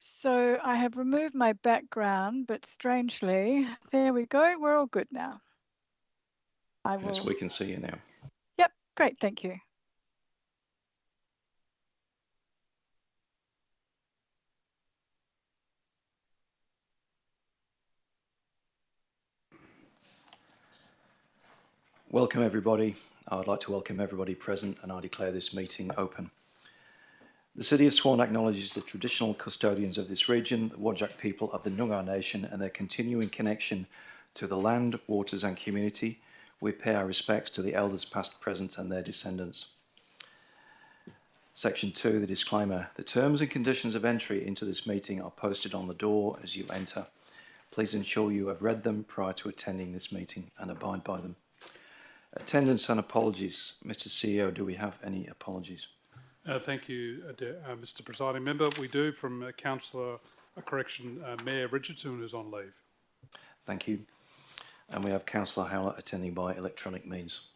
So I have removed my background, but strangely, there we go. We're all good now. Yes, we can see you now. Yep, great, thank you. Welcome everybody. I would like to welcome everybody present and I declare this meeting open. The City of Swan acknowledges the traditional custodians of this region, the Whadjuk people of the Noongar Nation, and their continuing connection to the land, waters and community. We pay our respects to the elders past, present and their descendants. Section 2, the disclaimer. The terms and conditions of entry into this meeting are posted on the door as you enter. Please ensure you have read them prior to attending this meeting and abide by them. Attendance and apologies. Mr. CEO, do we have any apologies? Thank you, Mr. Presiding Member. We do from Mayor Richardson, who's on leave. Thank you. And we have Councillor Howlett attending by electronic means.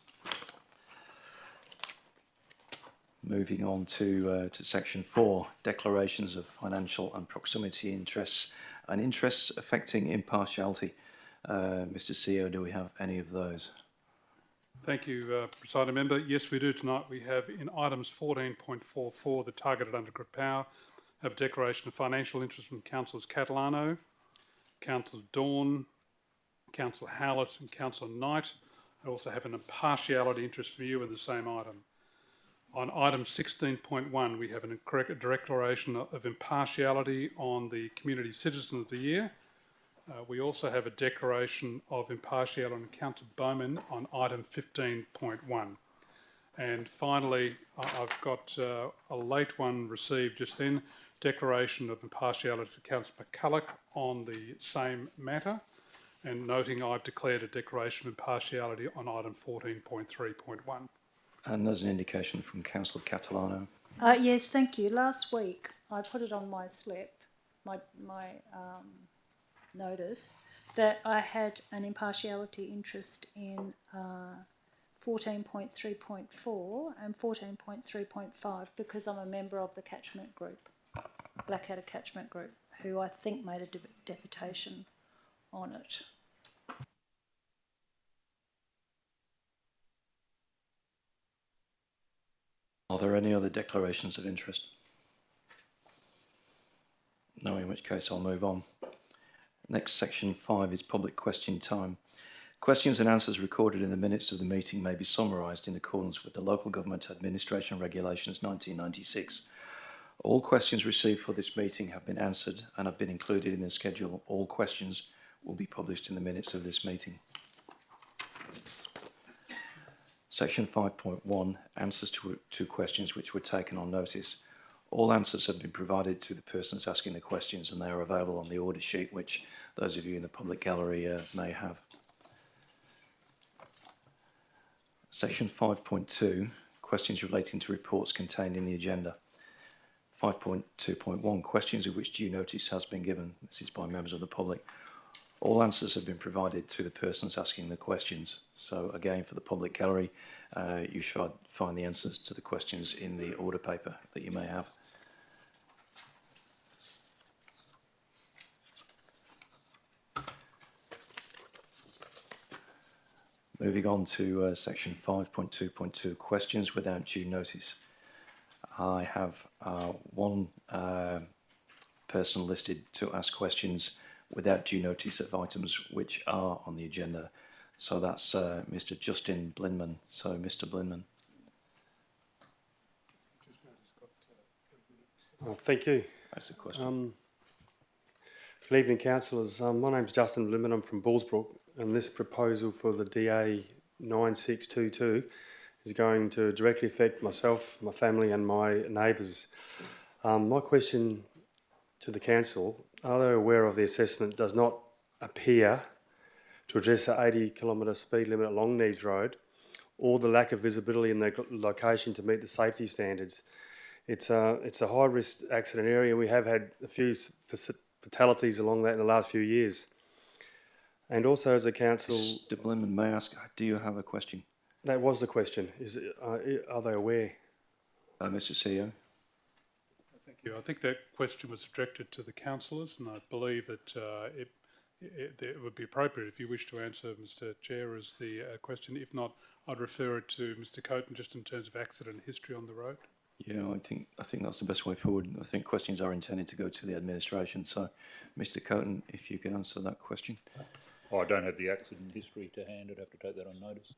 Moving on to Section 4, declarations of financial and proximity interests and interests affecting impartiality. Mr. CEO, do we have any of those? Thank you, Presiding Member. Yes, we do tonight. We have in items 14.44, the targeted undergrid power, have a declaration of financial interest from Councillors Catalano, Councillor Dawn, Councillor Howlett and Councillor Knight. I also have an impartiality interest for you in the same item. On item 16.1, we have a declaration of impartiality on the Community Citizen of the Year. We also have a declaration of impartiality on Councillor Bowman on item 15.1. And finally, I've got a late one received just then, declaration of impartiality for Councillor McCulloch on the same matter, and noting I've declared a declaration of impartiality on item 14.3.1. And there's an indication from Councillor Catalano. Yes, thank you. Last week I put it on my slip, my notice, that I had an impartiality interest in 14.3.4 and 14.3.5 because I'm a member of the catchment group, Blackadder Catchment Group, who I think made a deputation on it. Are there any other declarations of interest? No, in which case I'll move on. Next, section 5 is public question time. Questions and answers recorded in the minutes of the meeting may be summarised in accordance with the Local Government Administration Regulations 1996. All questions received for this meeting have been answered and have been included in the schedule. All questions will be published in the minutes of this meeting. Section 5.1, answers to questions which were taken on notice. All answers have been provided to the persons asking the questions and they are available on the order sheet, which those of you in the public gallery may have. Section 5.2, questions relating to reports contained in the agenda. 5.2.1, questions of which due notice has been given. This is by members of the public. All answers have been provided to the persons asking the questions. So again, for the public gallery, you should find the answers to the questions in the order paper that you may have. Moving on to section 5.2.2, questions without due notice. I have one person listed to ask questions without due notice of items which are on the agenda. So that's Mr. Justin Blinman. So Mr. Blinman. Thank you. That's the question. Good evening, councillors. My name's Justin Blinman. I'm from Bullsbrook, and this proposal for the DA 9622 is going to directly affect myself, my family and my neighbours. My question to the council, are they aware of the assessment does not appear to address the 80 kilometre speed limit at Longneves Road or the lack of visibility in the location to meet the safety standards? It's a high risk accident area. We have had a few fatalities along that in the last few years. And also as a council... Mr. Blinman, may I ask, do you have a question? That was the question. Are they aware? Mr. CEO? Thank Yeah, I think that question was directed to the councillors, and I believe that it would be appropriate if you wish to answer, Mr. Chair, as the question. If not, I'd refer it to Mr. Coaten just in terms of accident history on the road. Yeah, I think that's the best way forward. I think questions are intended to go to the administration. So, Mr. Coaten, if you can answer that question. Oh, I don't have the accident history to hand. I'd have to take that on notice.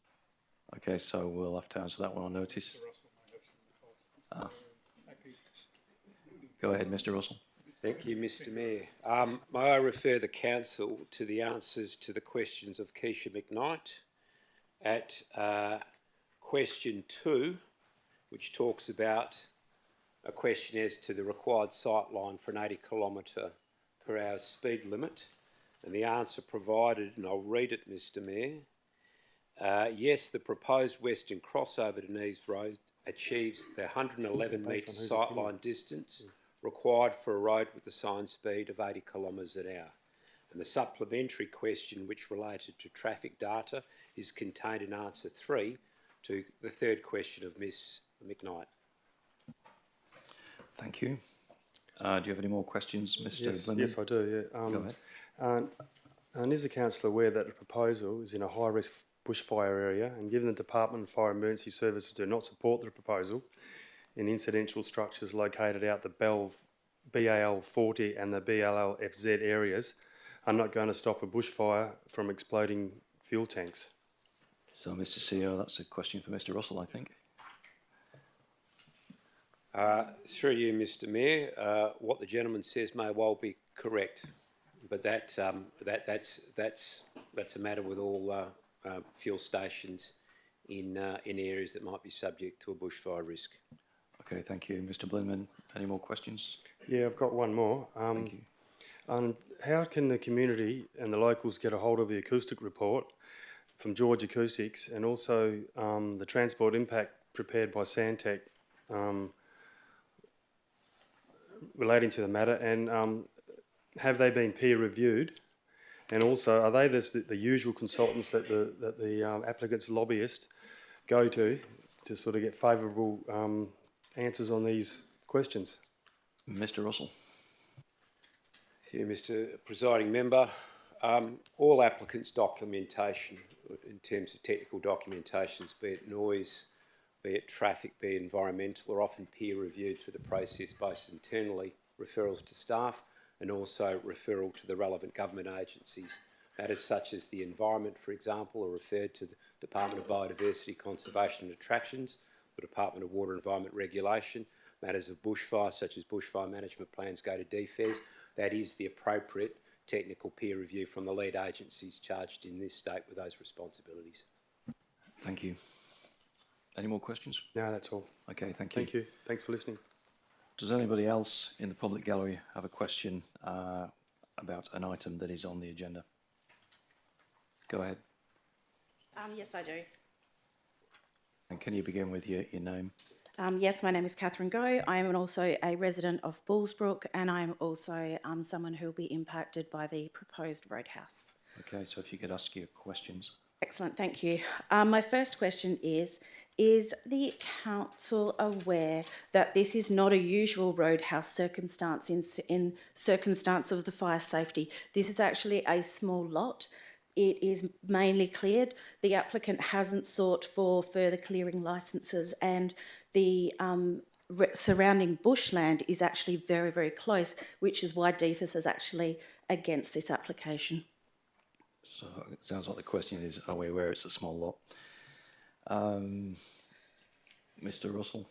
Okay, so we'll have to answer that one on notice. Go ahead, Mr. Russell. Thank you, Mr. Mayor. May I refer the council to the answers to the questions of Keisha McKnight at question 2, which talks about a question as to the required sight line for an 80km/h speed limit. And the answer provided, and I'll read it, Mr. Mayor. Yes, the proposed western crossover to Neves Road achieves the 111 metre sight line distance required for a road with a sign speed of 80km/h. And the supplementary question, which related to traffic data, is contained in answer 3 to the third question of Ms McKnight. Thank you. Do you have any more questions, Mr. Blinman? Yes, I do. Yeah. Go ahead. And is the council aware that the proposal is in a high-risk bushfire area, and given the Department of Fire Emergency Services do not support the proposal in incidental structures located out the BAL 40 and the BLL FZ areas, are not going to stop a bushfire from exploding fuel tanks? So, Mr. CEO, that's a question for Mr. Russell, I think. Through you, Mr. Mayor, what the gentleman says may well be correct, but that's a matter with all fuel stations in areas that might be subject to a bushfire risk. Okay, thank you. Mr. Blinman, any more questions? Yeah, I've got one more. Thank you. How can the community and the locals get a hold of the acoustic report from George Acoustics, and also the transport impact prepared by Santec relating to the matter, and have they been peer reviewed? And also, are they the usual consultants that the applicant's lobbyists go to sort of get favourable answers on these questions? Mr. Russell. Thank you, Mr. Presiding Member. All applicants' documentation, in terms of technical documentations, be it noise, be it traffic, be it environmental, are often peer reviewed through the process, both internally, referrals to staff, and also referral to the relevant government agencies. Matters such as the environment, for example, are referred to the Department of Biodiversity, Conservation and Attractions, the Department of Water and Environment Regulation. Matters of bushfire, such as bushfire management plans, go to DFES. That is the appropriate technical peer review from the lead agencies charged in this state with those responsibilities. Thank you. Any more questions? No, that's all. Okay, thank you. Thank you. Thanks for listening. Does anybody else in the public gallery have a question about an item that is on the agenda? Go ahead. Yes, I do. And can you begin with your name? Yes, my name is Catherine Goh. I am also a resident of Bullsbrook, and I'm also someone who will be impacted by the proposed roadhouse. Okay, so if you could ask your questions. Excellent, thank you. My first question is the council aware that this is not a usual roadhouse circumstance in circumstance of the fire safety? This is actually a small lot. It is mainly cleared. The applicant hasn't sought for further clearing licences, and the surrounding bushland is actually very, very close, which is why DFES is actually against this application. So it sounds like the question is, are we aware it's a small lot? Mr. Russell.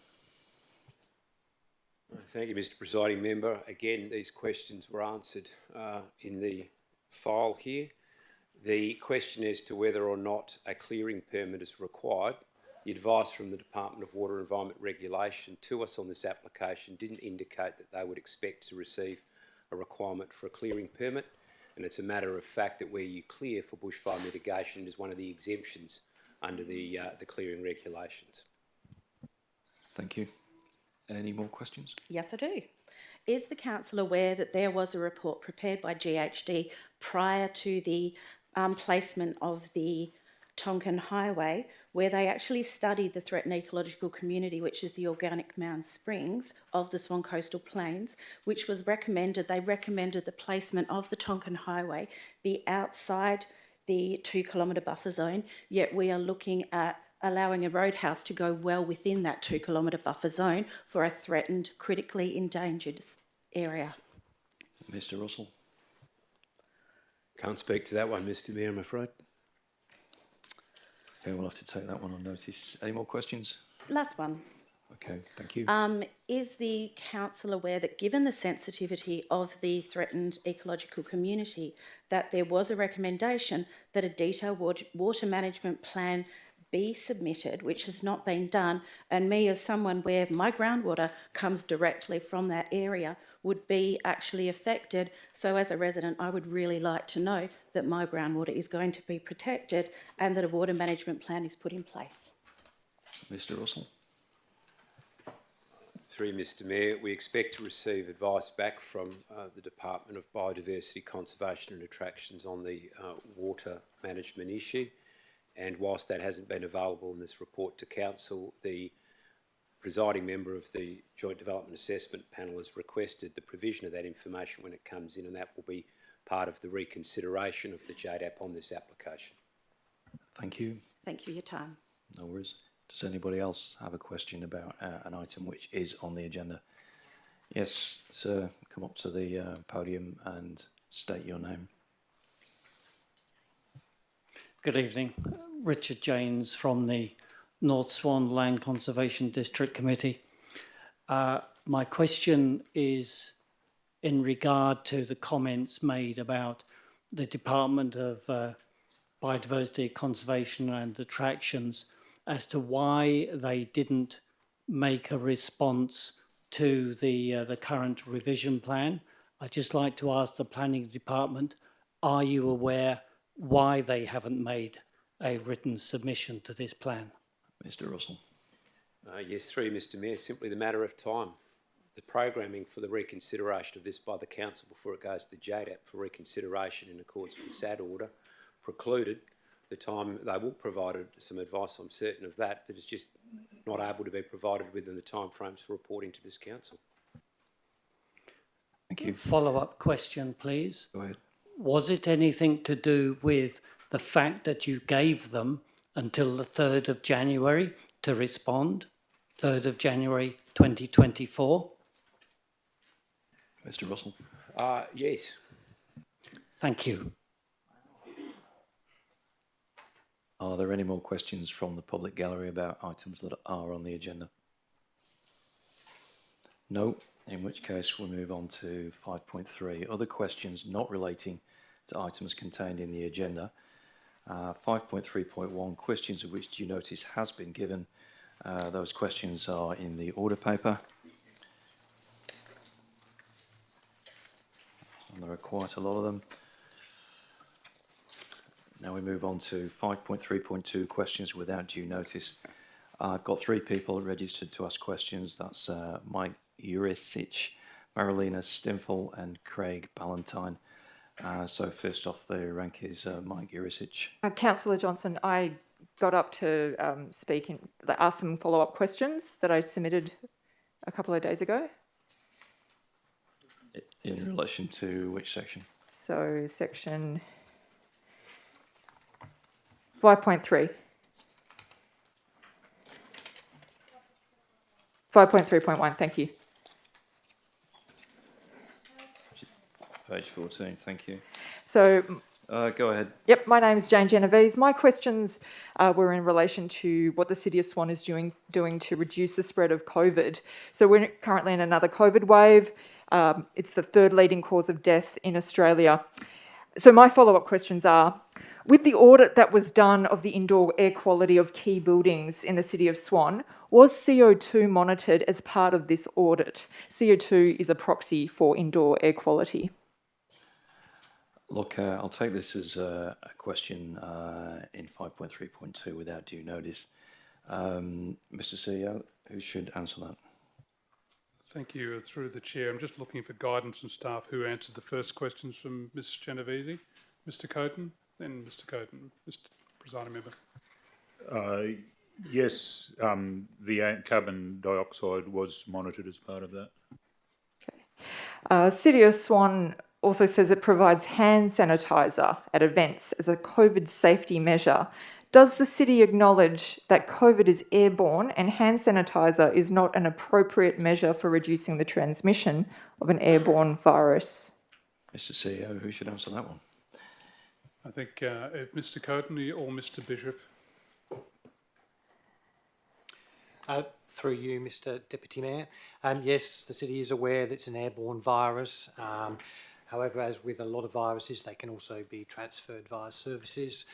Thank you, Mr. Presiding Member. Again, these questions were answered in the file here. The question as to whether or not a clearing permit is required, the advice from the Department of Water and Environment Regulation to us on this application didn't indicate that they would expect to receive a requirement for a clearing permit, and it's a matter of fact that where you clear for bushfire mitigation is one of the exemptions under the clearing regulations. Thank you. Any more questions? Yes, I do. Is the council aware that there was a report prepared by GHD prior to the placement of the Tonkin Highway, where they actually studied the threatened ecological community, which is the organic mound springs of the Swan Coastal Plains, which was recommended. They recommended the placement of the Tonkin Highway be outside the 2 kilometre buffer zone, yet we are looking at allowing a roadhouse to go well within that 2 kilometre buffer zone for a threatened, critically endangered area. Mr. Russell. Can't speak to that one, Mr. Mayor, I'm afraid. Okay, we'll have to take that one on notice. Any more questions? Last one. Okay, thank you. Is the council aware that given the sensitivity of the threatened ecological community, that there was a recommendation that a detailed water management plan be submitted, which has not been done, and me as someone where my groundwater comes directly from that area would be actually affected. So as a resident, I would really like to know that my groundwater is going to be protected and that a water management plan is put in place. Mr. Russell. Through Mr. Mayor, we expect to receive advice back from the Department of Biodiversity, Conservation and Attractions on the water management issue. And whilst that hasn't been available in this report to Council, the presiding member of the Joint Development Assessment Panel has requested the provision of that information when it comes in, and that will be part of the reconsideration of the JDAP on this application. Thank you. Thank you for your time. No worries. Does anybody else have a question about an item which is on the agenda? Yes, sir, come up to the podium and state your name. Good evening. Richard Janes from the North Swan Land Conservation District Committee. My question is in regard to the comments made about the Department of Biodiversity, Conservation and Attractions as to why they didn't make a response to the current revision plan. I'd just like to ask the Planning Department, are you aware why they haven't made a written submission to this plan? Mr. Russell. Yes, through Mr. Mayor, simply the matter of time. The programming for the reconsideration of this by the Council before it goes to the JDAP for reconsideration in accordance with the SAD order precluded the time. They will provide some advice, I'm certain of that, but it's just not able to be provided within the timeframes for reporting to this Council. Thank you. Follow-up question, please. Go ahead. Was it anything to do with the fact that you gave them until the 3rd of January to respond, 3rd of January 2024? Mr. Russell. Yes. Thank you. Are there any more questions from the public gallery about items that are on the agenda? No, in which case we'll move on to 5.3, other questions not relating to items contained in the agenda. 5.3.1, questions of which due notice has been given. Those questions are in the order paper. And there are quite a lot of them. Now we move on to 5.3.2, questions without due notice. I've got 3 people registered to ask questions. That's Mike Urisic, Marilena Stinfel and Craig Ballantyne. So first off the rank is Mike Urisic. Councillor Johnson, I got up to speak and ask some follow-up questions that I submitted a couple of days ago. In relation to which section? So section 5.3. 5.3.1, thank you. Page 14, thank you. So, go ahead. yep, my name is Jane Genovese. My questions were in relation to what the City of Swan is doing to reduce the spread of COVID. So we're currently in another COVID wave. It's the 3rd leading cause of death in Australia. So my follow-up questions are, with the audit that was done of the indoor air quality of key buildings in the City of Swan, was CO2 monitored as part of this audit? CO2 is a proxy for indoor air quality. Look, I'll take this as a question in 5.3.2 without due notice. Mr. CEO, who should answer that? Thank you. Through the chair, I'm just looking for guidance and staff who answered the first questions from Ms Genovese. Mr Coton, then Mr Coton. Mr Presiding Member. Yes, the carbon dioxide was monitored as part of that. City of Swan also says it provides hand sanitizer at events as a COVID safety measure. Does the city acknowledge that COVID is airborne and hand sanitizer is not an appropriate measure for reducing the transmission of an airborne virus? Mr. CEO, who should answer that one? I think Mr. Coton or Mr. Bishop. Through you, Mr. Deputy Mayor. Yes, the city is aware that it's an airborne virus. However, as with a lot of viruses, they can also be transferred via services.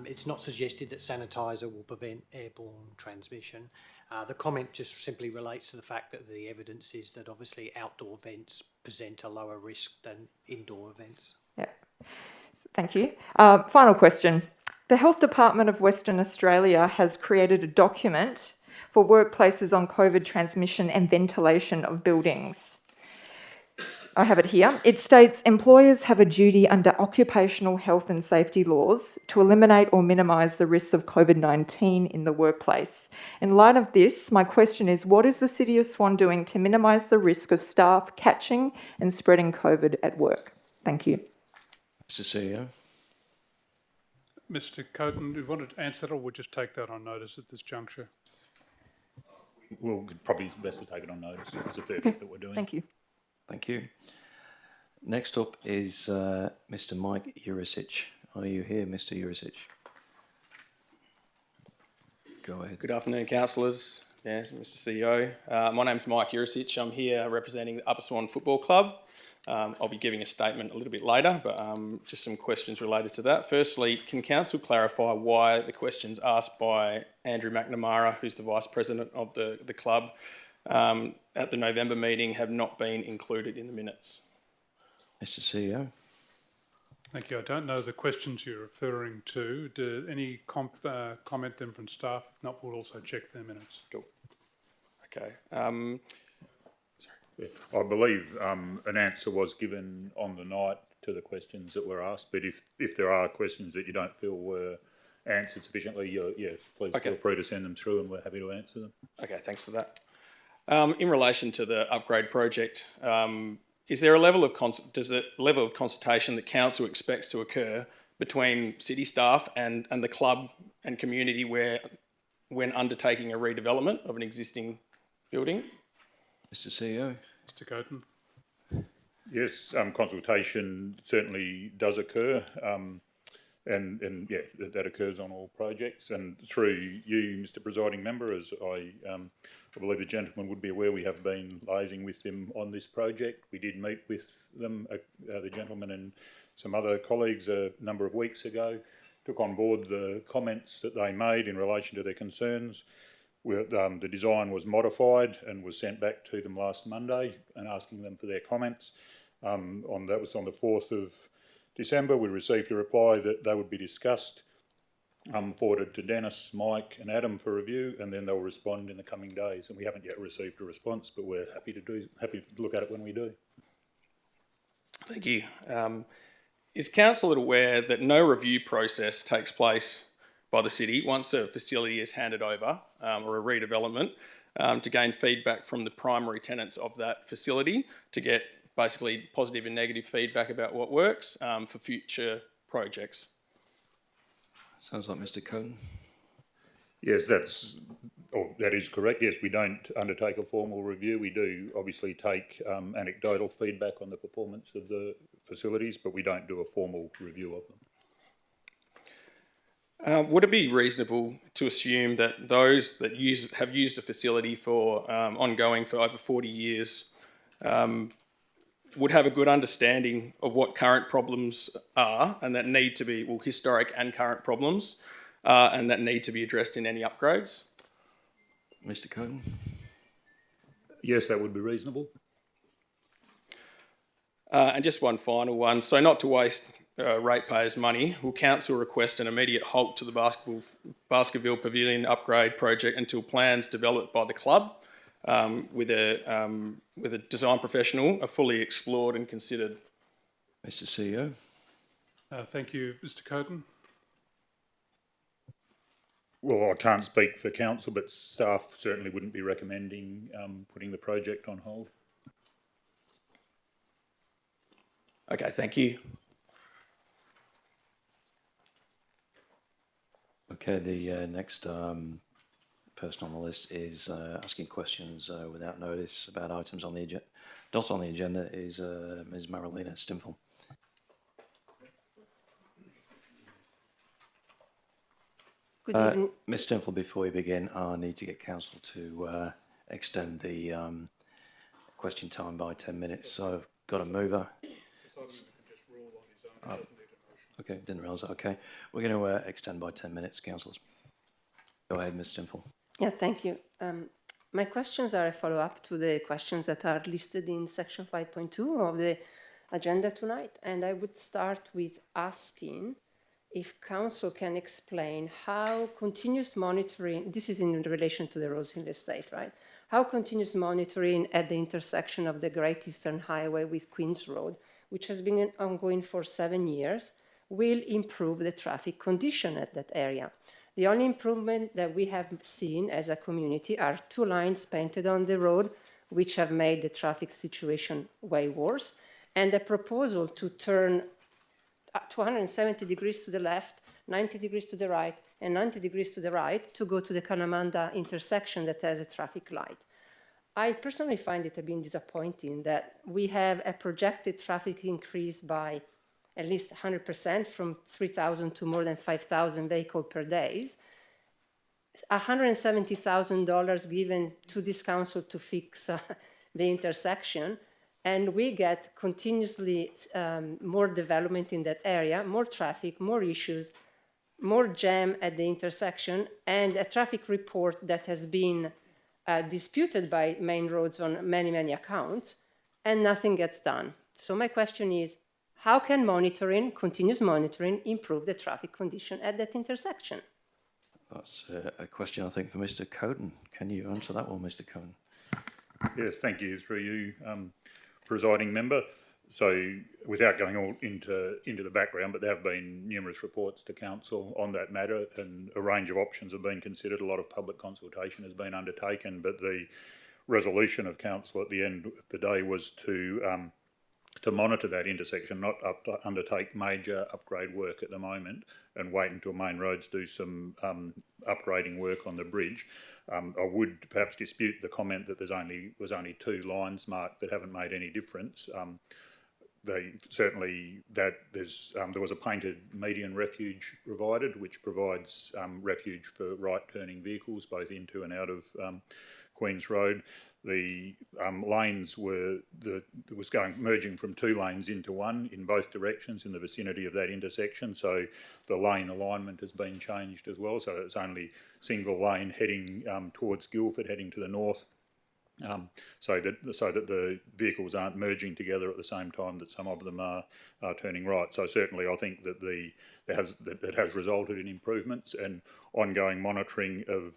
It's not suggested that sanitizer will prevent airborne transmission. The comment just simply relates to the fact that the evidence is that obviously outdoor events present a lower risk than indoor events. Yeah. Thank you. Final question. The Health Department of Western Australia has created a document for workplaces on COVID transmission and ventilation of buildings. I have it here. It states employers have a duty under occupational health and safety laws to eliminate or minimise the risks of COVID-19 in the workplace. In light of this, my question is, what is the City of Swan doing to minimise the risk of staff catching and spreading COVID at work? Thank you. Mr. CEO. Mr. Coton, do you want to answer that, or we'll just take that on notice at this juncture? Well, probably best to take it on notice. It's a fair bit that we're doing. Thank you. Thank you. Next up is Mr. Mike Jurisic. Are you here, Mr. Jurisic? Go ahead. Good afternoon, councillors. Yes, Mr. CEO. My name's Mike Jurisic. I'm here representing the Upper Swan Football Club. I'll be giving a statement a little bit later, but just some questions related to that. Firstly, can council clarify why the questions asked by Andrew McNamara, who's the vice president of the club, at the November meeting have not been included in the minutes? Mr. CEO. Thank you. I don't know the questions you're referring to. Do any comment then from staff? If not, we'll also check their minutes. Cool. Okay. Yeah, I believe an answer was given on the night to the questions that were asked, but if there are questions that you don't feel were answered sufficiently, please feel free to send them through and we're happy to answer them. Okay, thanks for that. In relation to the upgrade project, is there a level of consultation that council expects to occur between city staff and the club and community when undertaking a redevelopment of an existing building? Mr. CEO. Mr. Coton. Yes, consultation certainly does occur, and yeah, that occurs on all projects. And through you, Mr. Presiding Member, as I believe the gentleman would be aware, we have been liaising with them on this project. We did meet with them, the gentleman and some other colleagues, a number of weeks ago, took on board the comments that they made in relation to their concerns. The design was modified and was sent back to them last Monday and asking them for their comments. That was on the 4th of December. We received a reply that they would be discussed, forwarded to Dennis, Mike and Adam for review, and then they'll respond in the coming days. And we haven't yet received a response, but we're happy to look at it when we do. Thank you. Is council aware that no review process takes place by the city once a facility is handed over or a redevelopment to gain feedback from the primary tenants of that facility to get basically positive and negative feedback about what works for future projects? Sounds like Mr. Coton. Yes, that is correct. Yes, we don't undertake a formal review. We do obviously take anecdotal feedback on the performance of the facilities, but we don't do a formal review of them. Would it be reasonable to assume that those that have used a facility for ongoing for over 40 years would have a good understanding of what current problems are and that need to be, well, historic and current problems, and that need to be addressed in any upgrades? Mr. Coton? Yes, that would be reasonable. And just one final one. So not to waste ratepayers' money, will council request an immediate halt to the Baskerville Pavilion upgrade project until plans developed by the club with a design professional are fully explored and considered? Mr. CEO. Thank you, Mr. Coton. Well, I can't speak for council, but staff certainly wouldn't be recommending putting the project on hold. Okay, thank you. Okay, the next person on the list is asking questions without notice about items on the agenda. Not on the agenda is Ms. Marilena Stimfel. Good evening. Ms. Stimfel, before we begin, I need to get council to extend the question time by 10 minutes. So I've got a mover. Okay, didn't realise that. Okay, we're going to extend by 10 minutes, councillors. Go ahead, Ms. Stimfel. Yeah, thank you. My questions are a follow-up to the questions that are listed in section 5.2 of the agenda tonight. And I would start with asking if council can explain how continuous monitoring, this is in relation to the Rosehill estate, right? How continuous monitoring at the intersection of the Great Eastern Highway with Queen's Road, which has been ongoing for 7 years, will improve the traffic condition at that area. The only improvement that we have seen as a community are 2 lines painted on the road, which have made the traffic situation way worse, and a proposal to turn 270 degrees to the left, 90 degrees to the right, and 90 degrees to the right to go to the Kalamanda intersection that has a traffic light. I personally find it a bit disappointing that we have a projected traffic increase by at least 100% from 3,000 to more than 5,000 vehicles per day. $170,000 given to this council to fix the intersection, and we get continuously more development in that area, more traffic, more issues, more jam at the intersection, and a traffic report that has been disputed by Main Roads on many, many accounts, and nothing gets done. So my question is, how can monitoring, continuous monitoring, improve the traffic condition at that intersection? That's a question, I think, for Mr. Coden. Can you answer that one, Mr. Coden? Yes, thank you. Through you, presiding member. So without going all into the background, but there have been numerous reports to council on that matter, and a range of options have been considered. A lot of public consultation has been undertaken, but the resolution of council at the end of the day was to monitor that intersection, not undertake major upgrade work at the moment, and wait until Main Roads do some upgrading work on the bridge. I would perhaps dispute the comment that was only 2 lines marked that haven't made any difference. There was a painted median refuge provided, which provides refuge for right-turning vehicles both into and out of Queen's Road. The lanes merging from 2 lanes into 1 in both directions in the vicinity of that intersection. So the lane alignment has been changed as well. So it's only single lane heading towards Guildford, heading to the north. So that the vehicles aren't merging together at the same time that some of them are turning right. So certainly I think that it has resulted in improvements, and ongoing monitoring of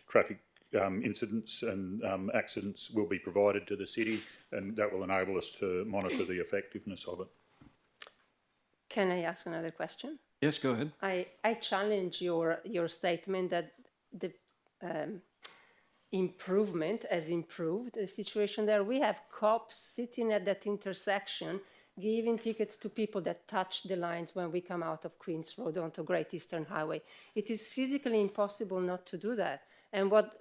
traffic incidents and accidents will be provided to the city, and that will enable us to monitor the effectiveness of it. Can I ask another question? Yes, go ahead. I challenge your statement that the improvement has improved the situation there. We have cops sitting at that intersection giving tickets to people that touch the lines when we come out of Queen's Road onto Great Eastern Highway. It is physically impossible not to do that. And what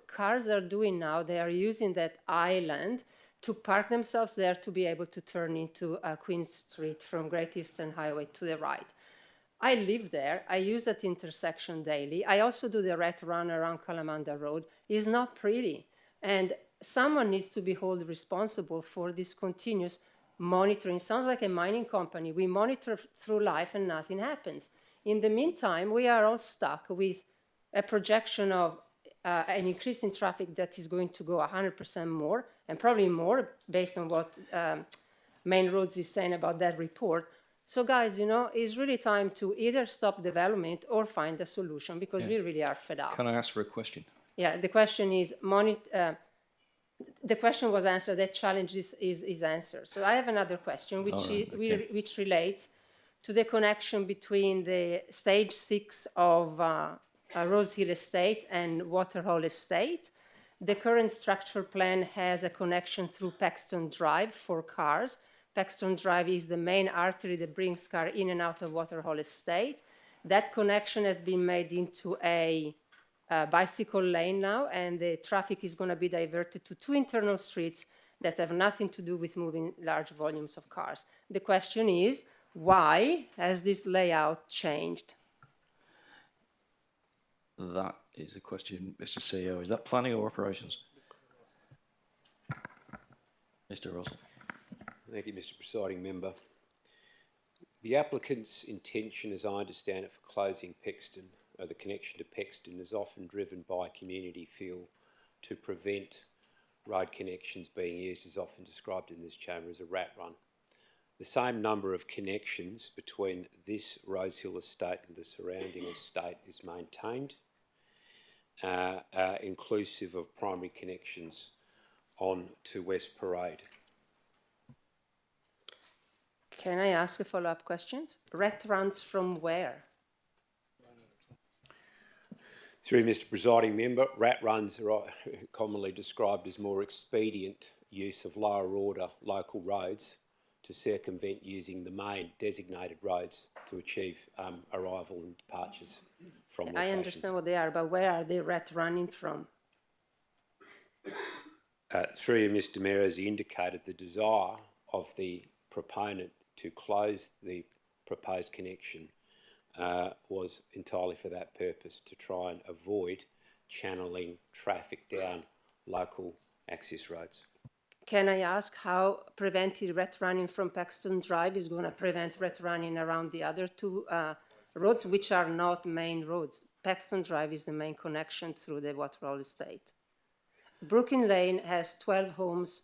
cars are doing now, they are using that island to park themselves there to be able to turn into Queen Street from Great Eastern Highway to the right. I live there. I use that intersection daily. I also do the red run around Kalamanda Road. It's not pretty. And someone needs to be held responsible for this continuous monitoring. It sounds like a mining company. We monitor through life and nothing happens. In the meantime, we are all stuck with a projection of an increase in traffic that is going to go 100% more, and probably more based on what Main Roads is saying about that report. So guys, you know, it's really time to either stop development or find a solution, because we really are fed up. Can I ask for a question? Yeah, the question is, the question was answered, that challenge is answered. So I have another question, which relates to the connection between the stage 6 of Rose Hill Estate and Waterhole Estate. The current structure plan has a connection through Paxton Drive for cars. Paxton Drive is the main artery that brings cars in and out of Waterhole Estate. That connection has been made into a bicycle lane now, and the traffic is going to be diverted to two internal streets that have nothing to do with moving large volumes of cars. The question is, why has this layout changed? That is a question, Mr. CEO. Is that planning or operations? Mr. Russell. Thank you, Mr. Presiding Member. The applicant's intention, as I understand it, for closing Pexton, or the connection to Pexton, is often driven by community feel to prevent road connections being used, as often described in this chamber, as a rat run. The same number of connections between this Rose Hill estate and the surrounding estate is maintained, inclusive of primary connections on to West Parade. Can I ask a follow-up question? Rat runs from where? Through Mr. Presiding Member, rat runs are commonly described as more expedient use of lower order local roads to circumvent using the main designated roads to achieve arrival and departures from locations. I understand what they are, but where are they rat running from? Through you, Mr. Mayor, as he indicated, the desire of the proponent to close the proposed connection was entirely for that purpose, to try and avoid channeling traffic down local access roads. Can I ask how preventing rat running from Paxton Drive is going to prevent rat running around the other two roads, which are not main roads? Paxton Drive is the main connection through the Waterhole Estate. Brooklyn Lane has 12 homes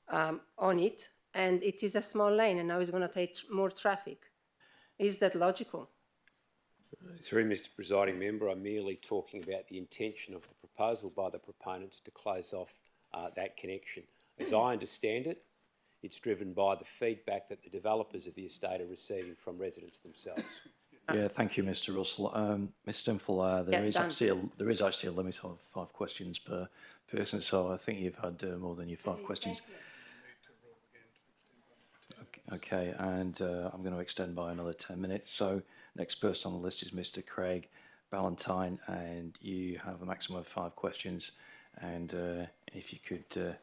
on it, and it is a small lane, and now it's going to take more traffic. Is that logical? Through Mr. Presiding Member, I'm merely talking about the intention of the proposal by the proponents to close off that connection. As I understand it, it's driven by the feedback that the developers of the estate are receiving from residents themselves. Yeah, thank you, Mr. Russell. Mr. Stimfel, there is actually a limit of 5 questions per person, so I think you've had more than your 5 questions. Okay, and I'm going to extend by another 10 minutes. So next person on the list is Mr. Craig Ballantyne, and you have a maximum of 5 questions. And if you could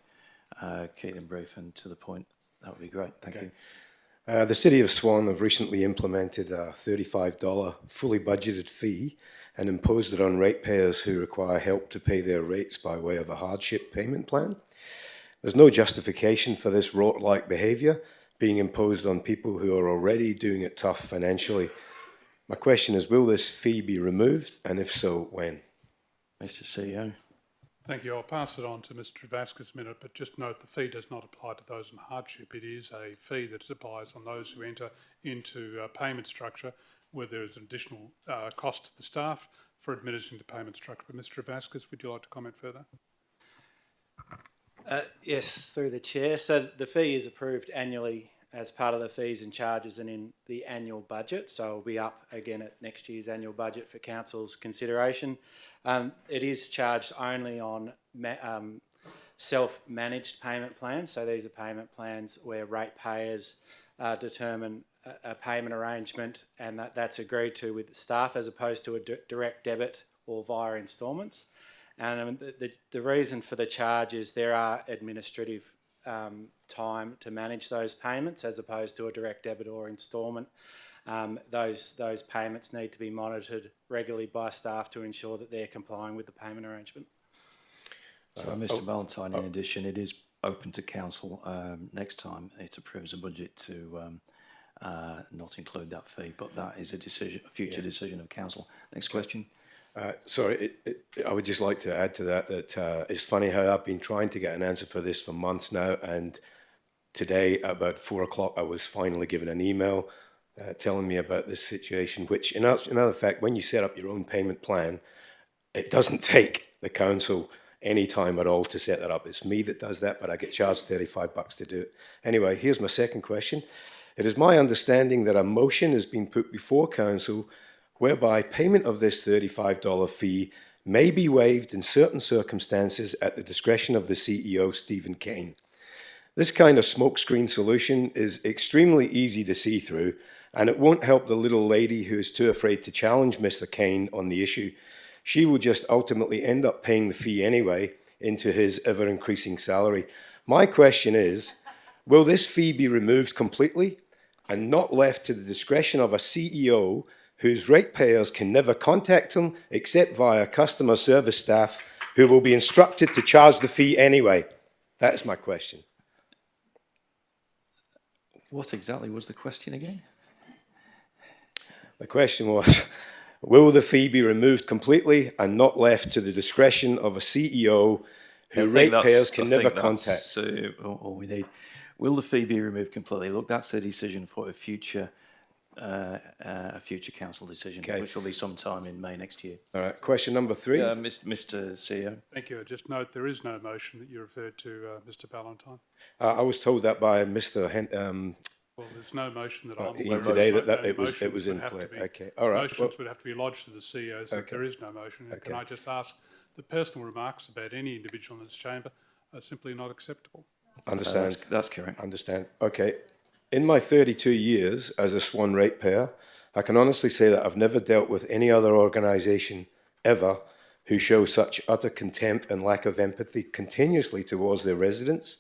keep them brief and to the point, that would be great. Thank you. The City of Swan have recently implemented a $35 fully budgeted fee and imposed it on ratepayers who require help to pay their rates by way of a hardship payment plan. There's no justification for this rote-like behaviour being imposed on people who are already doing it tough financially. My question is, will this fee be removed, and if so, when? Mr. CEO. Thank you. I'll pass it on to Mr. Vasquez in a minute, but just note the fee does not apply to those in hardship. It is a fee that applies on those who enter into a payment structure where there is an additional cost to the staff for administering the payment structure. But Mr. Vasquez, would you like to comment further? Yes, through the chair. So the fee is approved annually as part of the fees and charges and in the annual budget. So it'll be up again at next year's annual budget for council's consideration. It is charged only on self-managed payment plans. So these are payment plans where ratepayers determine a payment arrangement, and that's agreed to with the staff as opposed to a direct debit or via instalments. And the reason for the charge is there are administrative time to manage those payments as opposed to a direct debit or instalment. Those payments need to be monitored regularly by staff to ensure that they're complying with the payment arrangement. So, Mr. Ballantyne, in addition, it is open to council next time it approves a budget to not include that fee, but that is a future decision of council. Next question. Sorry, I would just like to add to that it's funny how I've been trying to get an answer for this for months now, and today about 4 o'clock I was finally given an email telling me about this situation, which in other fact, when you set up your own payment plan, it doesn't take the council any time at all to set that up. It's me that does that, but I get charged $35 to do it. Anyway, here's my second question. It is my understanding that a motion has been put before council whereby payment of this $35 fee may be waived in certain circumstances at the discretion of the CEO, Stephen Kane. This kind of smokescreen solution is extremely easy to see through, and it won't help the little lady who is too afraid to challenge Mr. Kane on the issue. She will just ultimately end up paying the fee anyway into his ever-increasing salary. My question is, will this fee be removed completely and not left to the discretion of a CEO whose ratepayers can never contact him except via customer service staff who will be instructed to charge the fee anyway? That is my question. What exactly was the question again? The question was, will the fee be removed completely and not left to the discretion of a CEO who ratepayers can never contact? All we need. Will the fee be removed completely? Look, that's a decision for a future council decision, which will be sometime in May next year. All right. Question number 3. Mr. CEO. Thank you. I just note there is no motion that you referred to, Mr. Ballantyne. I was told that by Mr. Well, there's no motion that I'm aware of today that it was in play. Okay. All right. Motions would have to be lodged to the CEO, so there is no motion. Okay. Can I just ask the personal remarks about any individual in this chamber are simply not acceptable? Understand. That's correct. Understand. Okay. In my 32 years as a Swan ratepayer, I can honestly say that I've never dealt with any other organisation ever who show such utter contempt and lack of empathy continuously towards their residents.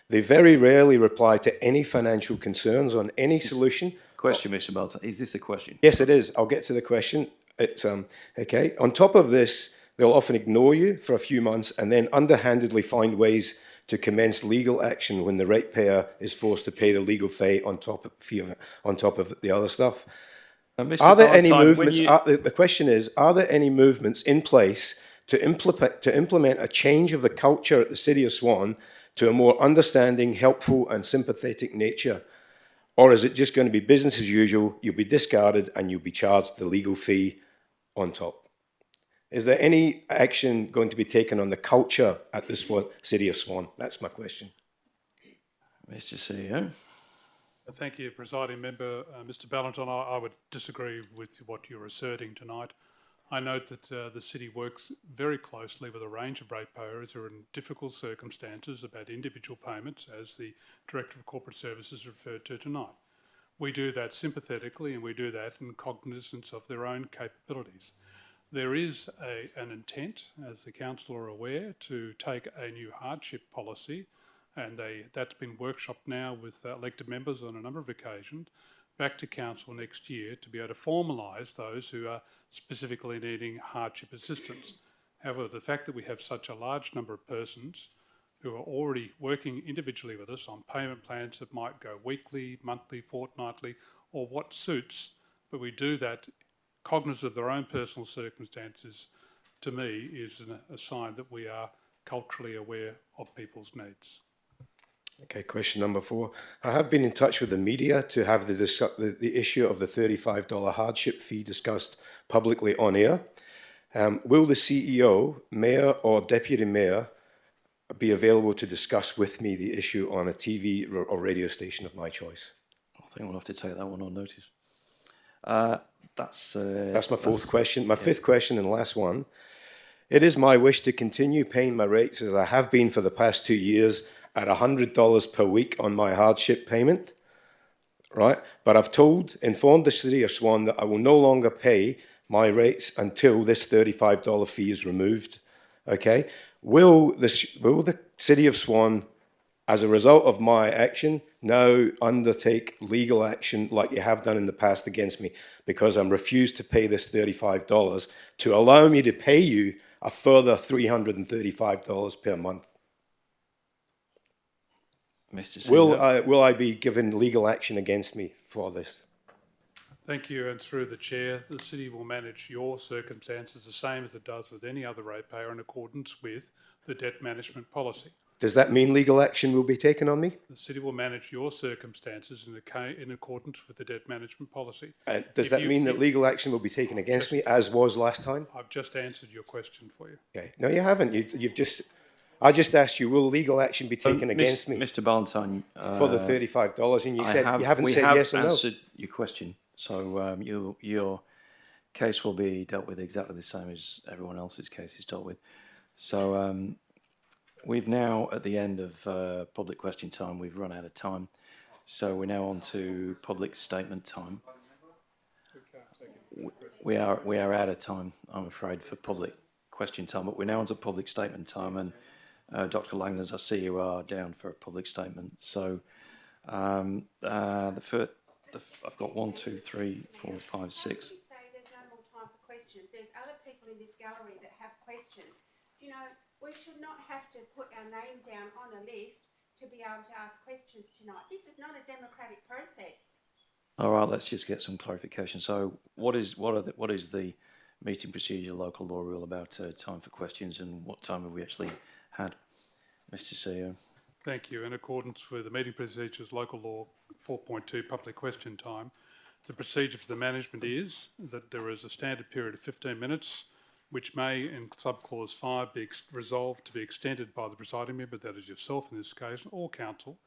They very rarely reply to any financial concerns on any solution. Question, Mr. Ballantyne. Is this a question? Yes, it is. I'll get to the question. It's okay. On top of this, they'll often ignore you for a few months and then underhandedly find ways to commence legal action when the ratepayer is forced to pay the legal fee on top of the other stuff. Are there any movements? The question is: are there any movements in place to implement a change of the culture at the City of Swan to a more understanding, helpful, and sympathetic nature, or is it just going to be business as usual? You'll be discarded and you'll be charged the legal fee on top. Is there any action going to be taken on the culture at the City of Swan? That's my question. Mr. CEO. Thank you, Presiding Member. Mr. Ballantyne, I would disagree with what you're asserting tonight. I note that the City works very closely with a range of ratepayers who are in difficult circumstances about individual payments, as the Director of Corporate Services referred to tonight. We do that sympathetically and we do that in cognizance of their own capabilities. There is an intent, as the Council are aware, to take a new hardship policy, and that's been workshopped now with elected members on a number of occasions, back to Council next year to be able to formalise those who are specifically needing hardship assistance. However, the fact that we have such a large number of persons who are already working individually with us on payment plans that might go weekly, monthly, fortnightly, or what suits, but we do that cognizant of their own personal circumstances, to me, is a sign that we are culturally aware of people's needs. Okay, question number 4. I have been in touch with the media to have the issue of the $35 hardship fee discussed publicly on air. Will the CEO, Mayor or Deputy Mayor be available to discuss with me the issue on a TV or radio station of my choice? I think we'll have to take that one on notice. That's my 4th question. My 5th question and last one. It is my wish to continue paying my rates as I have been for the past 2 years at $100 per week on my hardship payment, right? But I've informed the City of Swan that I will no longer pay my rates until this $35 fee is removed, okay? Will the City of Swan, as a result of my action, now undertake legal action like you have done in the past against me because I'm refused to pay this $35 to allow me to pay you a further $335 per month? Mr. Will I be given legal action against me for this? Thank you, and through the Chair, the City will manage your circumstances the same as it does with any other ratepayer in accordance with the debt management policy. Does that mean legal action will be taken on me? The City will manage your circumstances in accordance with the debt management policy. Does that mean that legal action will be taken against me, as was last time? I've just answered your question for you. Okay. No, you haven't. I just asked you, will legal action be taken against me? Mr. Ballantyne. For the $35, and you said you haven't said yes or no. I have answered your question. So case will be dealt with exactly the same as everyone else's case is dealt with. So we've now, at the end of public question time, we've run out of time. So we're now on to public statement time. We are out of time, I'm afraid, for public question time, but we're now on to public statement time, and Dr. Langlands, I see you are down for a public statement. So I've got 1, 2, 3, 4, 5, 6. There's no more time for questions. There's other people in this gallery that have questions. You know, we should not have to put our name down on a list to be able to ask questions tonight. This is not a democratic process. All right, let's just get some clarification. So what is the meeting procedure local law rule about time for questions, and what time have we actually had, Mr. CEO? Thank you. In accordance with the meeting procedures, local law 4.2, public question time, the procedure for the management is that there is a standard period of 15 minutes, which may, in subclause 5, be resolved to be extended by the presiding member, that is yourself in this case, or council,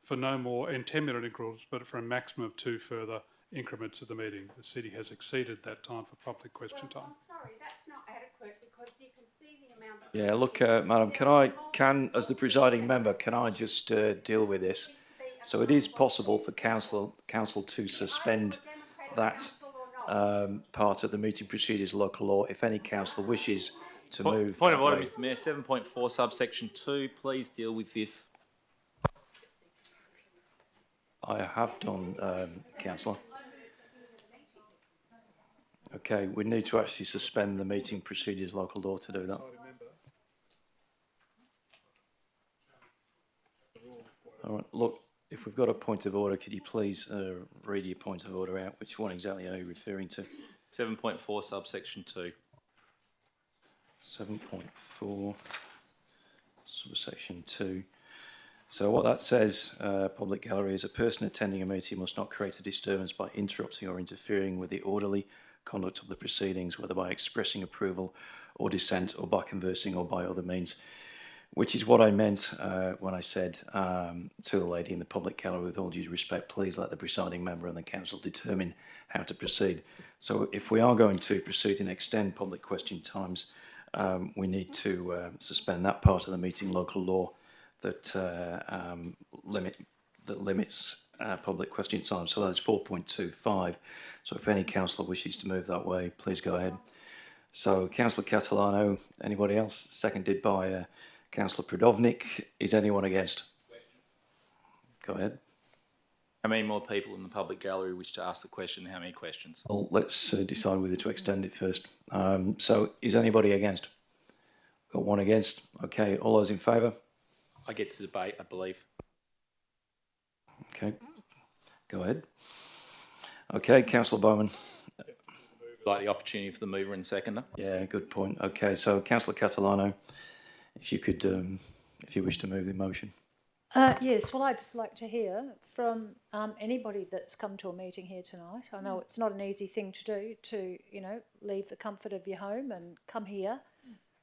for no more in 10-minute increments, but for a maximum of 2 further increments of the meeting. The city has exceeded that time for public question time. I'm sorry, that's not adequate, because you can see the amount of... Yeah, look, Madam, as the presiding member, can I just deal with this? So it is possible for council to suspend that part of the meeting procedures local law if any councillor wishes to move. Point of order, Mr. Mayor. 7.4 subsection 2. Please deal with this. I have done, councillor. Okay, we need to actually suspend the meeting procedures local law to do that. All right, look, if we've got a point of order, could you please read your point of order out? Which one exactly are you referring to? 7.4 subsection 2. 7.4 subsection 2. So what that says, public gallery, is a person attending a meeting must not create a disturbance by interrupting or interfering with the orderly conduct of the proceedings, whether by expressing approval or dissent, or by conversing, or by other means. Which is what I meant when I said to the lady in the public gallery, with all due respect, please let the presiding member and the council determine how to proceed. So if we are going to proceed and extend public question times, we need to suspend that part of the meeting local law that limits public question time. So that's 4.25. So if any councillor wishes to move that way, please go ahead. So Councillor Catalano, anybody else? Seconded by Councillor Pridovnik. Is anyone against? Go ahead. How many more people in the public gallery wish to ask the question? How many questions? Well, let's decide whether to extend it first. So is anybody against? Got one against. Okay, all those in favour? I get to debate, I believe. Okay, go ahead. Okay, Councillor Bowman. Like the opportunity for the mover and seconder. Yeah, good point. Okay, so Councillor Catalano, if you could, if you wish to move the motion. Yes, well, I'd just like to hear from anybody that's come to a meeting here tonight. I know it's not an easy thing to do, to, you know, leave the comfort of your home and come here.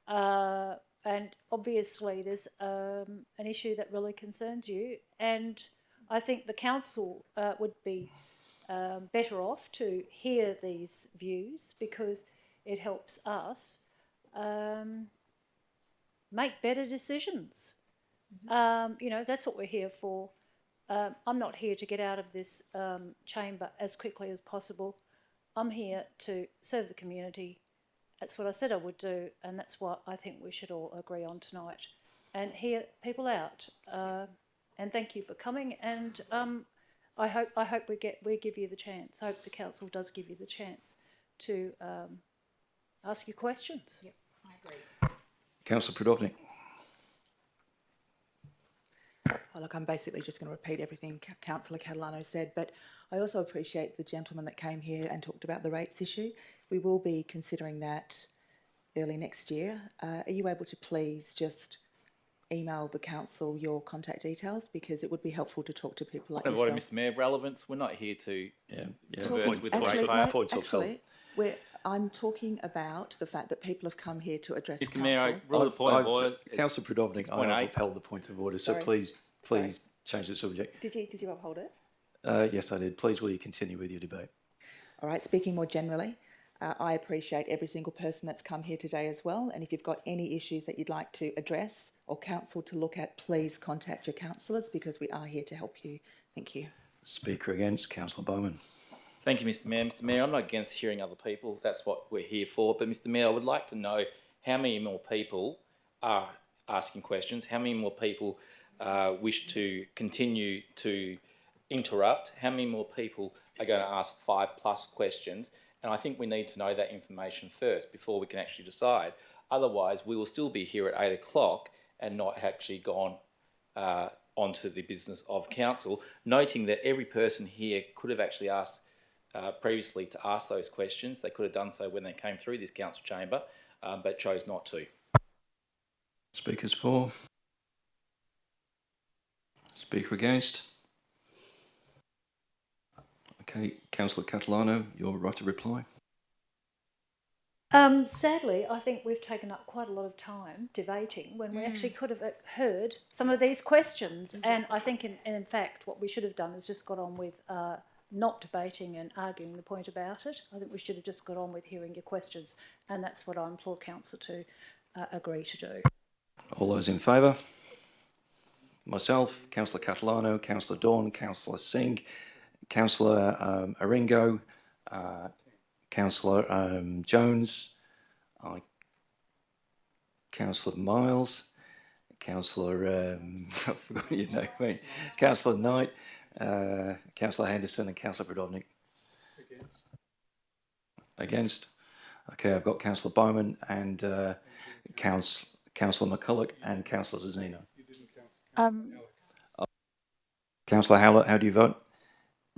And obviously there's an issue that really concerns you, and I think the council would be better off to hear these views, because it helps us make better decisions. You know, that's what we're here for. I'm not here to get out of this chamber as quickly as possible. I'm here to serve the community. That's what I said I would do, and that's what I think we should all agree on tonight, and hear people out. And thank you for coming, and I hope we give you the chance. I hope the council does give you the chance to ask you questions. Yep, I agree. Councillor Pridovnik. Oh, look, I'm basically just going to repeat everything Councillor Catalano said, but I also appreciate the gentleman that came here and talked about the rates issue. We will be considering that early next year. Are you able to please just email the council your contact details, because it would be helpful to talk to people like yourself. Mr. Mayor, relevance. We're not here to converse with I'm talking about the fact that people have come here to address Mr. council. Mayor, I rule the point of order. Councillor Pridovnik, I have upheld the point of order, so Sorry. please change the subject. Did you uphold it? Yes, I did. Please, will you continue with your debate? All right, speaking more generally, I appreciate every single person that's come here today as well. And if you've got any issues that you'd like to address or council to look at, please contact your councillors because we are here to help you. Thank you. Speaker against, Councillor Bowman. Thank you, Mr Mayor. Mr Mayor, I'm not against hearing other people. That's what we're here for. But Mr Mayor, I would like to know how many more people are asking questions, how many more people wish to continue to interrupt, how many more people are going to ask 5+ questions. And I think we need to know that information first before we can actually decide. Otherwise, we will still be here at 8 o'clock and not actually gone onto the business of council, noting that every person here could have actually asked previously to ask those questions. They could have done so when they came through this council chamber, but chose not to. Speakers for. Speaker against. Okay, Councillor Catalano, your right to reply. Sadly, I think we've taken up quite a lot of time debating when we actually could have heard some of these questions. Exactly. And I think, in fact, what we should have done is just got on with not debating and arguing the point about it. I think we should have just got on with hearing your questions, and that's what I implore Council to agree to do. All those in favour? Myself, Councillor Catalano, Councillor Dawn, Councillor Singh, Councillor Aringo, Councillor Jones, Councillor Miles, Councillor, I forgot your name, Councillor Knight, Councillor Henderson and Councillor Brodovnik. Against? Okay, I've got Councillor Bowman and Councillor McCulloch and Councillor Zanino. Councillor Howlett, how do you vote?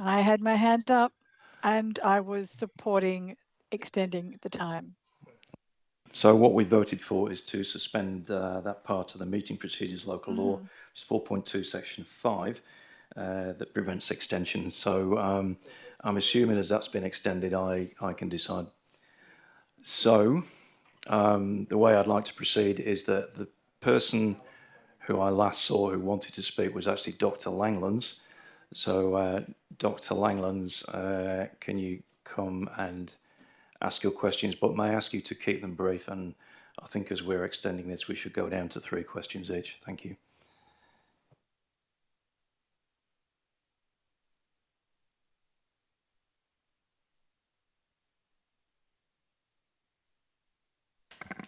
I had my hand up and I was supporting extending the time. So what we voted for is to suspend that part of the meeting procedures local law, it's 4.2 section 5, that prevents extension. So I'm assuming as that's been extended, I can decide. So the way I'd like to proceed is that the person who I last saw who wanted to speak was actually Dr. Langlands. So Dr. Langlands, can you come and ask your questions, but may I ask you to keep them brief, and I think as we're extending this we should go down to 3 questions each. Thank you.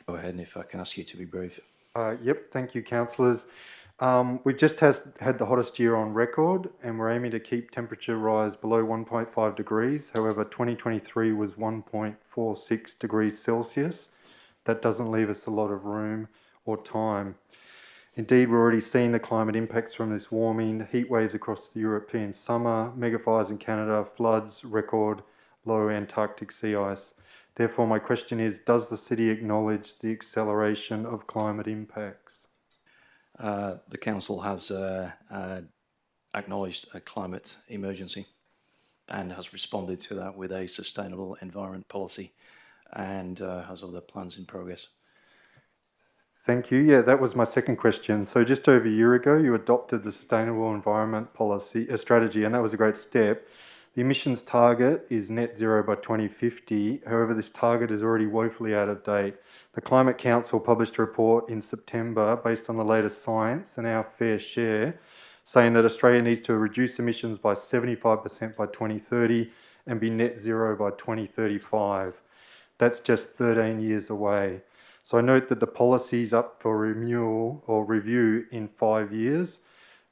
Go ahead, and if I can ask you to be brief. Yep, thank you, councillors. We've just had the hottest year on record, and we're aiming to keep temperature rise below 1.5 degrees. However, 2023 was 1.46 degrees Celsius. That doesn't leave us a lot of room or time. Indeed, we're already seeing the climate impacts from this warming, heat waves across the European summer, megafires in Canada, floods, record low Antarctic sea ice. Therefore, my question is, does the city acknowledge the acceleration of climate impacts? The council has acknowledged a climate emergency and has responded to that with a sustainable environment policy and has other plans in progress. Thank you. Yeah, that was my second question. So just over a year ago, you adopted the Sustainable Environment Policy strategy, and that was a great step. The emissions target is net zero by 2050. However, this target is already woefully out of date. The Climate Council published a report in September based on the latest science and our fair share, saying that Australia needs to reduce emissions by 75% by 2030 and be net zero by 2035. That's just 13 years away. So I note that the policy is up for renewal or review in 5 years,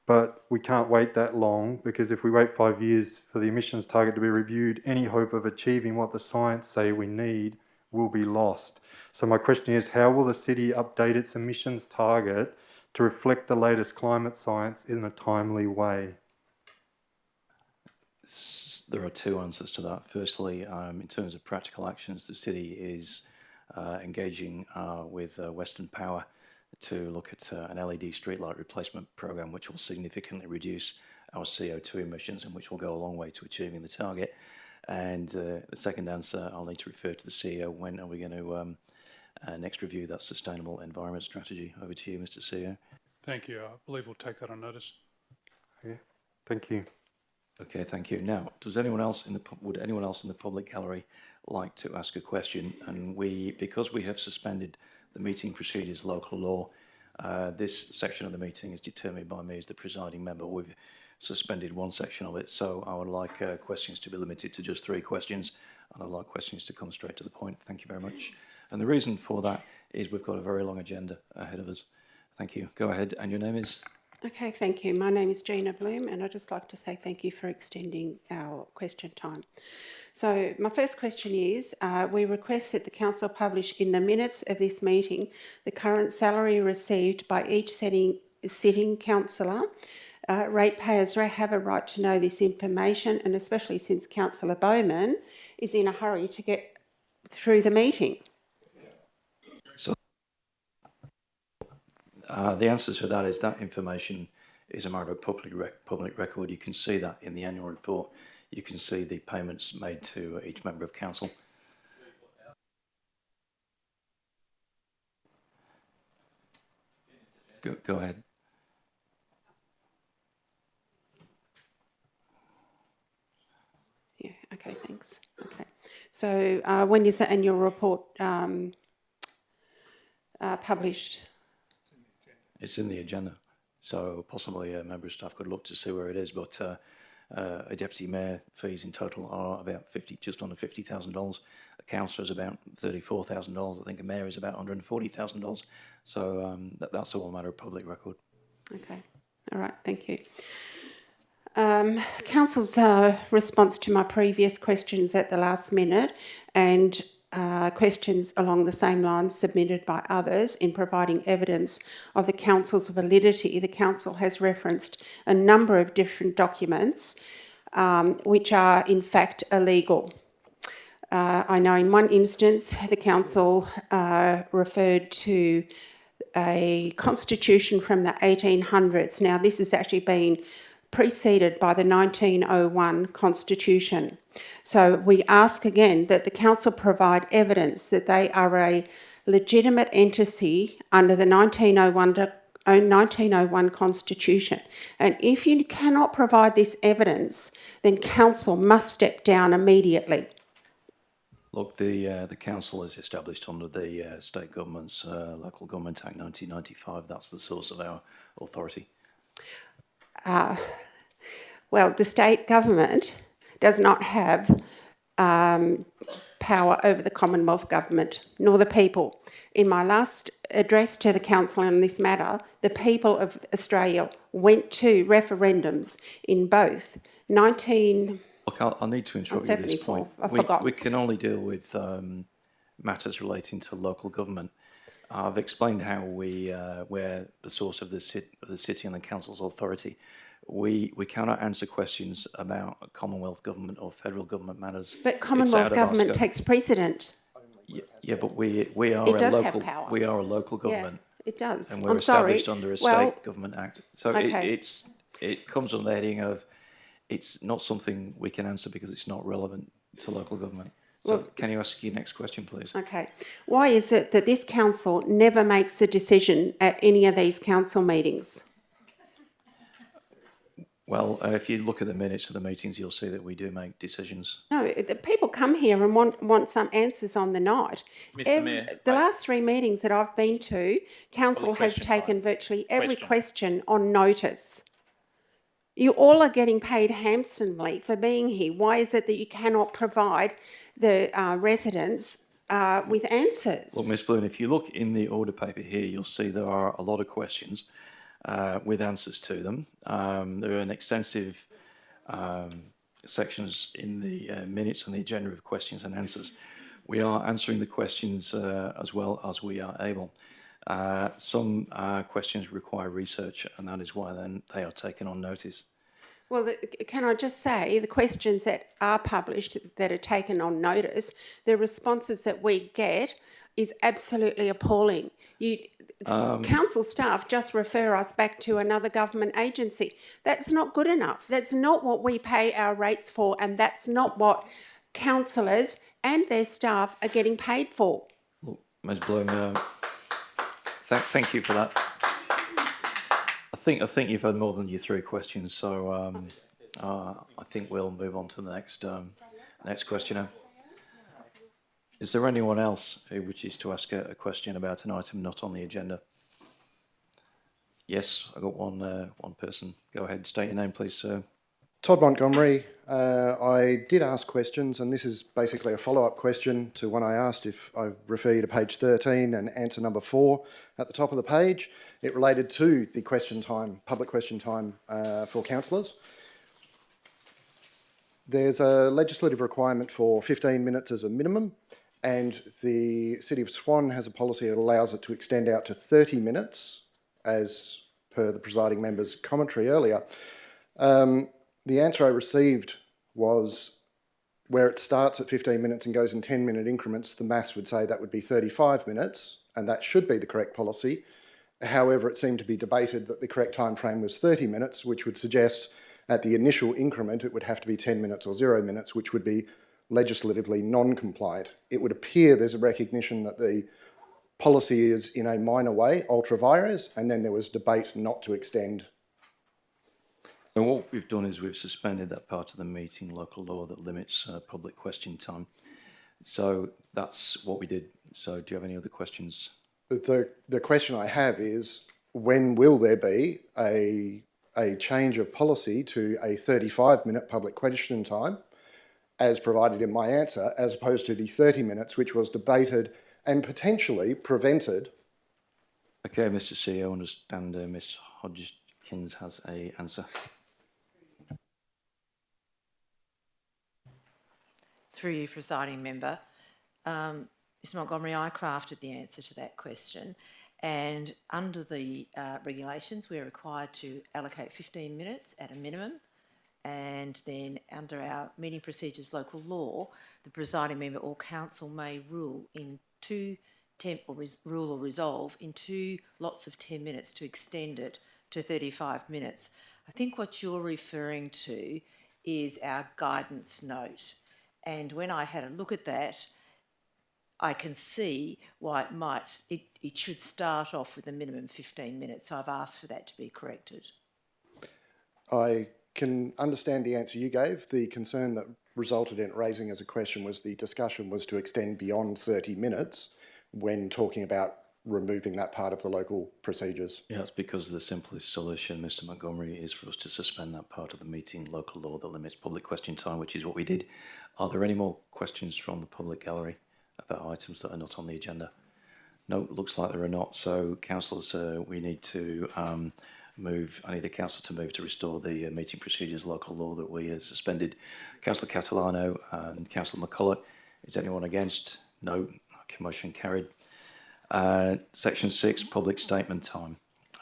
but we can't wait that long, because if we wait 5 years for the emissions target to be reviewed, any hope of achieving what the science say we need will be lost. So my question is, how will the city update its emissions target to reflect the latest climate science in a timely way? There are 2 answers to that. Firstly, in terms of practical actions, the city is engaging with Western Power to look at an LED streetlight replacement program, which will significantly reduce our CO2 emissions and which will go a long way to achieving the target. And the second answer, I'll need to refer to the CEO. When are we going to next review that sustainable environment strategy? Over to you, Mr. CEO. Thank you. I believe we'll take that on notice. Yeah. Thank you. Okay, thank you. Now, does anyone else would anyone else in the public gallery like to ask a question? And because we have suspended the meeting procedures, local law, this section of the meeting is determined by me as the presiding member. We've suspended one section of it, so I would like questions to be limited to just 3 questions, and I'd like questions to come straight to the point. Thank you very much. And the reason for that is we've got a very long agenda ahead of us. Thank you. Go ahead, and your name is? Okay, thank you. My name is Gina Bloom, and I'd just like to say thank you for extending our question time. So my first question is, we request that the council publish in the minutes of this meeting the current salary received by each sitting councillor. Ratepayers have a right to know this information, and especially since Councillor Bowman is in a hurry to get through the meeting. So the answer to that is that information is a matter of public record. You can see that in the annual report. You can see the payments made to each member of council. Go ahead. Yeah, okay, thanks. Okay. So when is the annual report published? It's in the agenda, so possibly a member of staff could look to see where it is, but a deputy mayor fees in total are about just under $50,000. A councillor is about $34,000. I think a mayor is about $140,000. So that's all a matter of public record. Okay, all right, thank you. Council's response to my previous questions at the last minute and questions along the same lines submitted by others in providing evidence of the council's validity. The council has referenced a number of different documents which are in fact illegal. I know in one instance the council referred to a constitution from the 1800s. Now this has actually been preceded by the 1901 Constitution. So we ask again that the council provide evidence that they are a legitimate entity under the 1901 Constitution. And if you cannot provide this evidence, then council must step down immediately. Look, the council is established under the State Government's Local Government Act 1995. That's the source of our authority. Well, the state government does not have power over the Commonwealth Government, nor the people. In my last address to the council on this matter, the people of Australia went to referendums in both Look, I need to interrupt you at this point. I forgot. We can only deal with matters relating to local government. I've explained how we're the source of the city and the council's authority. We cannot answer questions about Commonwealth government or federal government matters. But Commonwealth government takes precedent. Yeah, but we are It a does local have power. we are a local government. Yeah, it does. And we're I'm sorry. established under a Well, state government act. So okay. it comes under the heading of it's not something we can answer because it's not relevant to local government. So Well, can you ask your next question, please? Okay. Why is it that this council never makes a decision at any of these council meetings? Well, if you look at the minutes of the meetings, you'll see that we do make decisions. No, the people come here and want some answers on the night. Mr. Mayor, the last 3 meetings that I've been to, council has question taken virtually every Question. question on notice. You all are getting paid handsomely for being here. Why is it that you cannot provide the residents with answers? Well, Ms. Bloom, if you look in the order paper here, you'll see there are a lot of questions with answers to them. There are an extensive sections in the minutes and the agenda of questions and answers. We are answering the questions as well as we are able. Some questions require research, and that is why then they are taken on notice. Well, can I just say, the questions that are published, that are taken on notice, the responses that we get is absolutely appalling. Council staff just refer us back to another government agency. That's not good enough. That's not what we pay our rates for, and that's not what councillors and their staff are getting paid for. Well, Ms. Bloom, thank you for that. I think you've had more than your 3 questions, so I think we'll move on to the next questioner. Is there anyone else who wishes to ask a question about an item not on the agenda? Yes, I got one person. Go ahead, state your name, please, sir. Todd Montgomery. I did ask questions, and this is basically a follow-up question to one I asked. If I refer you to page 13 and answer number 4 at the top of the page, it related to the question time, public question time for councillors. There's a legislative requirement for 15 minutes as a minimum, and the City of Swan has a policy that allows it to extend out to 30 minutes, as per the presiding member's commentary earlier. The answer I received was where it starts at 15 minutes and goes in 10-minute increments, the maths would say that would be 35 minutes, and that should be the correct policy. However, it seemed to be debated that the correct time frame was 30 minutes, which would suggest at the initial increment it would have to be 10 minutes or 0 minutes, which would be legislatively non-compliant. It would appear there's a recognition that the policy is in a minor way ultra vires, and then there was debate not to extend. And what we've done is we've suspended that part of the meeting, local law that limits public question time. So that's what we did. So do you have any other questions? The question I have is, when will there be a change of policy to a 35-minute public question time, as provided in my answer, as opposed to the 30 minutes, which was debated and potentially prevented? Okay, Mr. CEO, I understand Ms. Hodgkins has an answer. Through you, presiding member. Mr. Montgomery, I crafted the answer to that question, and under the regulations we're required to allocate 15 minutes at a minimum, and then under our meeting procedures local law, the presiding member or council may rule or resolve in 2 lots of 10 minutes to extend it to 35 minutes. I think what you're referring to is our guidance note. And when I had a look at that, I can see why it should start off with a minimum 15 minutes. So I've asked for that to be corrected. I can understand the answer you gave. The concern that resulted in raising as a question was the discussion was to extend beyond 30 minutes when talking about removing that part of the local procedures. Yeah, it's because the simplest solution, Mr. Montgomery, is for us to suspend that part of the meeting, local law that limits public question time, which is what we did. Are there any more questions from the public gallery about items that are not on the agenda? No, looks like there are not. So, councillors, we need to I need a councillor to move to restore the meeting procedures, local law that we suspended. Councillor Catalano and Councillor McCulloch. Is anyone against? No. Okay, motion carried. Section 6, public statement time.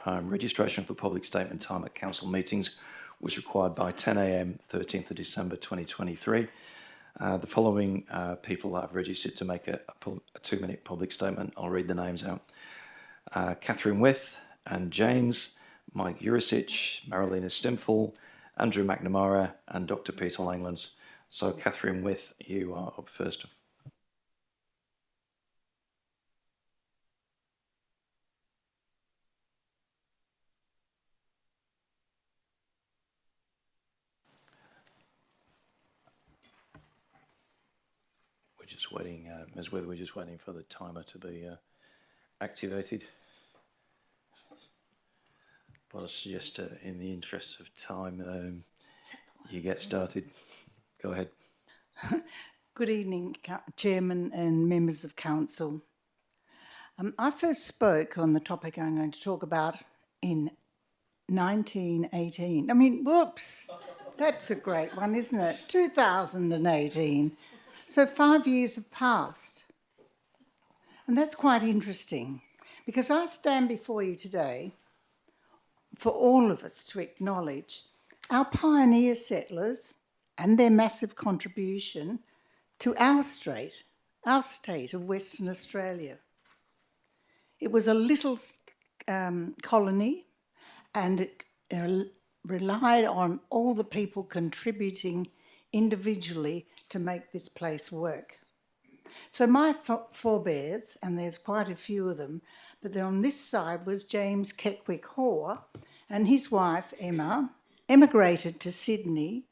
Registration for public statement time at council meetings was required by 10 a.m. 13th of December 2023. The following people that have registered to make a 2-minute public statement, I'll read the names out. Catherine Wyth, Anne Janes, Mike Urisic, Marilena Stimful, Andrew McNamara, and Dr. Peter Langlands. So, Catherine Wyth, you are up first. Just waiting, Ms. Wyth, we're just waiting for the timer to be activated. But I suggest, in the interest of time, you get started. Go ahead. Good evening, Chairman and members of Council. I first spoke on the topic I'm going to talk about in 1918. I mean, whoops, that's a great one, isn't it? 2018. So 5 years have passed. And that's quite interesting, because I stand before you today for all of us to acknowledge our pioneer settlers and their massive contribution to our state of Western Australia. It was a little colony, and it relied on all the people contributing individually to make this place work. So my forebears, and there's quite a few of them, but then on this side was James Keckwick Hoare and his wife Emma, emigrated to Sydney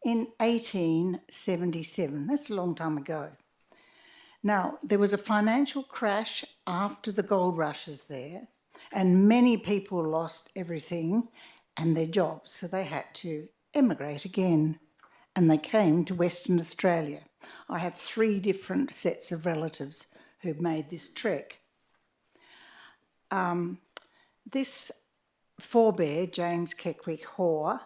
in 1877. That's a long time ago. Now, there was a financial crash after the gold rushes there, and many people lost everything and their jobs, so they had to emigrate again, and they came to Western Australia. I have 3 different sets of relatives who've made this trek. This forebear, James Keckwick Hoare,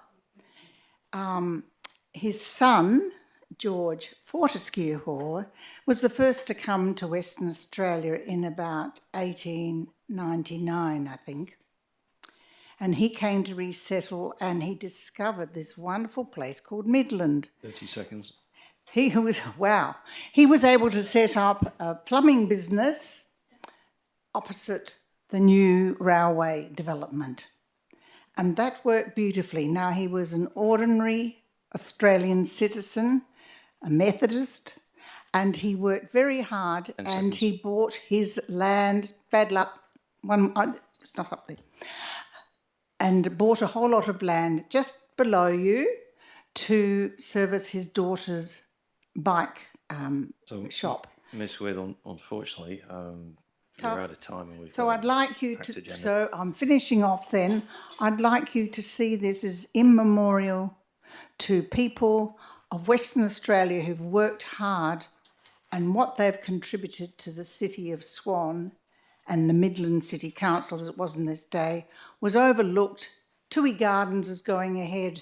his son, George Fortescue Hoare, was the first to come to Western Australia in about 1899, I think. And he came to resettle, and he discovered this wonderful place called Midland. 30 seconds. He was able to set up a plumbing business opposite the new railway development. And that worked beautifully. Now, he was an ordinary Australian citizen, a Methodist, and he worked very hard, and he bought his land, bad luck, it's not up there, and bought a whole lot of land just below you to service his daughter's bike shop. Miss With, unfortunately, we're out of time. And So I'd like you to, so I'm finishing off then, I'd like you to see this as immemorial to people of Western Australia who've worked hard and what they've contributed to the city of Swan and the Midland City Council, as it was in this day, was overlooked. Toohey Gardens is going ahead.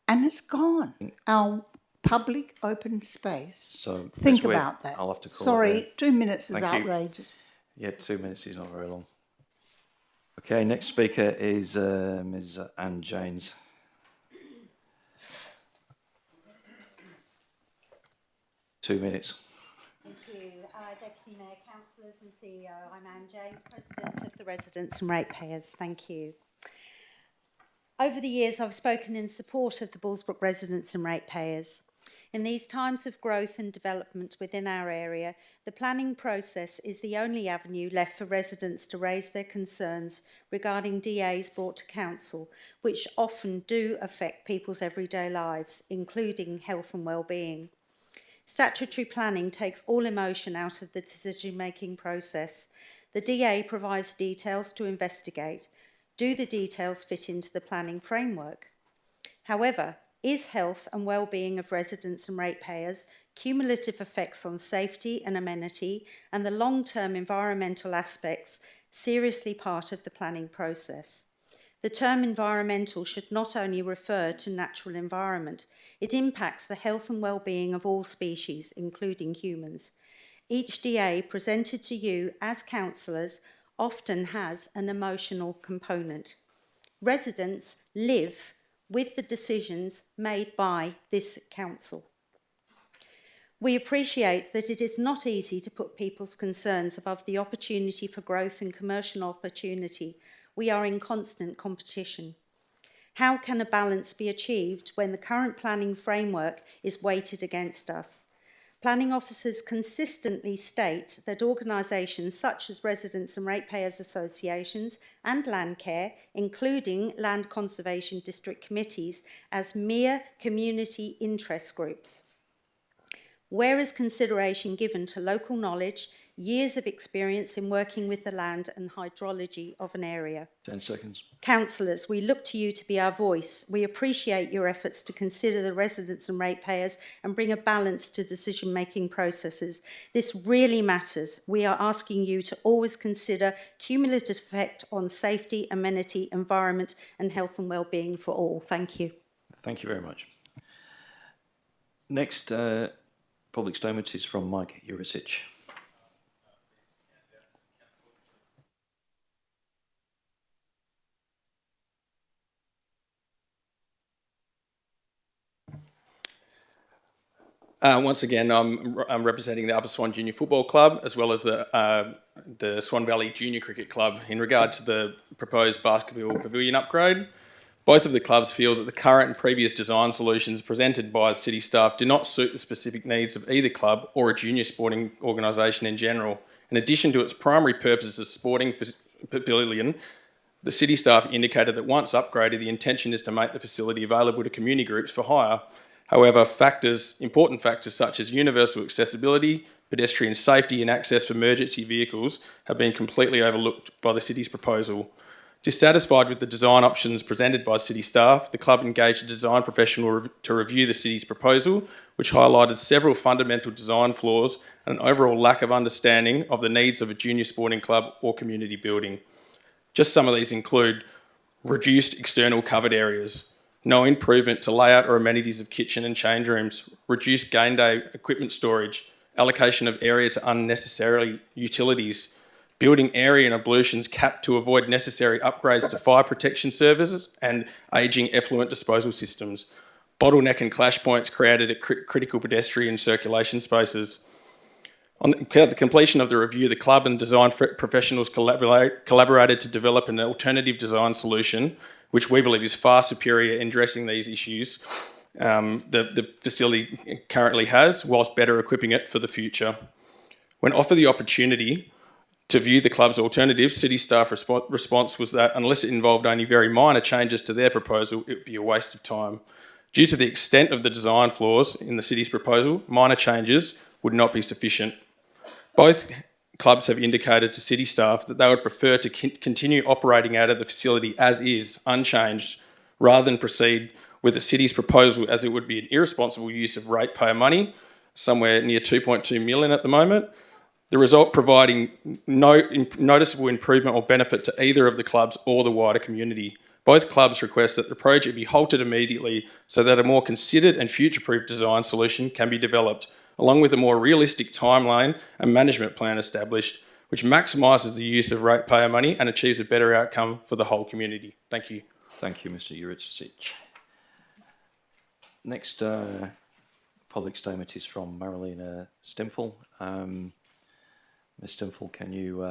And it's gone. Our public open space. So think about that. I'll have to call Sorry, 2 minutes is Thank you. outrageous. Yeah, 2 minutes is not very long. Okay, next speaker is Ms. Anne Janes. Two minutes. Thank you. Deputy Mayor, Councillors and CEO, I'm Anne James, President of the Residents and Ratepayers. Thank you. Over the years, I've spoken in support of the Bullsbrook residents and ratepayers. In these times of growth and development within our area, the planning process is the only avenue left for residents to raise their concerns regarding DAs brought to council, which often do affect people's everyday lives, including health and well-being. Statutory planning takes all emotion out of the decision-making process. The DA provides details to investigate. Do the details fit into the planning framework? However, is health and well-being of residents and ratepayers, cumulative effects on safety and amenity, and the long-term environmental aspects seriously part of the planning process? The term environmental should not only refer to natural environment, it impacts the health and well-being of all species, including humans. Each DA presented to you as councillors often has an emotional component. Residents live with the decisions made by this council. We appreciate that it is not easy to put people's concerns above the opportunity for growth and commercial opportunity. We are in constant competition. How can a balance be achieved when the current planning framework is weighted against us? Planning officers consistently state that organisations such as Residents and Ratepayers Associations and Landcare, including Land Conservation District Committees, as mere community interest groups. Where is consideration given to local knowledge, years of experience in working with the land and hydrology of an area? 10 seconds. Councillors, we look to you to be our voice. We appreciate your efforts to consider the residents and ratepayers and bring a balance to decision-making processes. This really matters. We are asking you to always consider cumulative effect on safety, amenity, environment and health and well-being for all. Thank you. Thank you very much. Next public statement is from Mike Jurisic. Once again, I'm representing the Upper Swan Junior Football Club as well as the Swan Valley Junior Cricket Club in regard to the proposed basketball pavilion upgrade. Both of the clubs feel that the current and previous design solutions presented by city staff do not suit the specific needs of either club or a junior sporting organisation in general. In addition to its primary purpose as a sporting pavilion, the city staff indicated that once upgraded, the intention is to make the facility available to community groups for hire. However, important factors such as universal accessibility, pedestrian safety and access for emergency vehicles have been completely overlooked by the city's proposal. Dissatisfied with the design options presented by city staff, the club engaged a design professional to review the city's proposal, which highlighted several fundamental design flaws and an overall lack of understanding of the needs of a junior sporting club or community building. Just some of these include reduced external covered areas, no improvement to layout or amenities of kitchen and change rooms, reduced game day equipment storage, allocation of area to unnecessary utilities, building area and ablutions capped to avoid necessary upgrades to fire protection services and ageing effluent disposal systems, bottleneck and clash points created at critical pedestrian circulation spaces. On the completion of the review, the club and design professionals collaborated to develop an alternative design solution, which we believe is far superior in addressing these issues the facility currently has, whilst better equipping it for the future. When offered the opportunity to view the club's alternatives, city staff response was that unless it involved only very minor changes to their proposal, it would be a waste of time. Due to the extent of the design flaws in the city's proposal, minor changes would not be sufficient. Both clubs have indicated to city staff that they would prefer to continue operating out of the facility as is, unchanged, rather than proceed with the city's proposal, as it would be an irresponsible use of ratepayer money, somewhere near 2.2 million at the moment. The result providing no noticeable improvement or benefit to either of the clubs or the wider community. Both clubs request that the project be halted immediately so that a more considered and future-proof design solution can be developed, along with a more realistic timeline and management plan established, which maximises the use of ratepayer money and achieves a better outcome for the whole community. Thank you. Thank you, Mr. Juricic. Next public statement is from Marilena Stimfel. Ms. Stimfel, can you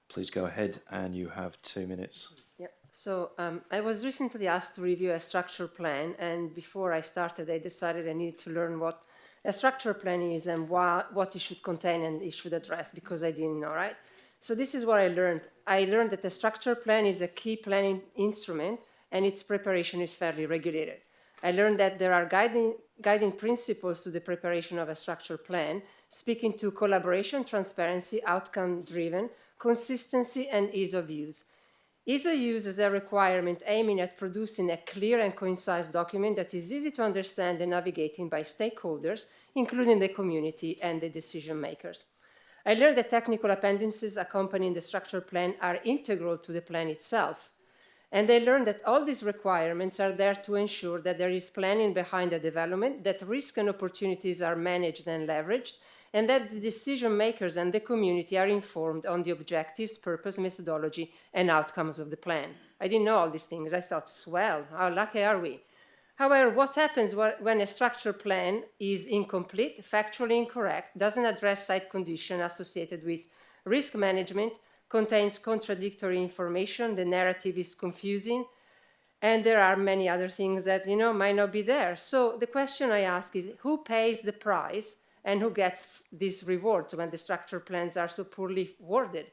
please go ahead, and you have 2 minutes. Yep. So I was recently asked to review a structure plan, and before I started, I decided I needed to learn what a structure plan is and what it should contain and it should address, because I didn't know, right? So this is what I learned. I learned that the structure plan is a key planning instrument and its preparation is fairly regulated. I learned that there are guiding principles to the preparation of a structure plan, speaking to collaboration, transparency, outcome-driven, consistency, and ease of use. Ease of use is a requirement aiming at producing a clear and concise document that is easy to understand and navigating by stakeholders, including the community and the decision makers. I learned that technical appendices accompanying the structure plan are integral to the plan itself. And I learned that all these requirements are there to ensure that there is planning behind the development, that risks and opportunities are managed and leveraged, and that the decision makers and the community are informed on the objectives, purpose, methodology, and outcomes of the plan. I didn't know all these things. I thought, swell, how lucky are we? However, what happens when a structure plan is incomplete, factually incorrect, doesn't address site condition associated with risk management, contains contradictory information, the narrative is confusing, and there are many other things that might not be there. So the question I ask is, who pays the price and who gets these rewards when the structure plans are so poorly worded?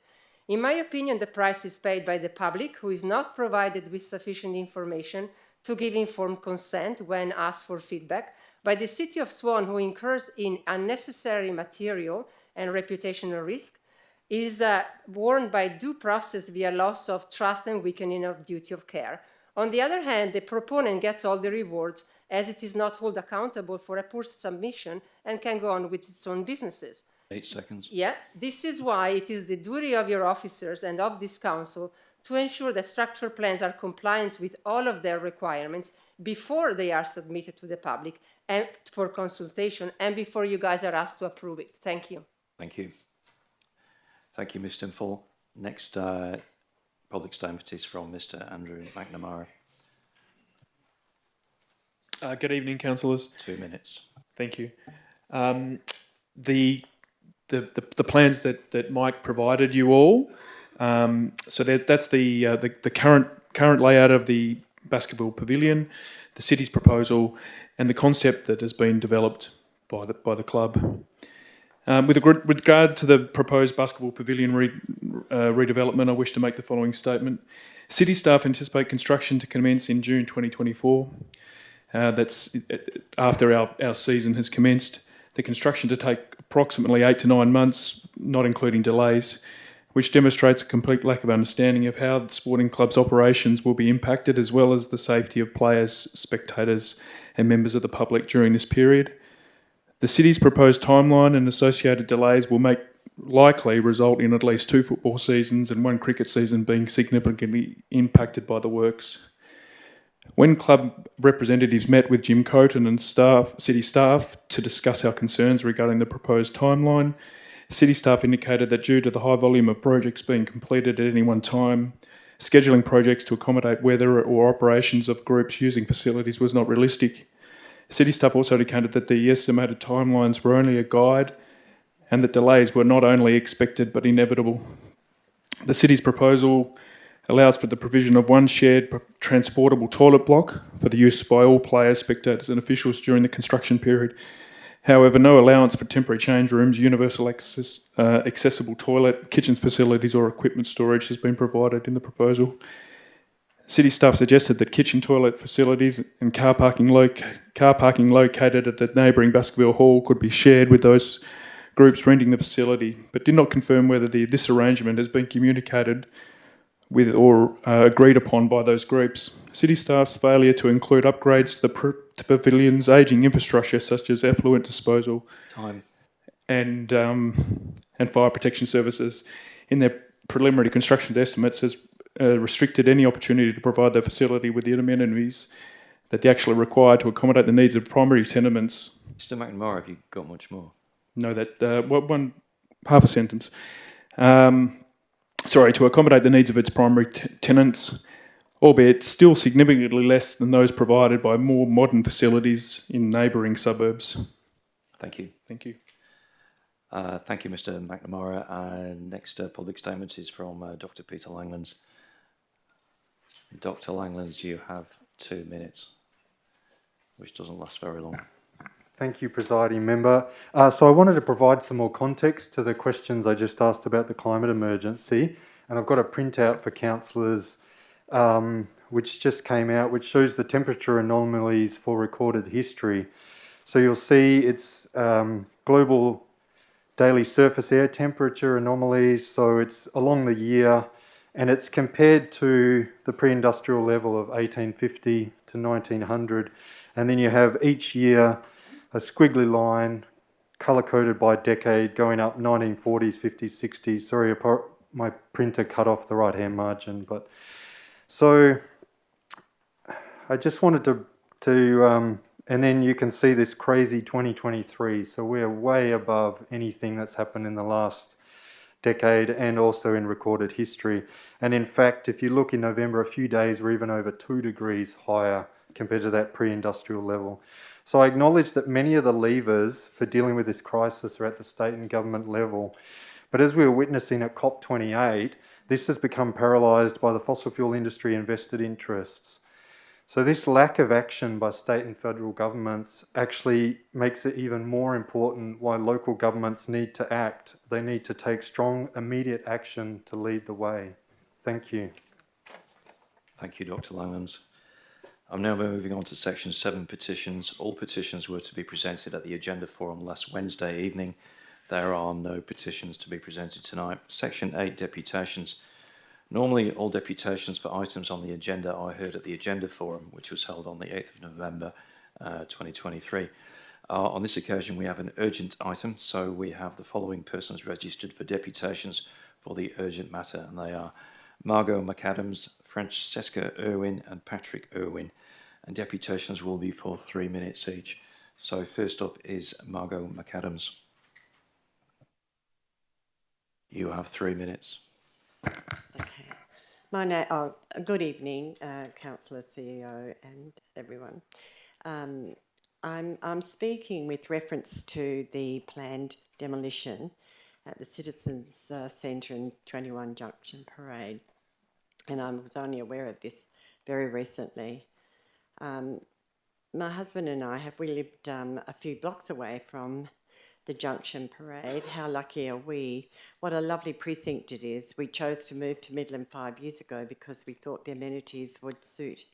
In my opinion, the price is paid by the public, who is not provided with sufficient information to give informed consent when asked for feedback, by the City of Swan, who incurs in unnecessary material and reputational risk, is warned by due process via loss of trust and weakening of duty of care. On the other hand, the proponent gets all the rewards, as it is not held accountable for a poor submission and can go on with its own businesses. 8 seconds. Yeah, this is why it is the duty of your officers and of this council to ensure that structure plans are compliant with all of their requirements before they are submitted to the public and for consultation, and before you guys are asked to approve it. Thank you. Thank you. Thank you, Ms. Stimfel. Next public statement is from Mr. Andrew McNamara. Good evening, councillors. 2 minutes. Thank you. The plans that Mike provided you all. So that's the current layout of the Baskerville Pavilion, the city's proposal, and the concept that has been developed by the club. With regard to the proposed basketball pavilion redevelopment, I wish to make the following statement. City staff anticipate construction to commence in June 2024. That's after our season has commenced. The construction to take approximately 8 to 9 months, not including delays, which demonstrates a complete lack of understanding of how the sporting club's operations will be impacted, as well as the safety of players, spectators and members of the public during this period. The city's proposed timeline and associated delays will likely result in at least 2 football seasons and 1 cricket season being significantly impacted by the works. When club representatives met with Jim Coton and city staff to discuss our concerns regarding the proposed timeline, city staff indicated that due to the high volume of projects being completed at any one time, scheduling projects to accommodate weather or operations of groups using facilities was not realistic. City staff also indicated that the estimated timelines were only a guide and that delays were not only expected but inevitable. The city's proposal allows for the provision of 1 shared transportable toilet block for the use by all players, spectators and officials during the construction period. However, no allowance for temporary change rooms, universal accessible toilet, kitchen facilities or equipment storage has been provided in the proposal. City staff suggested that kitchen toilet facilities and car parking located at the neighbouring Baskerville Hall could be shared with those groups renting the facility, but did not confirm whether this arrangement has been communicated with or agreed upon by those groups. City staff's failure to include upgrades to the pavilion's ageing infrastructure, such as effluent disposal and fire protection services, in their preliminary construction estimates has restricted any opportunity to provide the facility with the amenities that they actually require to accommodate the needs of primary tenements. Mr. McNamara, have you got much more? No, half a sentence. To accommodate the needs of its primary tenants, albeit still significantly less than those provided by more modern facilities in neighbouring suburbs. Thank you. Thank you. Thank you, Mr. McNamara. Next public statement is from Dr. Peter Langlands. Dr. Langlands, you have 2 minutes, which doesn't last very long. Thank you, Presiding Member. So I wanted to provide some more context to the questions I just asked about the climate emergency. And I've got a printout for councillors which just came out, which shows the temperature anomalies for recorded history. So you'll see it's global daily surface air temperature anomalies. So it's along the year, and it's compared to the pre-industrial level of 1850 to 1900. And then you have each year a squiggly line, colour-coded by decade, going up 1940s, 50s, 60s. Sorry, my printer cut off the right-hand margin. But so I just wanted to and then you can see this crazy 2023. So we're way above anything that's happened in the last decade and also in recorded history. And in fact, if you look in November, a few days were even over 2 degrees higher compared to that pre-industrial level. So I acknowledge that many of the levers for dealing with this crisis are at the state and government level. But as we were witnessing at COP28, this has become paralysed by the fossil fuel industry and vested interests. So this lack of action by state and federal governments actually makes it even more important why local governments need to act. They need to take strong, immediate action to lead the way. Thank you. Thank you, Dr. Langlands. I'm now moving on to Section 7 petitions. All petitions were to be presented at the agenda forum last Wednesday evening. There are no petitions to be presented tonight. Section 8, deputations. Normally, all deputations for items on the agenda are heard at the agenda forum, which was held on the 8th of November 2023. On this occasion, we have an urgent item, so we have the following persons registered for deputations for the urgent matter, and they are Margot McAdams, Francesca Irwin and Patrick Irwin, and deputations will be for 3 minutes each. So first up is Margot McAdams. You have 3 minutes. Okay. Good evening, Councillor, CEO and everyone. I'm speaking with reference to the planned demolition at the Citizens Centre in 21 Junction Parade. And I was only aware of this very recently. My husband and I we lived a few blocks away from the Junction Parade. How lucky are we? What a lovely precinct it is. We chose to move to Midland 5 years ago because we thought the amenities would suit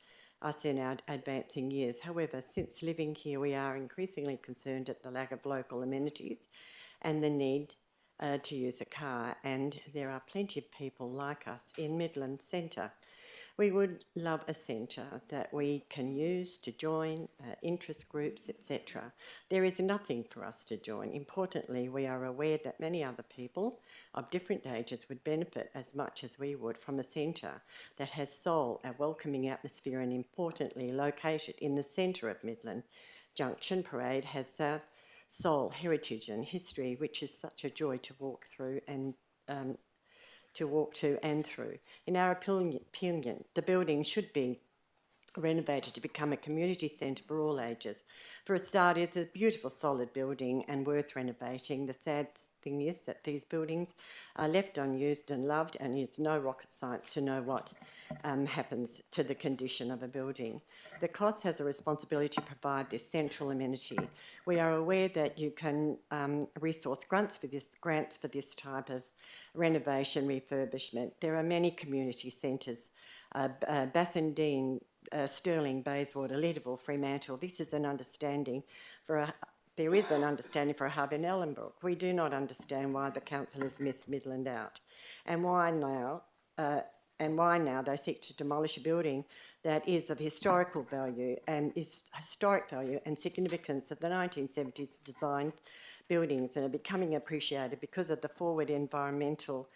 us in our advancing years. However, since living here, we are increasingly concerned at the lack of local amenities and the need to use a car, and there are plenty of people like us in Midland Centre. We would love a centre that we can use to join interest groups, etc. There is nothing for us to join. Importantly, we are aware that many other people of different ages would benefit as much as we would from a centre that has soul, a welcoming atmosphere, and importantly, located in the centre of Midland. Junction Parade has soul, heritage and history, which is such a joy to walk through and to walk to and through. In our opinion, the building should be renovated to become a community centre for all ages. For a start, it's a beautiful, solid building and worth renovating. The sad thing is that these buildings are left unused and loved, and it's no rocket science to know what happens to the condition of a building. The COS has a responsibility to provide this central amenity. We are aware that you can resource grants for this type of renovation refurbishment. There are many community centres, Bassendean, Stirling, Bayswater, Leederville, Fremantle. This is an understanding there is an understanding for a hub in Ellenbrook. We do not understand why the council has missed Midland out, and why now they seek to demolish a building that is of historical value and significance of the 1970s designed buildings, and are becoming appreciated because of the forward environmental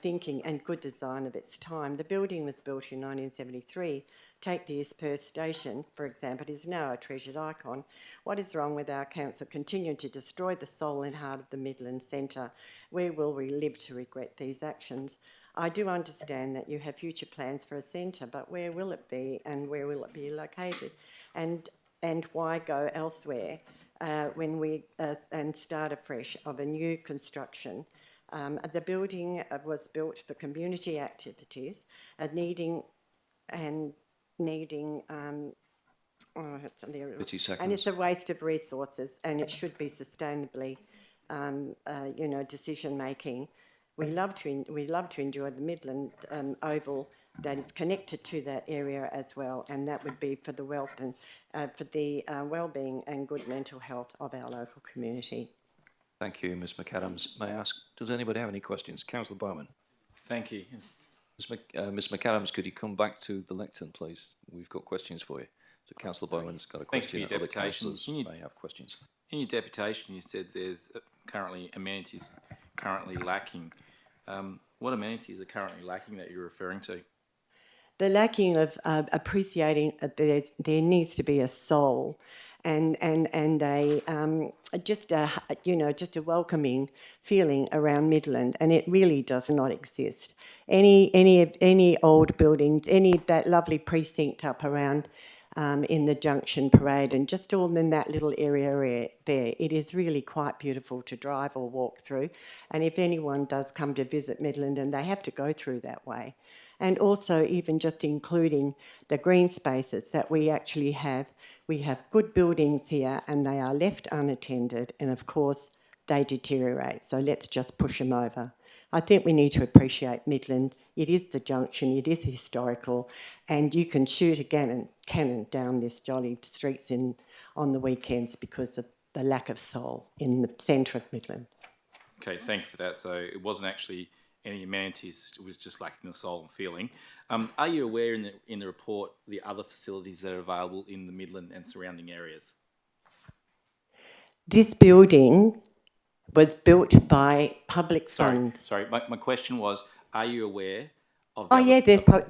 thinking and good design of its time. The building was built in 1973. Take the East Perth Station, for example. It is now a treasured icon. What is wrong with our council continuing to destroy the soul and heart of the Midland Centre? Where will we live to regret these actions? I do understand that you have future plans for a centre, but where will it be and where will it be located? And why go elsewhere when we and start afresh of a new construction? The building was built for community activities, needing 30 seconds. And it's a waste of resources, and it should be sustainably, decision making. We love to enjoy the Midland Oval that is connected to that area as well, and that would be for the wealth and for the well-being and good mental health of our local community. Thank you, Ms McAdams. May I ask, does anybody have any questions? Councillor Bowman. Thank you. Ms McAdams, could you come back to the lectern, please? We've got questions for you. So Councillor Bowman's got a Thanks question. for your Other deputation. councillors may have questions. In your deputation, you said there's currently amenities currently lacking. What amenities are currently lacking that you're referring to? The lacking of appreciating there needs to be a soul, and just a welcoming feeling around Midland, and it really does not exist. Any old buildings, that lovely precinct up around in the Junction Parade, and just all in that little area there, it is really quite beautiful to drive or walk through. And if anyone does come to visit Midland, and they have to go through that way, and also even just including the green spaces that we actually have. We have good buildings here, and they are left unattended, and of course they deteriorate. So let's just push them over. I think we need to appreciate Midland. It is the junction, it is historical, and you can shoot a cannon down this jolly streets on the weekends because of the lack of soul in the centre of Midland. Okay, thank you for that. So it wasn't actually any amenities, it was just lacking the soul and feeling. Are you aware in the report the other facilities that are available in the Midland and surrounding areas? This building was built by public funds. Sorry, my question was, are you aware of Oh yeah,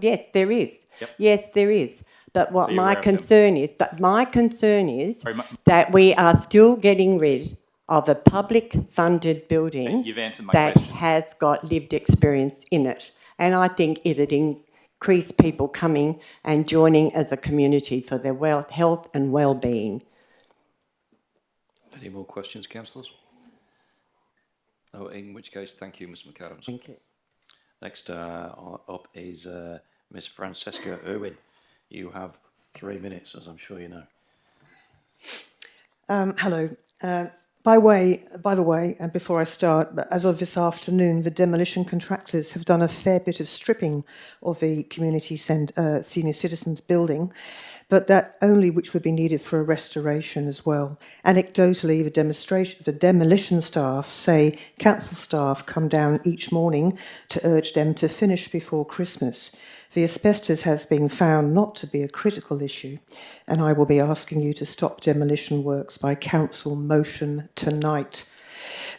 yes, there is. Yep. Yes, there is. But what So you're my aware of them? concern is that we are still getting rid of a public funded building You've answered my that question. has got lived experience in it. And I think it'd increase people coming and joining as a community for their health and well-being. Any more questions, councillors? No, in which case, thank you, Ms McAdams. Thank you. Next up is Ms Francesca Irwin. You have 3 minutes, as I'm sure you know. Hello. By the way, and before I start, as of this afternoon, the demolition contractors have done a fair bit of stripping of the community senior citizens building, but that only which would be needed for a restoration as well. Anecdotally, the demolition staff say council staff come down each morning to urge them to finish before Christmas. The asbestos has been found not to be a critical issue, and I will be asking you to stop demolition works by council motion tonight.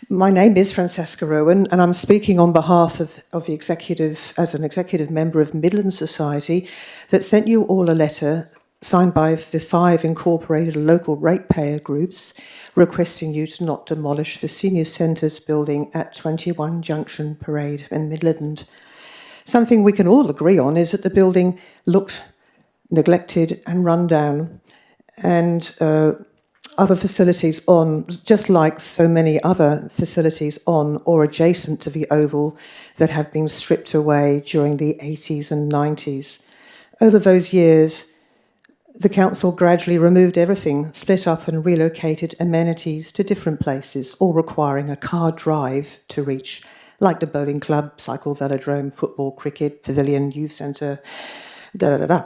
My name is Francesca Rowan, and I'm speaking on behalf of the executive, as an executive member of Midland Society, that sent you all a letter signed by the 5 incorporated local ratepayer groups requesting you to not demolish the senior centres building at 21 Junction Parade in Midland. Something we can all agree on is that the building looked neglected and run down, and other facilities on, just like so many other facilities on or adjacent to the Oval that have been stripped away during the 80s and 90s. Over those years, the council gradually removed everything, split up and relocated amenities to different places, all requiring a car drive to reach, like the bowling club, cycle velodrome, football, cricket, pavilion, youth centre, da-da-da-da.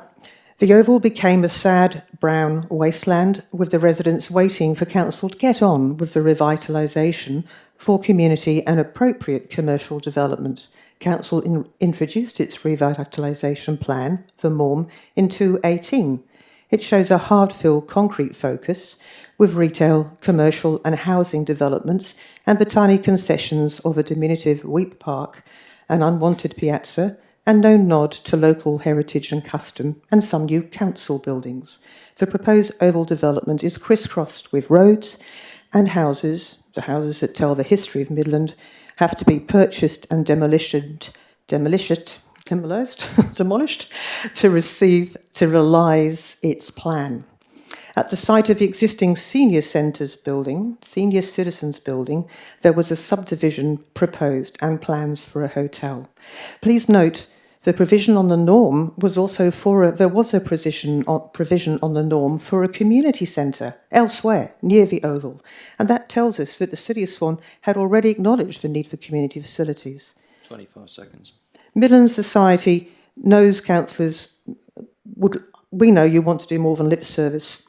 The Oval became a sad brown wasteland, with the residents waiting for council to get on with the revitalisation for community and appropriate commercial development. Council introduced its revitalisation plan for Maughm in 2018. It shows a hard-fill concrete focus with retail, commercial and housing developments and the tiny concessions of a diminutive Weep Park, an unwanted piazza, and no nod to local heritage and custom, and some new council buildings. The proposed Oval development is crisscrossed with roads and houses. The houses that tell the history of Midland have to be purchased and demolished to realise its plan. At the site of the existing senior centres building, senior citizens building, there was a subdivision proposed and plans for a hotel. Please note the provision on the norm was also there was a provision on the norm for a community centre elsewhere near the Oval, and that tells us that the City of Swan had already acknowledged the need for community facilities. 25 seconds. Midland Society knows councillors we know you want to do more than lip service,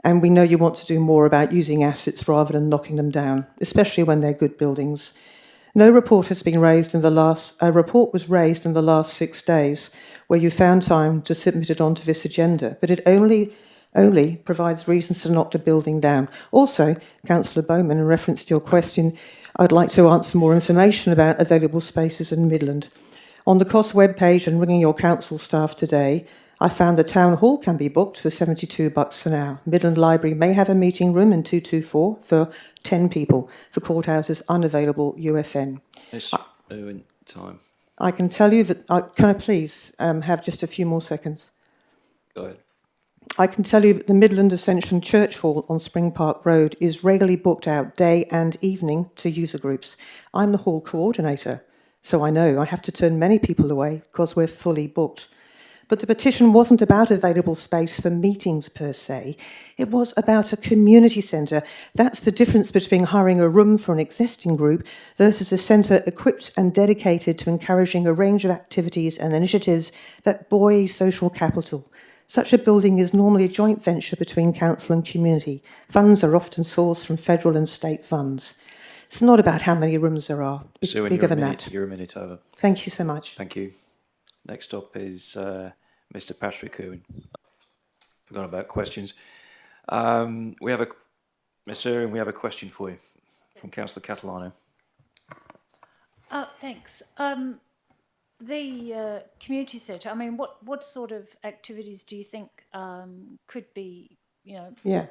and we know you want to do more about using assets rather than knocking them down, especially when they're good buildings. No report has been raised a report was raised in the last 6 days where you found time to submit it onto this agenda, but it only provides reasons to knock the building down. Also, Councillor Bowman, in reference to your question, I'd like to answer more information about available spaces in Midland. On the COS webpage and ringing your council staff today, I found the town hall can be booked for $72 an hour. Midland Library may have a meeting room in 224 for 10 people. The courthouse is unavailable UFN. Yes, in time. I can tell you that, can I please have just a few more seconds? Go ahead. I can tell you that the Midland Ascension Church Hall on Spring Park Road is regularly booked out day and evening to user groups. I'm the hall coordinator, so I know I have to turn many people away because we're fully booked. But the petition wasn't about available space for meetings per se. It was about a community centre. That's the difference between hiring a room for an existing group versus a centre equipped and dedicated to encouraging a range of activities and initiatives that buoy social capital. Such a building is normally a joint venture between council and community. Funds are often sourced from federal and state funds. It's not about how many rooms there are. It's Sue, bigger than that. You're a minute over. Thank you so much. Thank you. Next up is Mr. Patrick Irwin. Forgot about questions. Ms. Irwin, we have a question for you from Councillor Catalano. Thanks. The community centre, I mean, what sort of activities do you think could be, Yeah.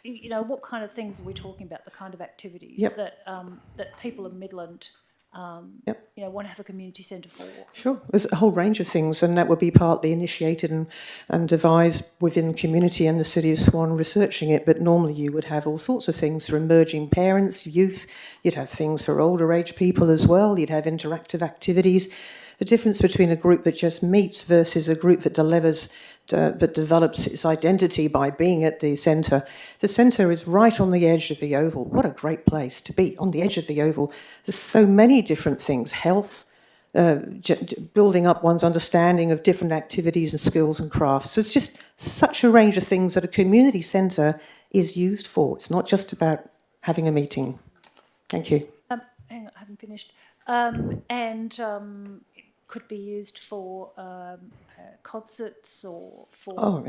You know, what kind of things are we talking about, the kind of activities that people in Midland want to have a community centre for? Sure, there's a whole range of things, and that would be partly initiated and devised within community and the City of Swan researching it, but normally you would have all sorts of things for emerging parents, youth, you'd have things for older age people as well, you'd have interactive activities. the difference between a group that just meets versus a group that delivers, that develops its identity by being at the centre. The centre is right on the edge of the Oval. What a great place to be, on the edge of the Oval. There's so many different things, health, building up one's understanding of different activities and skills and crafts. So it's just such a range of things that a community centre is used for. It's not just about having a meeting. Thank you. Hang on, I haven't finished. It could be used for concerts or for,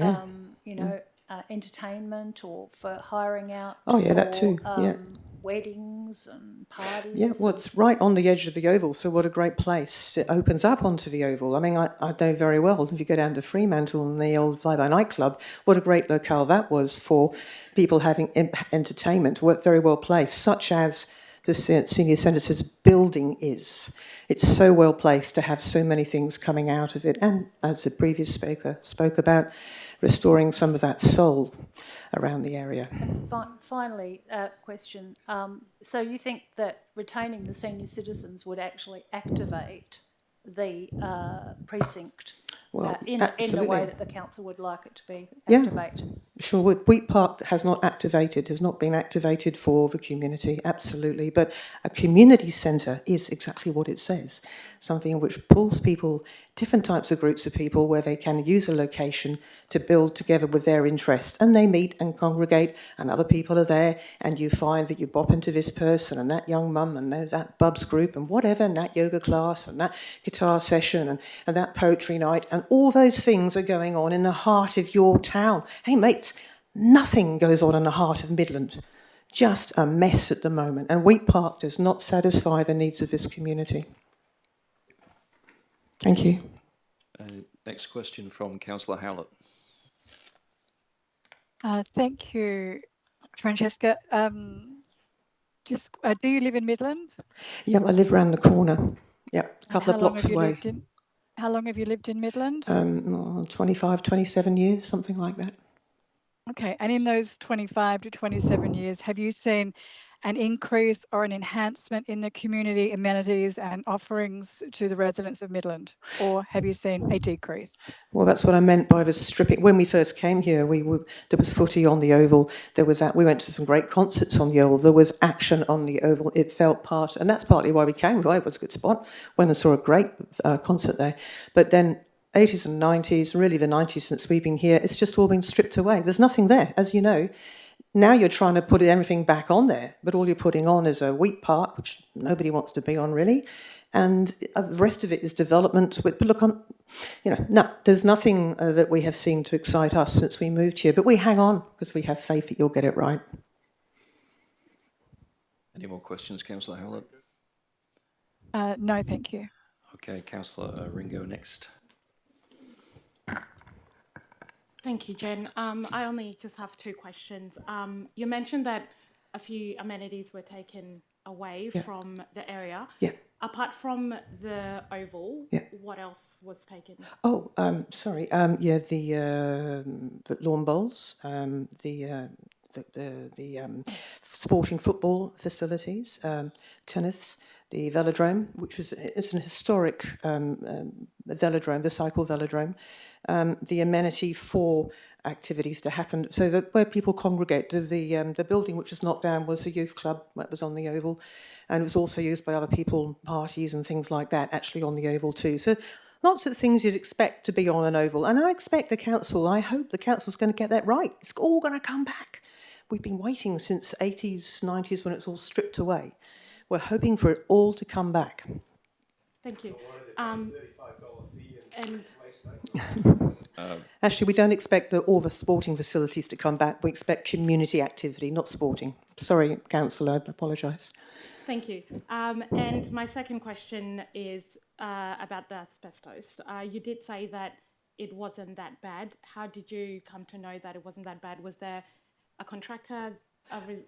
entertainment or for hiring out. Oh, yeah, that for, too, yeah. Weddings and parties. Yeah, well, it's right on the edge of the Oval, so what a great place. It opens up onto the Oval. I mean, I know very well, if you go down to Fremantle and the old Fly-by-Night Club, what a great locale that was for people having entertainment, very well placed, such as the Senior Centre's building is. It's so well placed to have so many things coming out of it, and as the previous speaker spoke about, restoring some of that soul around the area. Finally, question. So you think that retaining the senior citizens would actually activate the precinct in the way that the council would like it to be activated? Yeah, sure would. Wheat Park has not been activated for the community, absolutely. But a community centre is exactly what it says, something which pulls people, different types of groups of people, where they can use a location to build together with their interest, and they meet and congregate, and other people are there, and you find that you bop into this person and that young mum and that Bub's group and whatever, and that yoga class and that guitar session and that poetry night, and all those things are going on in the heart of your town. Hey mates, nothing goes on in the heart of Midland. Just a mess at the moment, and Wheat Park does not satisfy the needs of this community. Thank you. Next question from Councillor Howlett. Thank you, Francesca. Do you live in Midland? Yeah, I live around the corner. Yeah, a couple of blocks away. How long have you lived in Midland? 25, 27 years, something like that. Okay, and in those 25 to 27 years, have you seen an increase or an enhancement in the community amenities and offerings to the residents of Midland, or have you seen a decrease? Well, that's what I meant by the stripping. When we first came here, there was footy on the Oval. We went to some great concerts on the Oval. There was action on the Oval. It felt part, and that's partly why we came. Well, it was a good spot. Went and saw a great concert there. But then 80s and 90s, really the 90s since we've been here, it's just all been stripped away. There's nothing there, as you know. Now you're trying to put everything back on there, but all you're putting on is a Wheat Park, which nobody wants to be on really, and the rest of it is development. But look, no, there's nothing that we have seen to excite us since we moved here, but we hang on because we have faith that you'll get it right. Any more questions, Councillor Howlett? No, thank you. Okay, Councillor Ringo next. Thank you, Jen. I only just have two questions. You mentioned that a few amenities were taken away from the area. Yeah. Apart from the Oval, what else was taken? Oh, sorry. The lawn bowls, the sporting football facilities, tennis, the velodrome, it's an historic velodrome, the cycle velodrome, the amenity for activities to happen, so that where people congregate. The building which was knocked down was a youth club that was on the Oval, and it was also used by other people, parties and things like that, actually on the Oval too. So lots of things you'd expect to be on an Oval, and I hope the council's going to get that right. It's all going to come back. We've been waiting since 80s, 90s when it's all stripped away. We're hoping for it all to come back. Thank you. Actually, we don't expect all the sporting facilities to come back. We expect community activity, not sporting. Sorry, Councillor, I apologise. Thank you. And my second question is about the asbestos. You did say that it wasn't that bad. How did you come to know that it wasn't that bad? Was there a contractor,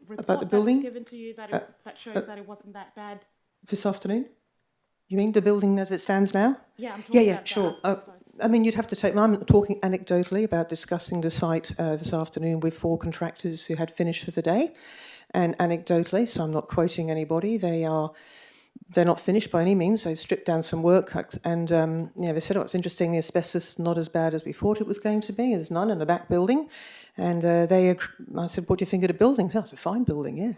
report about the building that was given to you that shows that it wasn't that bad? This afternoon? You mean the building as it stands now? Yeah, I'm talking about sure. the asbestos. I mean, you'd have to take... I'm talking anecdotally about discussing the site this afternoon with 4 contractors who had finished for the day. And anecdotally, so I'm not quoting anybody, they are they're not finished by any means. They've stripped down some work, and they said, "Oh, it's interesting. The asbestos is not as bad as we thought it was going to be. There's none in the back building." And I said, "What do you think of the building?" "Oh, it's a fine building, yeah."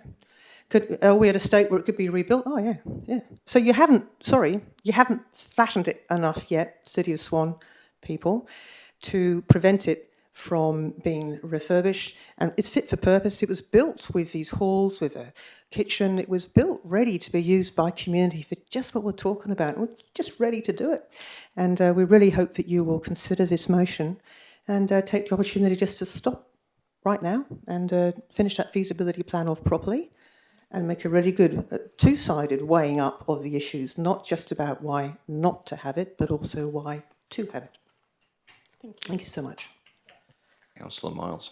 Are we at a state where it could be rebuilt? "Oh, yeah, yeah." So you haven't flattened it enough yet, City of Swan people, to prevent it from being refurbished, and it's fit for purpose. It was built with these halls, with a kitchen. It was built ready to be used by community for just what we're talking about. We're just ready to do it. And we really hope that you will consider this motion and take the opportunity just to stop right now and finish that feasibility plan off properly and make a really good two-sided weighing up of the issues, not just about why not to have it, but also why to have it. Thank you so much. Councillor Miles.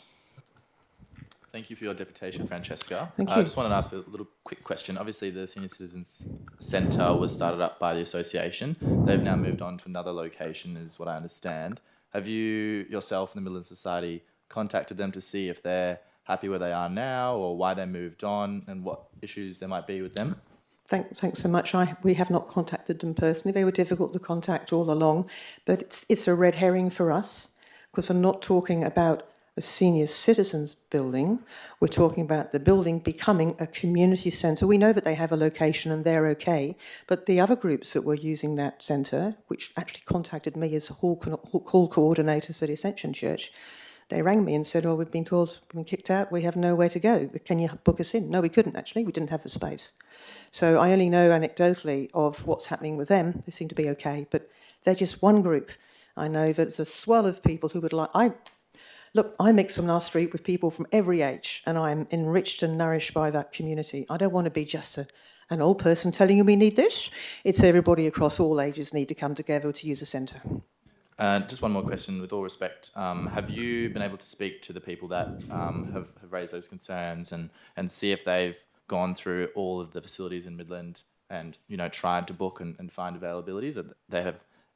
Thank you for your deputation, Francesca. Thank you. I just wanted to ask a little quick question. Obviously, the Senior Citizens Centre was started up by the association. They've now moved on to another location, is what I understand. Have you, yourself and the Midland Society, contacted them to see if they're happy where they are now or why they moved on and what issues there might be with them? Thanks so much. We have not contacted them personally. They were difficult to contact all along, but it's a red herring for us because I'm not talking about a senior citizens building. We're talking about the building becoming a community centre. We know that they have a location and they're okay, but the other groups that were using that centre, which actually contacted me as a hall coordinator for the Ascension Church, they rang me and said, "Oh, we've been told we've been kicked out. We have nowhere to go. Can you book us in?" No, we couldn't actually. We didn't have the space. So I only know anecdotally of what's happening with them. They seem to be okay, but they're just one group. I know that it's a swell of people who would like... I mix on our street with people from every age, and I'm enriched and nourished by that community. I don't want to be just an old person telling you we need this. It's everybody across all ages need to come together to use a centre. Just one more question, with all respect. Have you been able to speak to the people that have raised those concerns and see if they've gone through all of the facilities in Midland and tried to book and find availabilities? Or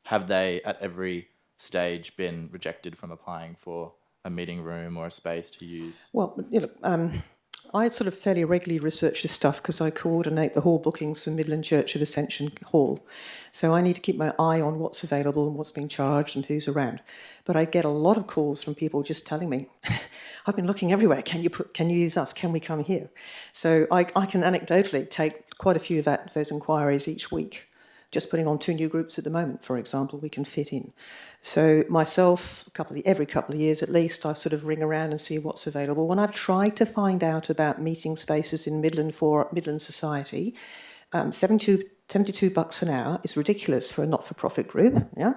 have they at every stage been rejected from applying for a meeting room or a space to use? Well, I sort of fairly regularly research this stuff because I coordinate the hall bookings for Midland Church of Ascension Hall. So I need to keep my eye on what's available and what's being charged and who's around. But I get a lot of calls from people just telling me, "I've been looking everywhere. Can you use us? Can we come here?" So I can anecdotally take quite a few of those inquiries each week. Just putting on 2 new groups at the moment, for example, we can fit in. So myself, every couple of years at least, I sort of ring around and see what's available. When I've tried to find out about meeting spaces in Midland for Midland Society, $72 an hour is ridiculous for a not-for-profit group. Yeah,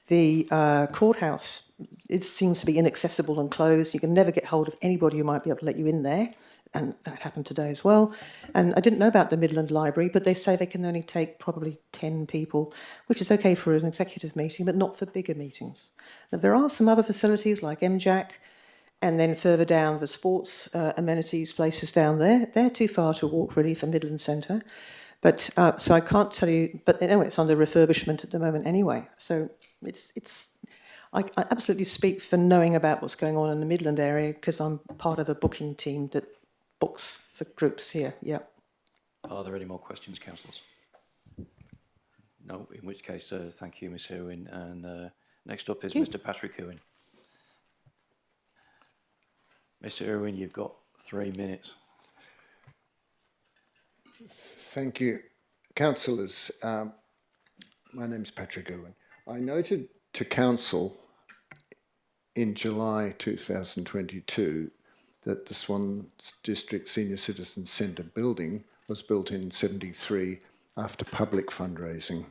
the courthouse, it seems to be inaccessible and closed. You can never get hold of anybody who might be able to let you in there. And that happened today as well. And I didn't know about the Midland Library, but they say they can only take probably 10 people, which is okay for an executive meeting, but not for bigger meetings. Now, there are some other facilities like MJAC, and then further down the sports amenities places down there. They're too far to walk really for Midland Centre. But so I can't tell you, but anyway, it's under refurbishment at the moment anyway. So I absolutely speak for knowing about what's going on in the Midland area because I'm part of a booking team that books for groups here, yeah. Are there any more questions, councillors? No, in which case, thank you, Ms Irwin. And next up is Mr Patrick Irwin. Mr Irwin, you've got 3 minutes. Thank you. Councillors, my name's Patrick Irwin. I noted to council in July 2022 that the Swan District Senior Citizens Centre building was built in 1973 after public fundraising,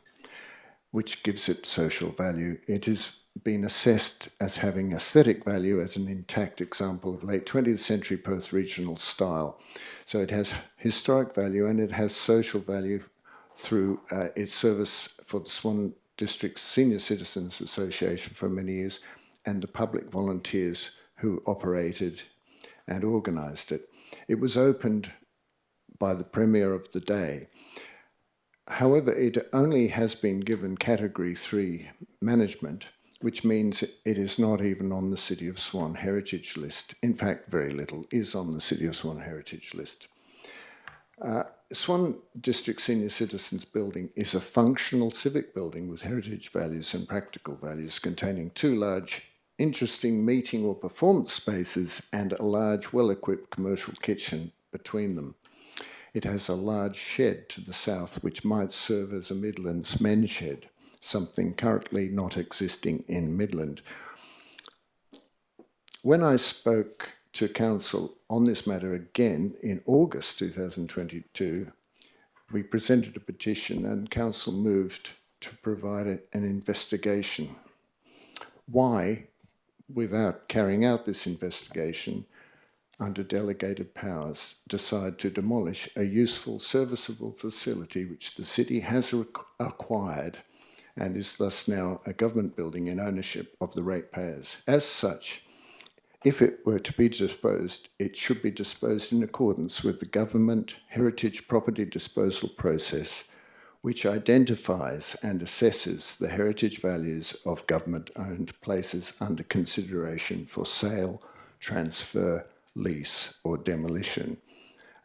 which gives it social value. It has been assessed as having aesthetic value as an intact example of late 20th century Perth regional style. So it has historic value and it has social value through its service for the Swan District Senior Citizens Association for many years and the public volunteers who operated and organised it. It was opened by the Premier of the day. However, it only has been given Category 3 management, which means it is not even on the City of Swan Heritage List. In fact, very little is on the City of Swan Heritage List. Swan District Senior Citizens Building is a functional civic building with heritage values and practical values, containing 2 large, interesting meeting or performance spaces and a large, well-equipped commercial kitchen between them. It has a large shed to the south which might serve as a Midlands men's shed, something currently not existing in Midland. When I spoke to Council on this matter again in August 2022, we presented a petition and Council moved to provide an investigation. Why, without carrying out this investigation, under delegated powers, decide to demolish a useful, serviceable facility which the city has acquired and is thus now a government building in ownership of the ratepayers. As such, if it were to be disposed, it should be disposed in accordance with the government heritage property disposal process, which identifies and assesses the heritage values of government-owned places under consideration for sale, transfer, lease or demolition.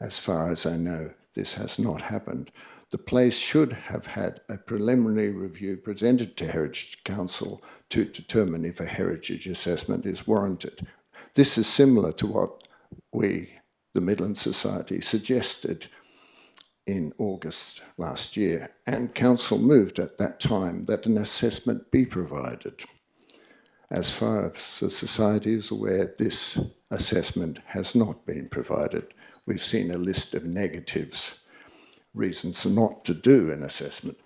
As far as I know, this has not happened. The place should have had a preliminary review presented to Heritage Council to determine if a heritage assessment is warranted. This is similar to what we, the Midland Society, suggested in August last year, and Council moved at that time that an assessment be provided. As far as the Society is aware, this assessment has not been provided. We've seen a list of negatives, reasons not to do an assessment.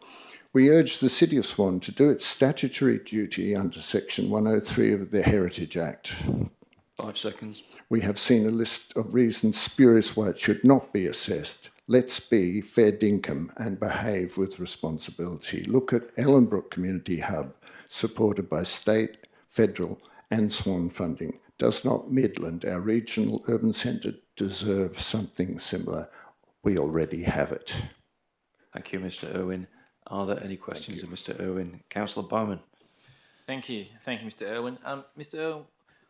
We urge the City of Swan to do its statutory duty under Section 103 of the Heritage Act. 5 seconds. We have seen a list of reasons spurious why it should not be assessed. Let's be fair dinkum and behave with responsibility. Look at Ellenbrook Community Hub, supported by state, federal and Swan funding. Does not Midland, our regional urban centre, deserve something similar? We already have it. Thank you, Mr. Irwin. Are there any questions of Mr. Irwin? Councillor Bowman. Thank you, Mr. Irwin. Mr. Irwin,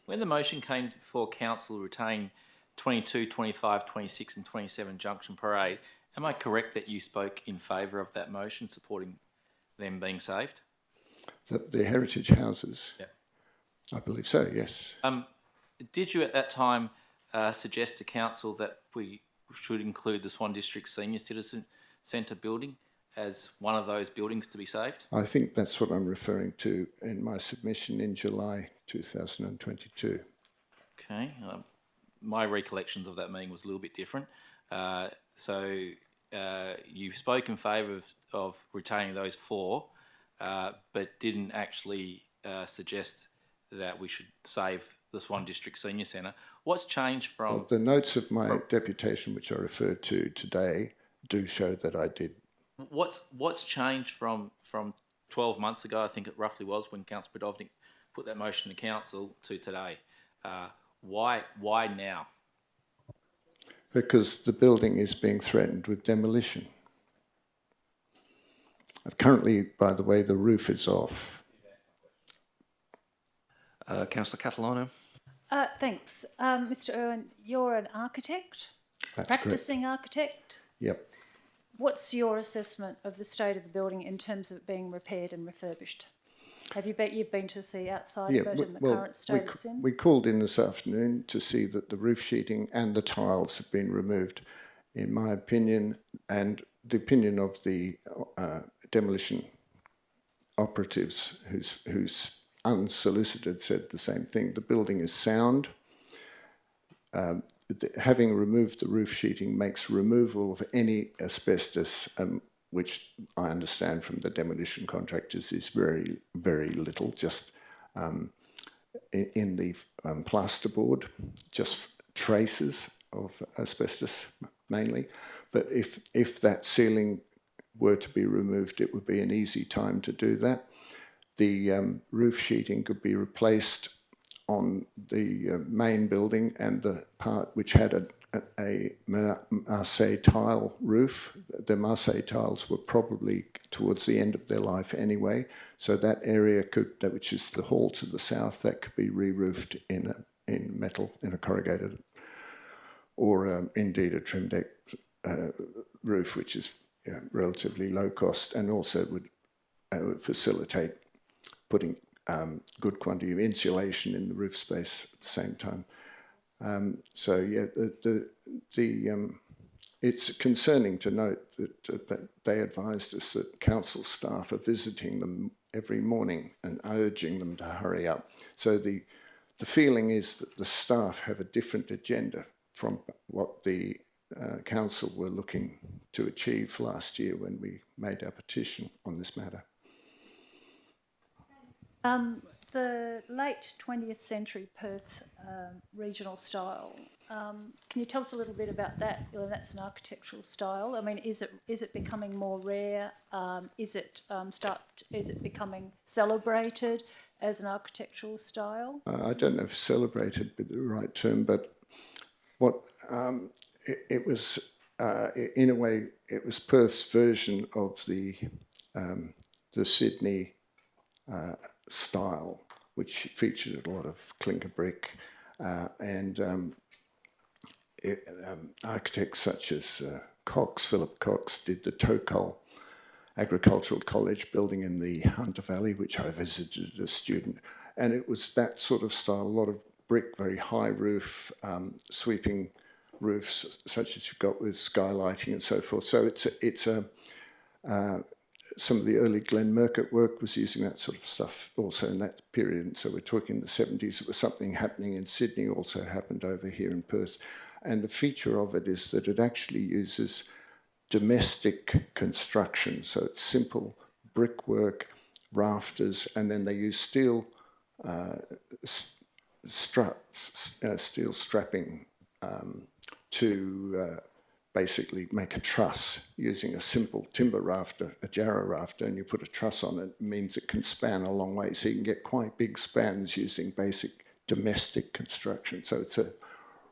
when the motion came for Council retain 22, 25, 26 and 27 Junction Parade, am I correct that you spoke in favour of that motion, supporting them being saved? The heritage houses? Yeah. I believe so, yes. Did you at that time suggest to Council that we should include the Swan District Senior Citizen Centre building as one of those buildings to be saved? I think that's what I'm referring to in my submission in July 2022. Okay. My recollections of that meeting was a little bit different. So you spoke in favour of retaining those 4, but didn't actually suggest that we should save the Swan District Senior Centre. What's changed from... Well, the notes of my deputation, which I referred to today, do show that I did. What's changed from 12 months ago, I think it roughly was, when Councillor Podovnik put that motion to Council, to today? Why now? Because the building is being threatened with demolition. Currently, by the way, the roof is off. Councillor Catalano. Thanks. Mr. Irwin, you're an architect? That's practicing architect? Yep. What's your assessment of the state of the building in terms of it being repaired and refurbished? Have you've been to see outside of it and the current state it's in? We called in this afternoon to see that the roof sheeting and the tiles have been removed. In my opinion, and the opinion of the demolition operatives who's unsolicited said the same thing. The building is sound. Having removed the roof sheeting makes removal of any asbestos, which I understand from the demolition contractors is very, very little, just in the plasterboard, just traces of asbestos mainly. But if that ceiling were to be removed, it would be an easy time to do that. The roof sheeting could be replaced on the main building and the part which had a Marseille tile roof. The Marseille tiles were probably towards the end of their life anyway, so that area which is the hall to the south, that could be re-roofed in metal, in a corrugated, or indeed a trim deck roof, which is relatively low cost, and also would facilitate putting good quantity of insulation in the roof space at the same time. So yeah, it's concerning to note that they advised us that council staff are visiting them every morning and urging them to hurry up. So the feeling is that the staff have a different agenda from what the council were looking to achieve last year when we made our petition on this matter. The late 20th century Perth regional style, can you tell us a little bit about that? Well, that's an architectural style. I mean, is it becoming more rare? Is it becoming celebrated as an architectural style? I don't know if celebrated would be the right term, but what it was, in a way, it was Perth's version of the Sydney style, which featured a lot of clinker brick and architects such as Philip Cox did the Tokal Agricultural College building in the Hunter Valley, which I visited as a student, and it was that sort of style, a lot of brick, very high roof, sweeping roofs such as you've got with skylighting and so forth. So it's some of the early Glenn Murcutt work was using that sort of stuff also in that period. And so we're talking the 70s. It was something happening in Sydney, also happened over here in Perth. And the feature of it is that it actually uses domestic construction. So it's simple brickwork, rafters, and then they use steel struts, steel strapping to basically make a truss using a simple timber rafter, a jarrah rafter, and you put a truss on it. It means it can span a long way. So you can get quite big spans using basic domestic construction. So it's a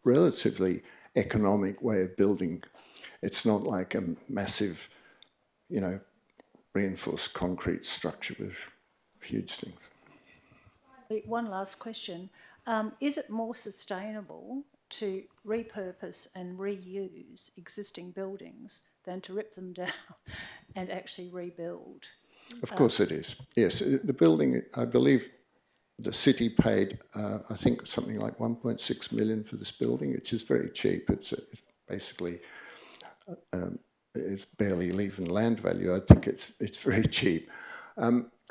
relatively economic way of building. It's not like a massive, reinforced concrete structure with huge things. One last question. Is it more sustainable to repurpose and reuse existing buildings than to rip them down and actually rebuild? Of course it is. Yes, the building, I believe the city paid, I think something like 1.6 million for this building, which is very cheap. It's basically, it's barely even land value. I think it's very cheap.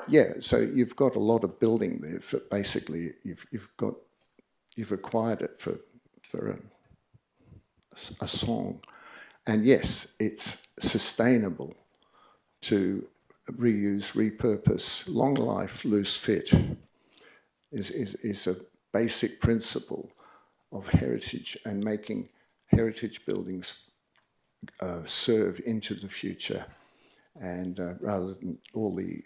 Yeah, so you've got a lot of building there. For basically, you've acquired it for a song, and yes, it's sustainable to reuse, repurpose. Long life, loose fit is a basic principle of heritage and making heritage buildings serve into the future, and rather than all the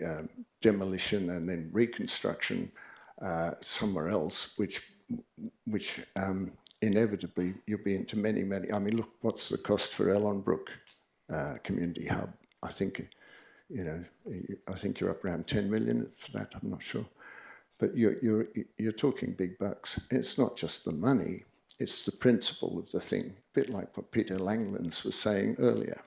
demolition and then reconstruction somewhere else, which inevitably you'll be into many. I mean, look, what's the cost for Ellenbrook Community Hub? I think, I think you're up around 10 million for that. I'm not sure, but you're talking big bucks. It's not just the money; it's the principle of the thing. A bit like what Peter Langlands was saying earlier.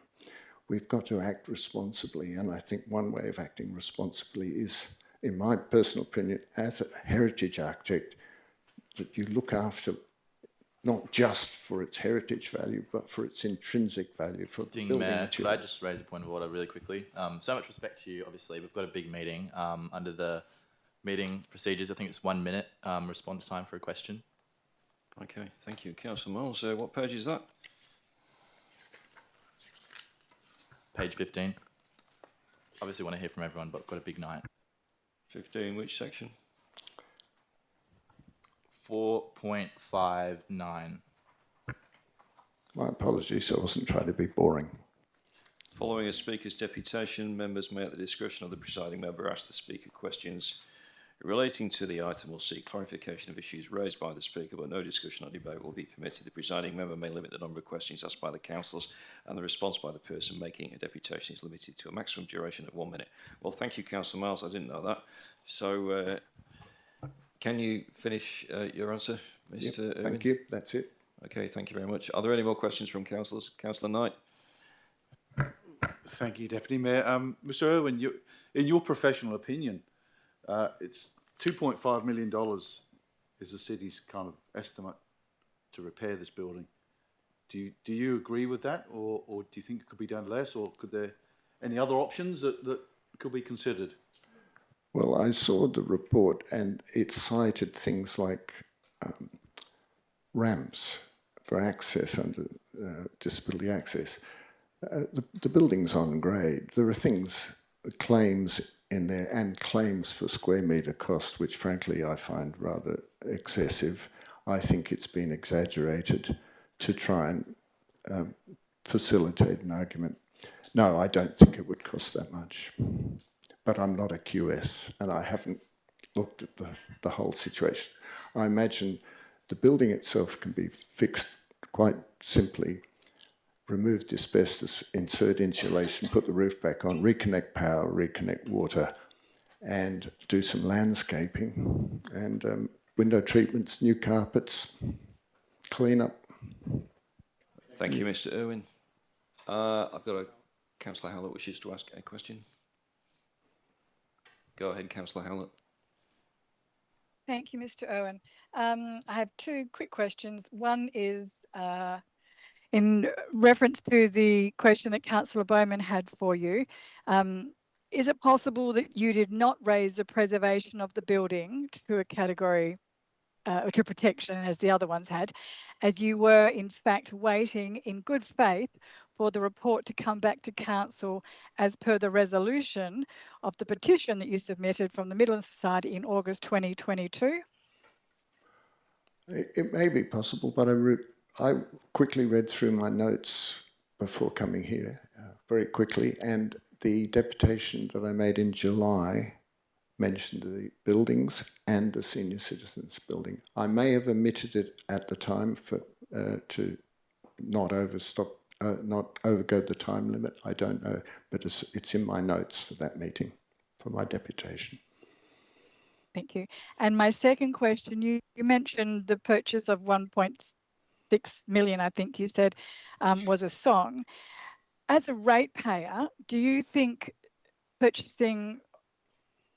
We've got to act responsibly, and I think one way of acting responsibly is, in my personal opinion, as a heritage architect, that you look after not just for its heritage value, but for its intrinsic value for the building Mayor, material. could I just raise a point of order really quickly? So much respect to you, obviously. We've got a big meeting. Under the meeting procedures, I think it's 1 minute response time for a question. Okay, thank you. Councillor Miles, what page is that? Page 15. Obviously want to hear from everyone, but I've got a big night. 15, which section? 4.59. My apologies, I wasn't trying to be boring. Following a speaker's deputation, members may at the discretion of the presiding member ask the speaker questions relating to the item or seek clarification of issues raised by the speaker, but no discussion or debate will be permitted. The presiding member may limit the number of questions asked by the councillors, and the response by the person making a deputation is limited to a maximum duration of 1 minute. Well, thank you, Councillor Miles. I didn't know that. So, can you finish your answer, Mr. Yep, Irwin? thank you. That's it. Okay, thank you very much. Are there any more questions from councillors? Councillor Knight? Thank you, Deputy Mayor. Mr. Irwin, in your professional opinion, it's $2.5 million is the city's kind of estimate to repair this building. Do you agree with that, or do you think it could be done less, or could there any other options that could be considered? Well, I saw the report and it cited things like ramps for access under disability access. The building's on grade. There are things, claims in there and claims for square metre cost, which frankly I find rather excessive. I think it's been exaggerated to try and facilitate an argument. No, I don't think it would cost that much. But I'm not a QS and I haven't looked at the whole situation. I imagine the building itself can be fixed quite simply. Remove the asbestos, insert insulation, put the roof back on, reconnect power, reconnect water, and do some landscaping and window treatments, new carpets, clean up. Thank you, Mr. Irwin. I've got a Councillor Howlett wishes to ask a question. Go ahead, Councillor Howlett. Thank you, Mr. Irwin. I have two quick questions. One is in reference to the question that Councillor Bowman had for you. Is it possible that you did not raise the preservation of the building to a category or to protection as the other ones had, as you were in fact waiting in good faith for the report to come back to council as per the resolution of the petition that you submitted from the Midland Society in August 2022? It may be possible, but I quickly read through my notes before coming here, very quickly, and the deputation that I made in July mentioned the buildings and the senior citizens building. I may have omitted it at the time for to not overgo the time limit. I don't know, but it's in my notes for that meeting, for my deputation. Thank you. And my second question, you mentioned the purchase of 1.6 million, I think you said, was a song. As a ratepayer, do you think purchasing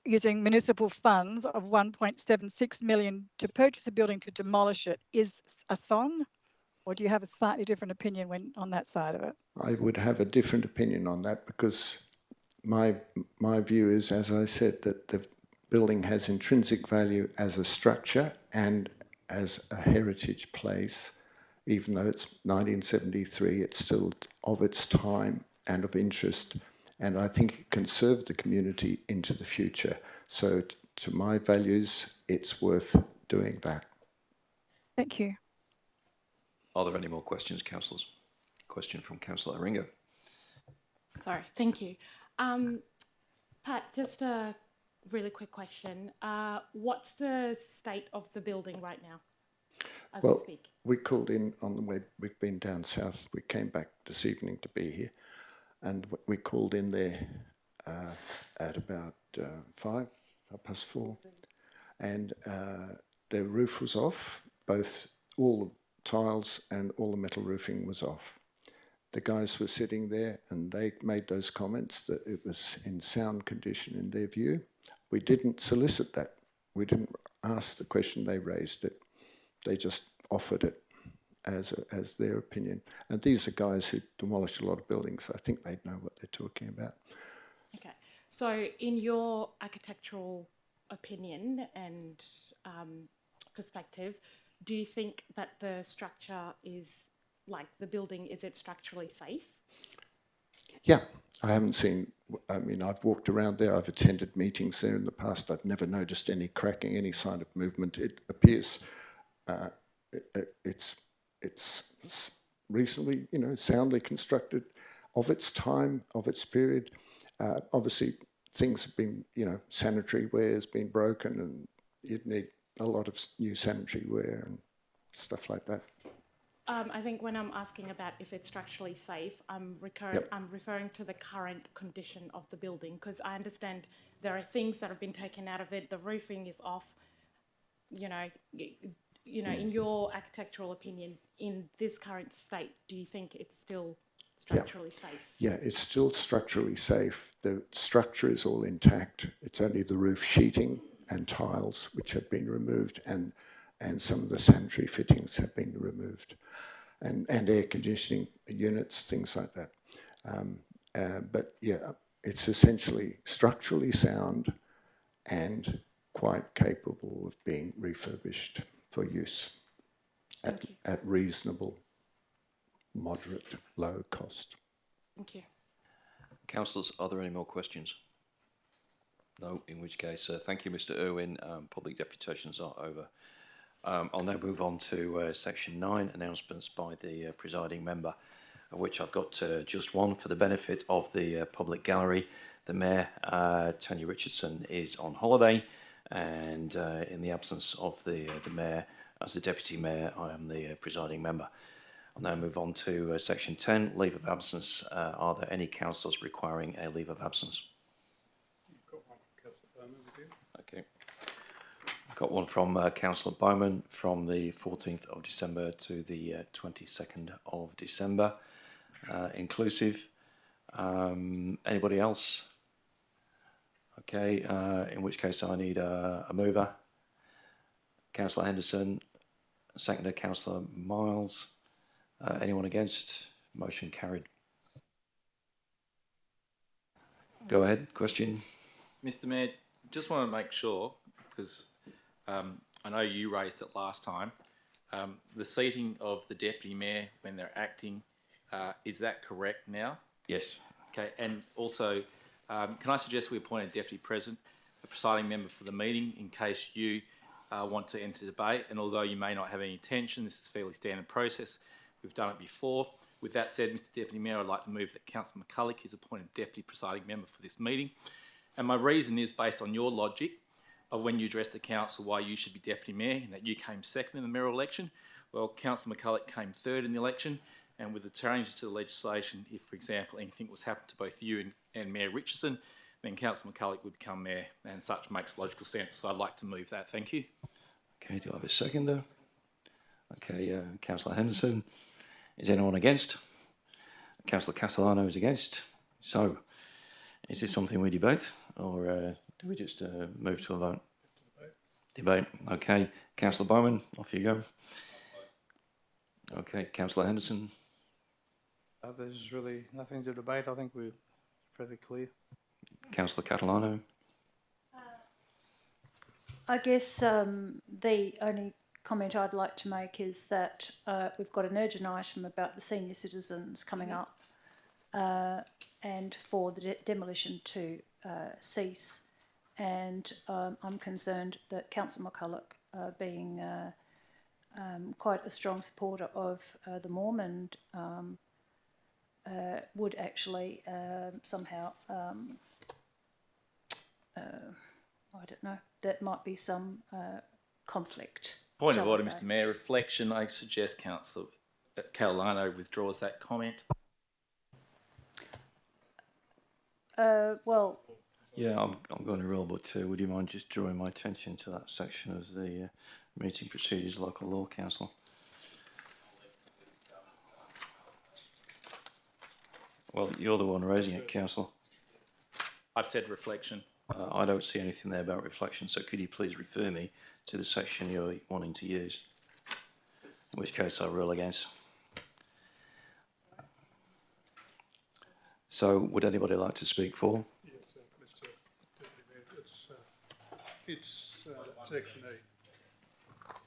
using municipal funds of 1.76 million to purchase a building to demolish it is a song? Or do you have a slightly different opinion on that side of it? I would have a different opinion on that because my view is, as I said, that the building has intrinsic value as a structure and as a heritage place. Even though it's 1973, it's still of its time and of interest. And I think it can serve the community into the future. So to my values, it's worth doing that. Thank you. Are there any more questions, councillors? Question from Councillor Ringo. Sorry, thank you. Pat, just a really quick question. What's the state of the building right now as we speak? We called in on the way, we've been down south. We came back this evening to be here. And we called in there at about 4:05, and the roof was off. All the tiles and all the metal roofing was off. The guys were sitting there and they made those comments that it was in sound condition in their view. We didn't solicit that. We didn't ask the question, they raised it. They just offered it as their opinion. And these are guys who demolished a lot of buildings. I think they'd know what they're talking about. Okay. So in your architectural opinion and perspective, do you think that the structure is, like the building, is it structurally safe? Yeah, I haven't seen, I mean, I've walked around there, I've attended meetings there in the past. I've never noticed any cracking, any sign of movement. It appears it's reasonably, soundly constructed, of its time, of its period. Obviously, things have been, sanitary ware has been broken and you'd need a lot of new sanitary ware and stuff like that. I think when I'm asking about if it's structurally safe, I'm referring to the current condition of the building, because I understand there are things that have been taken out of it. The roofing is off. you know, in your architectural opinion, in this current state, do you think it's still structurally safe? Yeah, it's still structurally safe. The structure is all intact. It's only the roof sheeting and tiles which have been removed, and some of the sanitary fittings have been removed, and air conditioning units, things like that. But yeah, it's essentially structurally sound and quite capable of being refurbished for use at reasonable, moderate, low cost. Thank you. Councillors, are there any more questions? No, in which case, thank you, Mr. Irwin. Public deputations are over. I'll now move on to section 9, announcements by the presiding member, of which I've got just one for the benefit of the public gallery. The Mayor, Tony Richardson, is on holiday, and in the absence of the Mayor, as the Deputy Mayor, I am the presiding member. I'll now move on to section 10, leave of absence. Are there any councillors requiring a leave of absence? You've got one from Councillor Bowman with you. Okay. I've got one from Councillor Bowman from the 14th of December to the 22nd of December, inclusive. Anybody else? Okay, in which case I need a mover. Councillor Henderson, seconder Councillor Miles. Anyone against? Motion carried. Go ahead, question. Mr. Mayor, just want to make sure, because I know you raised it last time, the seating of the Deputy Mayor when they're acting, is that correct now? Yes. Okay, and also, can I suggest we appoint a Deputy President, a presiding member for the meeting, in case you want to enter debate, and although you may not have any intention, this is a fairly standard process. We've done it before. With that said, Mr. Deputy Mayor, I'd like to move that Councillor McCulloch is appointed Deputy Presiding Member for this meeting. And my reason is based on your logic of when you addressed the Council why you should be Deputy Mayor and that you came second in the mayoral election. Well, Councillor McCulloch came third in the election, and with the changes to the legislation, if, for example, anything was happened to both you and Mayor Richardson, then Councillor McCulloch would become Mayor, and such makes logical sense. So I'd like to move that. Thank you. Okay, do I have a seconder? Okay, Councillor Henderson. Is anyone against? Councillor Castellano is against. So, is this something we debate, or do we just move to a vote? Debate. Okay, Councillor Bowman, off you go. Okay, Councillor Henderson. There's really nothing to debate. I think we're fairly clear. Councillor Catalano. I guess the only comment I'd like to make is that we've got an urgent item about the senior citizens coming up, and for the demolition to cease. And I'm concerned that Councillor McCulloch, being quite a strong supporter of the Mormon, would actually somehow, I don't know, that might be some conflict. Point of order, Mr. Mayor. Reflection. I suggest Councillor Catalano withdraws that comment. Well. Yeah, I'm going to rule, but would you mind just drawing my attention to that section of the meeting procedures, local law, Council? Well, you're the one raising it, Council. I've said reflection. I don't see anything there about reflection, so could you please refer me to the section you're wanting to use? In which case I rule against. So, would anybody like to speak for? Yes, Mr. Deputy Mayor, it's section E.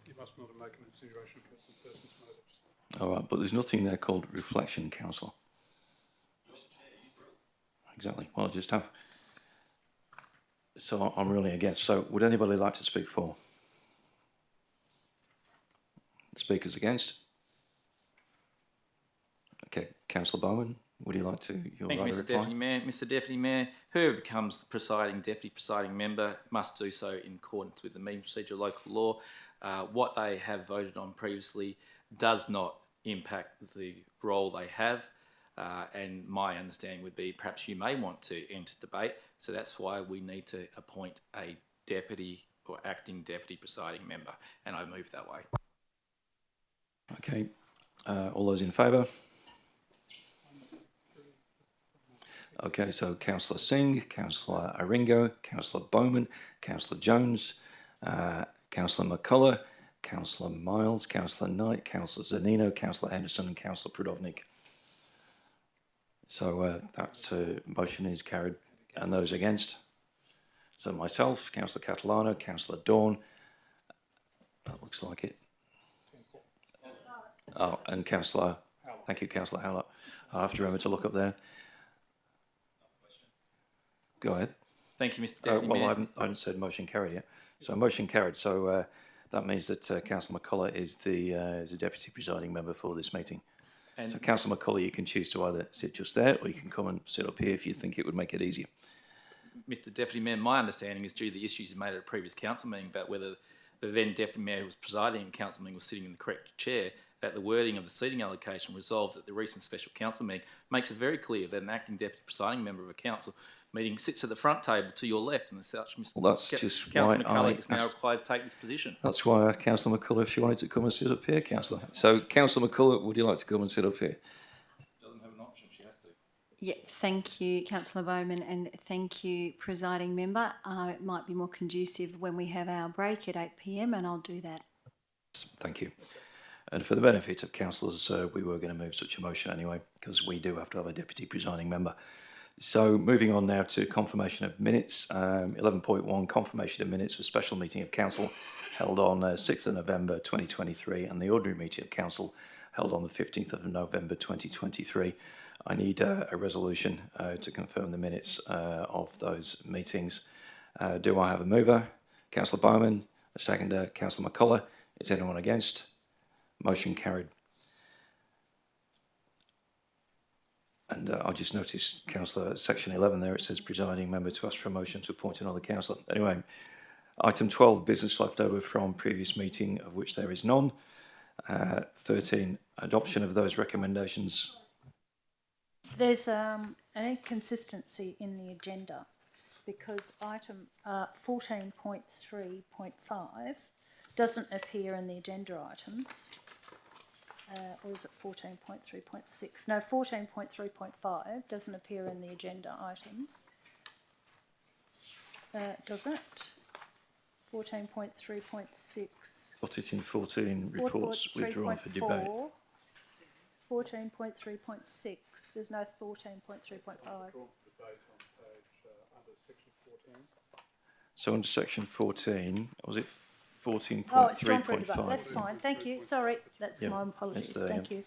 You must not make an insinuation for some person's motives. All right, but there's nothing there called reflection, Council. Exactly. Well, I just have. So I'm ruling against. So would anybody like to speak for? Speakers against? Okay, Councillor Bowman, would you like to? Thank you, Mr. Deputy Mayor. Mr. Deputy Mayor, whoever becomes the deputy presiding member must do so in accordance with the meeting procedure, local law. What they have voted on previously does not impact the role they have. And my understanding would be perhaps you may want to enter debate, so that's why we need to appoint a deputy or acting deputy presiding member, and I move that way. Okay, all those in favour? Okay, so Councillor Singh, Councillor Aringo, Councillor Bowman, Councillor Jones, Councillor McCullough, Councillor Miles, Councillor Knight, Councillor Zanino, Councillor Henderson and Councillor Prudovnik. So that motion is carried. And those against? So myself, Councillor Catalano, Councillor Dawn, that looks like it. Oh, and Councillor, thank you, Councillor Howlett. I'll have to remember to look up there. Go ahead. Thank you, Mr. Deputy well, Mayor. I haven't said motion carried yet. So motion carried. So that means that Councillor McCullough is the deputy presiding member for this meeting. And so Councillor McCullough, you can choose to either sit just there or you can come and sit up here if you think it would make it easier. Mr. Deputy Mayor, my understanding is due to the issues you made at a previous council meeting about whether the then Deputy Mayor who was presiding in council meeting was sitting in the correct chair, that the wording of the seating allocation resolved at the recent special council meeting makes it very clear that an acting deputy presiding member of a council meeting sits at the front table to your left, and as such, Mr. Well, that's just Councillor why McCullough I is now asked- required to take this position. That's why I asked Councillor McCullough if she wanted to come and sit up here, Councillor. So Councillor McCullough, would you like to come and sit up here? Doesn't have an option, she has to. Yeah, thank you, Councillor Bowman, and thank you, presiding member. It might be more conducive when we have our break at 8 p.m, and I'll do that. Thank you. And for the benefit of councillors, we were going to move such a motion anyway, because we do have to have a deputy presiding member. So moving on now to confirmation of minutes. 11.1, confirmation of minutes for special meeting of council held on 6th of November 2023 and the ordinary meeting of council held on the 15th of November 2023. I need a resolution to confirm the minutes of those meetings. Do I have a mover? Councillor Bowman. A seconder, Councillor McCullough. Is anyone against? Motion carried. And I just noticed, Councillor, section 11 there, it says presiding member to ask for a motion to appoint another councillor. Anyway, item 12, business left over from previous meeting, of which there is none. 13, adoption of those recommendations. There's an inconsistency in the agenda because item 14.3.5 doesn't appear in the agenda items. Or is it 14.3.6? No, 14.3.5 doesn't appear in the agenda items. Does it? 14.3.6. Put it in 14 reports withdrawn for debate. 14.3.6. There's no 14.3.5. So under section 14, was it 14.3.5? Oh, it's drawn for debate. That's fine. Thank you. Sorry, that's my apologies. there, Thank you.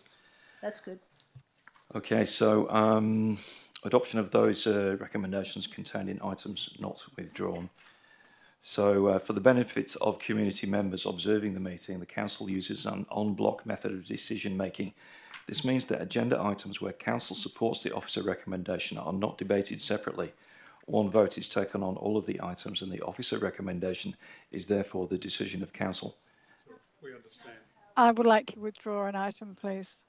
That's good. Okay, so adoption of those recommendations contained in items not withdrawn. So for the benefit of community members observing the meeting, the council uses an en-bloc method of decision making. This means that agenda items where council supports the officer recommendation are not debated separately. One vote is taken on all of the items and the officer recommendation is therefore the decision of council. We understand. I would like to withdraw an item, please.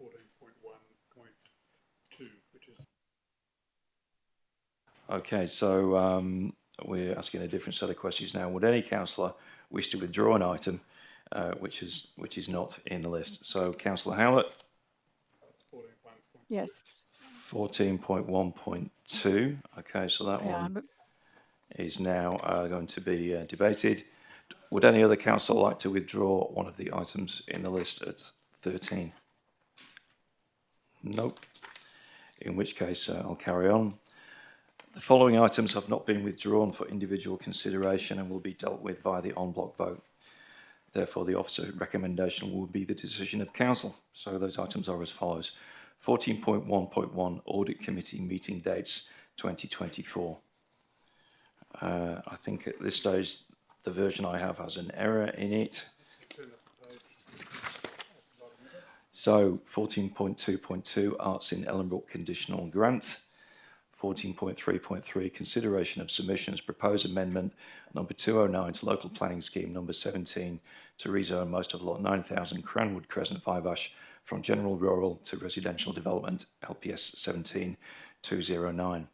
14.1.2, which is... Okay, so we're asking a different set of questions now. Would any councillor wish to withdraw an item which is not in the list? So Councillor Howlett. Yes. 14.1.2. Okay, so that one is now going to be debated. Would any other councillor like to withdraw one of the items in the list at 13? Nope. In which case, I'll carry on. The following items have not been withdrawn for individual consideration and will be dealt with via the en-bloc vote. Therefore, the officer recommendation will be the decision of council. So those items are as follows. 14.1.1 Audit Committee meeting dates 2024. I think at this stage the version I have has an error in it. So 14.2.2 Arts in Ellenbrook conditional grant. 14.3.3 consideration of submissions proposed amendment number 209 to local planning scheme number 17 to rezone most of lot 9000 Cranwood Crescent 5 Ash from general rural to residential development, LPS 17209.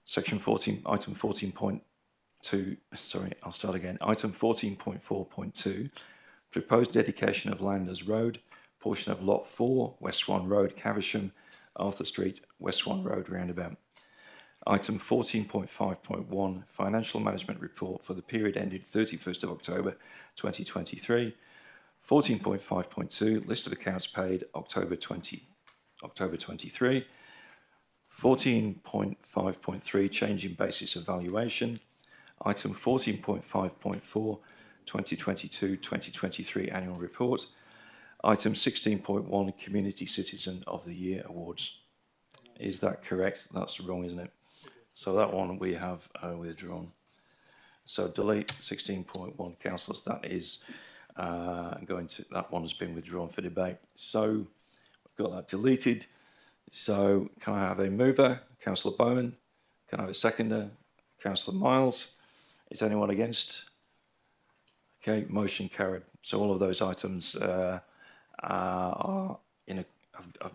Section 14, item 14.2, sorry, I'll start again. Item 14.4.2, proposed dedication of land as road, portion of Lot 4, West Swan Road, Caversham, Arthur Street, West Swan Road roundabout. Item 14.5.1, Financial Management Report for the period ending 31st of October 2023. 14.5.2, List of accounts paid October 23. 14.5.3, Change in basis of valuation. Item 14.5.4, 2022-2023 Annual Report. Item 16.1, Community Citizen of the Year Awards. Is that correct? That's wrong, isn't it? So that one we have withdrawn. So delete 16.1, councillors. That is that one has been withdrawn for debate. So we've got that deleted. So can I have a mover? Councillor Bowman. Can I have a seconder? Councillor Miles. Is anyone against? Okay, motion carried. So all of those items have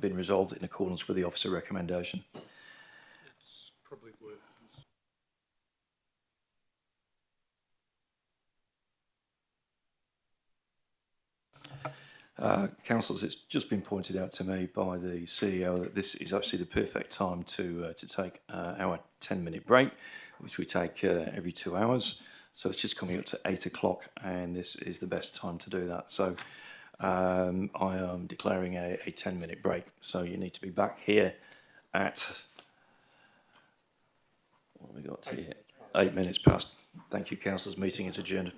been resolved in accordance with the officer recommendation. It's probably worth. Councillors, it's just been pointed out to me by the CEO that this is actually the perfect time to take our 10-minute break, which we take every 2 hours. So it's just coming up to 8 o'clock, and this is the best time to do that. So I am declaring a 10-minute break. So you need to be back here at, what have we got here? 8 minutes past. Thank you, councillors. Meeting is adjourned.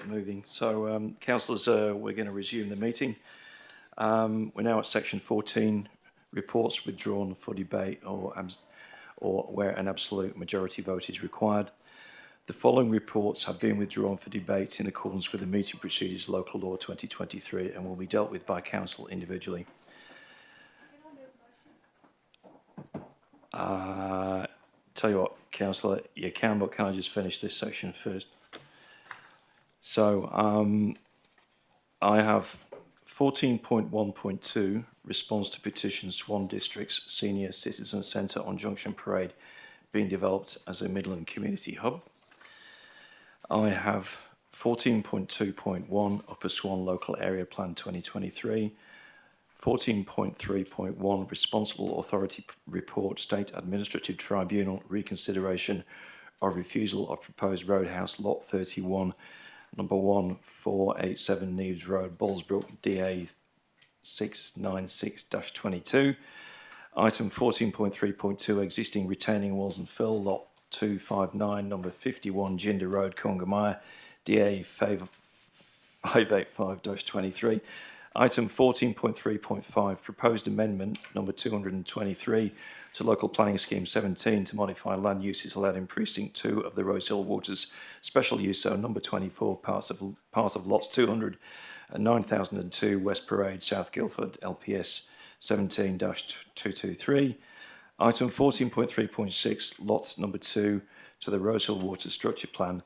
moving. So, councillors, we're going to resume the meeting. We're now at section 14, reports withdrawn for debate or where an absolute majority vote is required. The following reports have been withdrawn for debate in accordance with the meeting procedures local law 2023 and will be dealt with by council individually. Tell you what, councillor, you can, but can I just finish this section first? So I have 14.1.2, response to petition Swan District's Senior Citizen Centre on Junction Parade being developed as a Midland community hub. I have 14.2.1, Upper Swan Local Area Plan 2023, 14.3.1, Responsible Authority Report, State Administrative Tribunal, reconsideration of refusal of proposed roadhouse Lot 31, number 1487 Neves Road, Ballsbrook, DA 696-22. Item 14.3.2, existing retaining walls and fill, Lot 259, number 51 Jinder Road, Congamaya, DA 585-23. Item 14.3.5, proposed amendment number 223 to Local Planning Scheme 17 to modify land uses allowed in Precinct 2 of the Rosehill Waters Special Use Zone number 24, part of lots 200 and 9002 West Parade, South Guildford, LPS 17-223. Item 14.3.6, lot number 2 to the Rosehill Waters Structure Plan,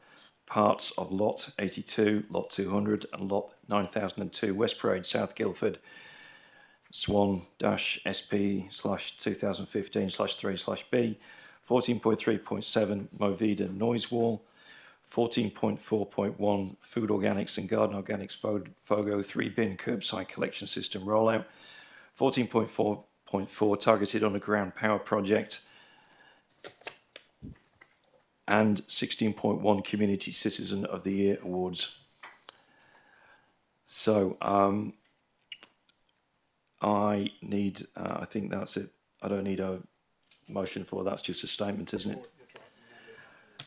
parts of lot 82, lot 200 and lot 9002 West Parade, South Guildford, Swan-SP/2015/3/B, 14.3.7 Movida Noise Wall, 14.4.1 Food Organics and Garden Organics FOGO 3-bin curbside collection system rollout, 14.4.4 Targeted Underground Power Project, and 16.1 Community Citizen of the Year Awards. So I think that's it. I don't need a motion for that's just a statement, isn't it?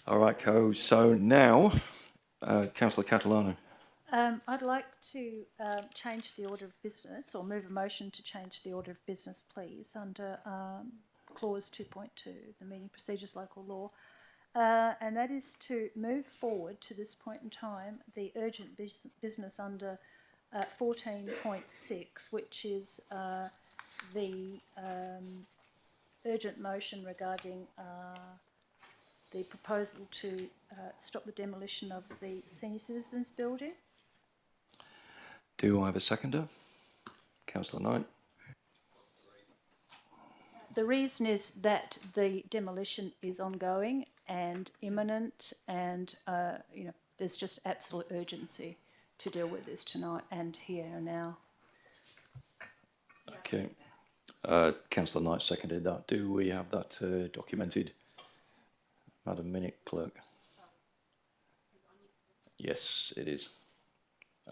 All right, so now, Councillor Catalano. I'd like to change the order of business, or move a motion to change the order of business, please, under clause 2.2 of the meeting procedures local law. And that is to move forward to this point in time the urgent business under 14.6, which is the urgent motion regarding the proposal to stop the demolition of the Senior Citizens Building. Do I have a seconder? Councillor Knight. The reason is that the demolition is ongoing and imminent, and there's just absolute urgency to deal with this tonight and here and now. Okay. Councillor Knight seconded that. Do we have that documented, Madam Minute Clerk? Yes, it is.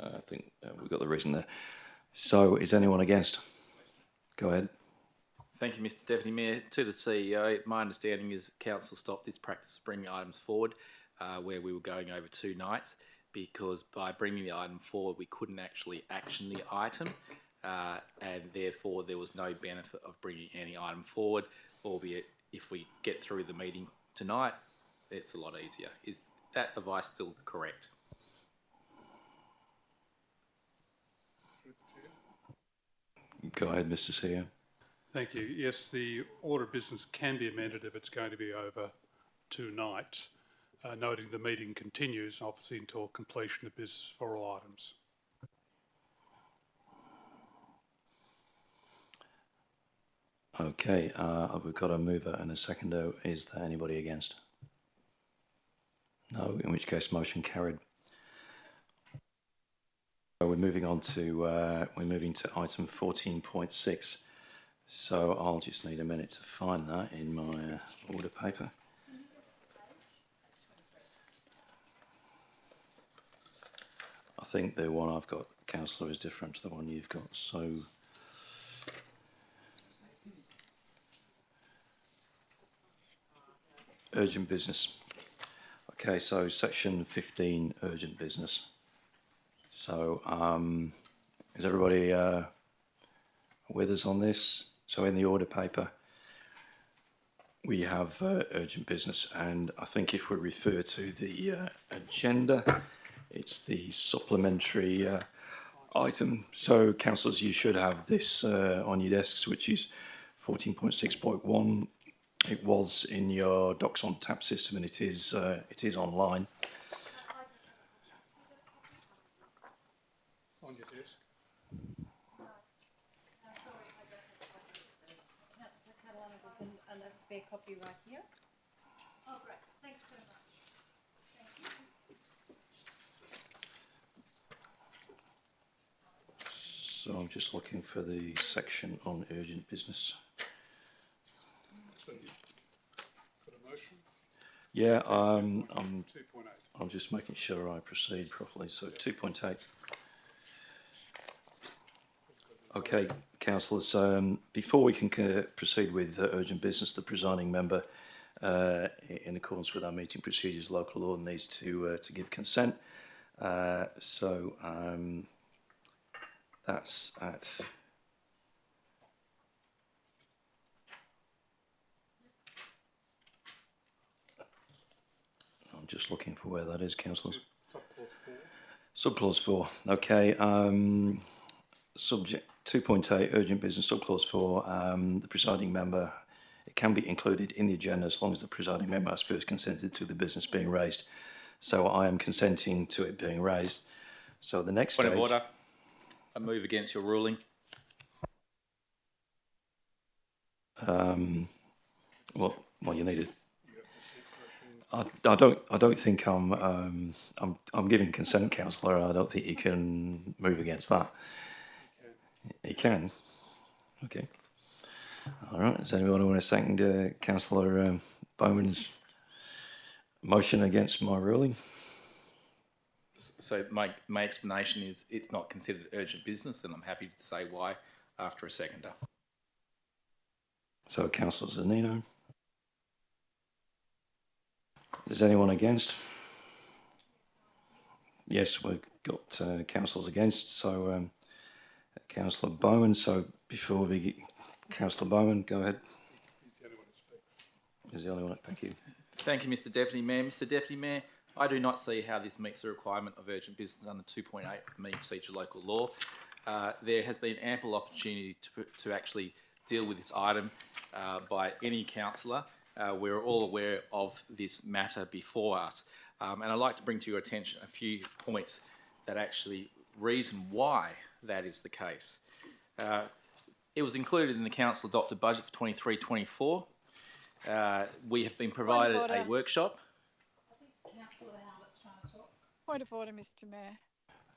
I think we've got the reason there. So, is anyone against? Go ahead. Thank you, Mr Deputy Mayor. To the CEO, my understanding is Council stopped this practice of bringing items forward where we were going over 2 nights, because by bringing the item forward we couldn't actually action the item, and therefore there was no benefit of bringing any item forward, albeit if we get through the meeting tonight it's a lot easier. Is that advice still correct? Go ahead, Mr CEO. Thank you. Yes, the order of business can be amended if it's going to be over 2 nights, noting the meeting continues obviously until completion of business for all items. Okay, we've got a mover and a seconder. Is there anybody against? No, in which case motion carried. So we're moving on to item 14.6. So I'll just need a minute to find that in my order paper. I think the one I've got, Councillor, is different to the one you've got. So urgent business. Okay, so section 15, urgent business. So is everybody with us on this? So in the order paper, we have urgent business, and I think if we refer to the agenda, it's the supplementary item. So, councillors, you should have this on your desks, which is 14.6.1. It was in your Docs on Tap system, and it is online. On your desk. Councillor Catalano was in a spare copy right here. Oh, great. Thanks so much. Thank you. So I'm just looking for the section on urgent business. So you've got a motion? Yeah, 2.8. I'm just making sure I proceed properly. So 2.8. Okay, councillors, before we can proceed with urgent business, the presiding member, in accordance with our meeting procedures, local law, needs to give consent. That's at I'm just looking for where that is, councillors. Subclause 4. Okay. Subject 2.8, urgent business, subclause 4. The presiding member, it can be included in the agenda as long as the presiding member has first consented to the business being raised. So I am consenting to it being raised. So the next Point stage... of order. I move against your ruling. Well, you need it. I don't think I'm giving consent, councillor. I don't think you can move against that. You can. Okay. All right. Does anyone want to second Councillor Bowman's motion against my ruling? So my explanation is it's not considered urgent business, and I'm happy to say why after a seconder. So Councillor Zanino. Is anyone against? Yes, we've got councillors against. So Councillor Bowman. So before we get Councillor Bowman, go ahead. He's the only one. Thank you. Thank you, Mr. Deputy Mayor. Mr. Deputy Mayor, I do not see how this meets the requirement of urgent business under 2.8 of the meeting procedure local law. There has been ample opportunity to actually deal with this item by any councillor. We're all aware of this matter before us. And I'd like to bring to your attention a few points that actually reason why that is the case. It was included in the council adopted budget for 23-24. We have been provided a workshop. Point of order, Mr. Mayor.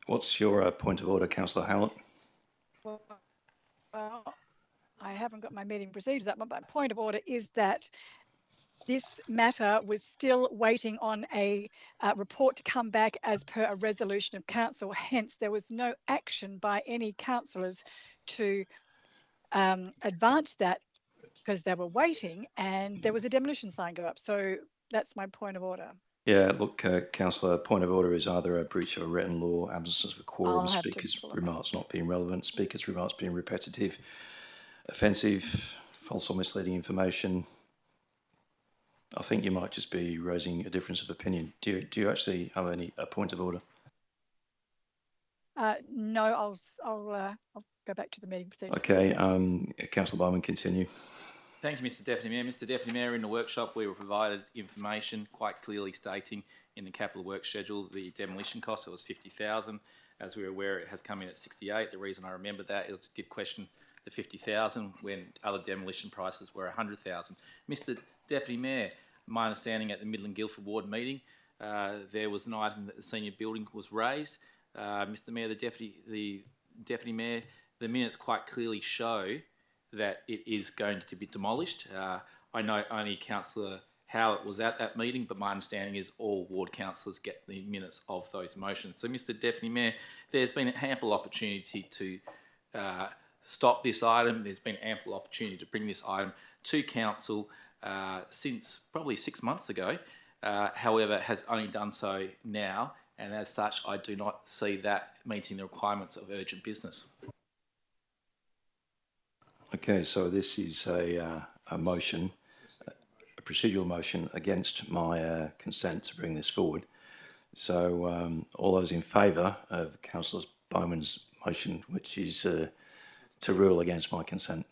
What's your point of order, Councillor Howlett? Well, I haven't got my meeting procedures up, but my point of order is that this matter was still waiting on a report to come back as per a resolution of council. Hence, there was no action by any councillors to advance that because they were waiting, and there was a demolition sign go up. So that's my point of order. Yeah, look, Councillor, point of order is either a breach of a written law, absence of a quorum, speakers' remarks not being relevant, speakers' remarks being repetitive, offensive, false or misleading information. I think you might just be raising a difference of opinion. Do you actually have a point of order? No, I'll go back to the meeting procedures. Okay, Councillor Bowman, continue. Thank you, Mr. Deputy Mayor. Mr. Deputy Mayor, in the workshop we were provided information quite clearly stating in the capital work schedule the demolition cost, it was 50,000. As we're aware, it has come in at 68. The reason I remember that is I did question the 50,000 when other demolition prices were 100,000. Mr. Deputy Mayor, my understanding at the Midland Guildford Ward meeting, there was an item that the senior building was raised. Mr. Mayor, the Deputy Mayor, the minutes quite clearly show that it is going to be demolished. I know only Councillor Howlett was at that meeting, but my understanding is all ward councillors get the minutes of those motions. So, Mr. Deputy Mayor, there's been ample opportunity to stop this item. There's been ample opportunity to bring this item to council since probably 6 months ago. However, has only done so now, and as such, I do not see that meeting the requirements of urgent business. Okay, so this is a motion, a procedural motion against my consent to bring this forward. So all those in favour of Councillor Bowman's motion, which is to rule against my consent?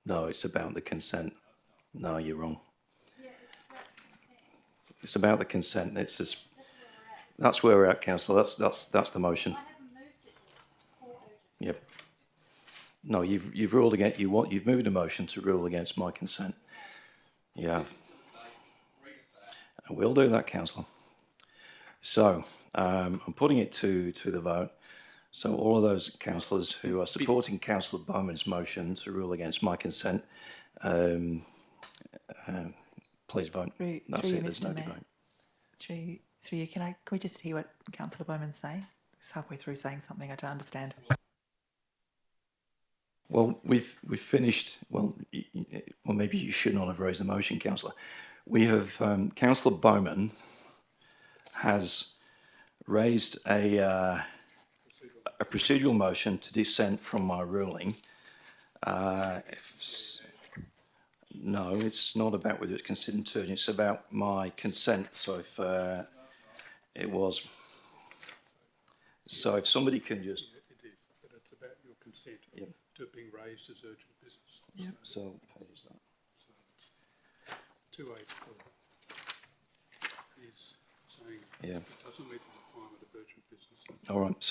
No, it's about the consent. No, you're wrong. It's about the consent. It's just, that's where we're at, Councillor. That's the motion. Yep. No, you've ruled against you've moved a motion to rule against my consent. You have. We'll do that, Councillor. So I'm putting it to the vote. So all of those councillors who are supporting Councillor Bowman's motion to rule against my consent, please vote. That's it. There's no debate. Through you, can we just hear what Councillor Bowman's saying? He's halfway through saying something I don't understand. Well, we've finished. Well, maybe you should not have raised the motion, Councillor. We have Councillor Bowman has raised a procedural motion to dissent from my ruling. No, it's not about whether it's considered urgent. It's about my consent. So if it was, so if somebody can just. It is, but it's about your consent to it being raised as urgent business. Yep. So what page is that? 284 is saying it doesn't meet the requirement of urgent business. All right.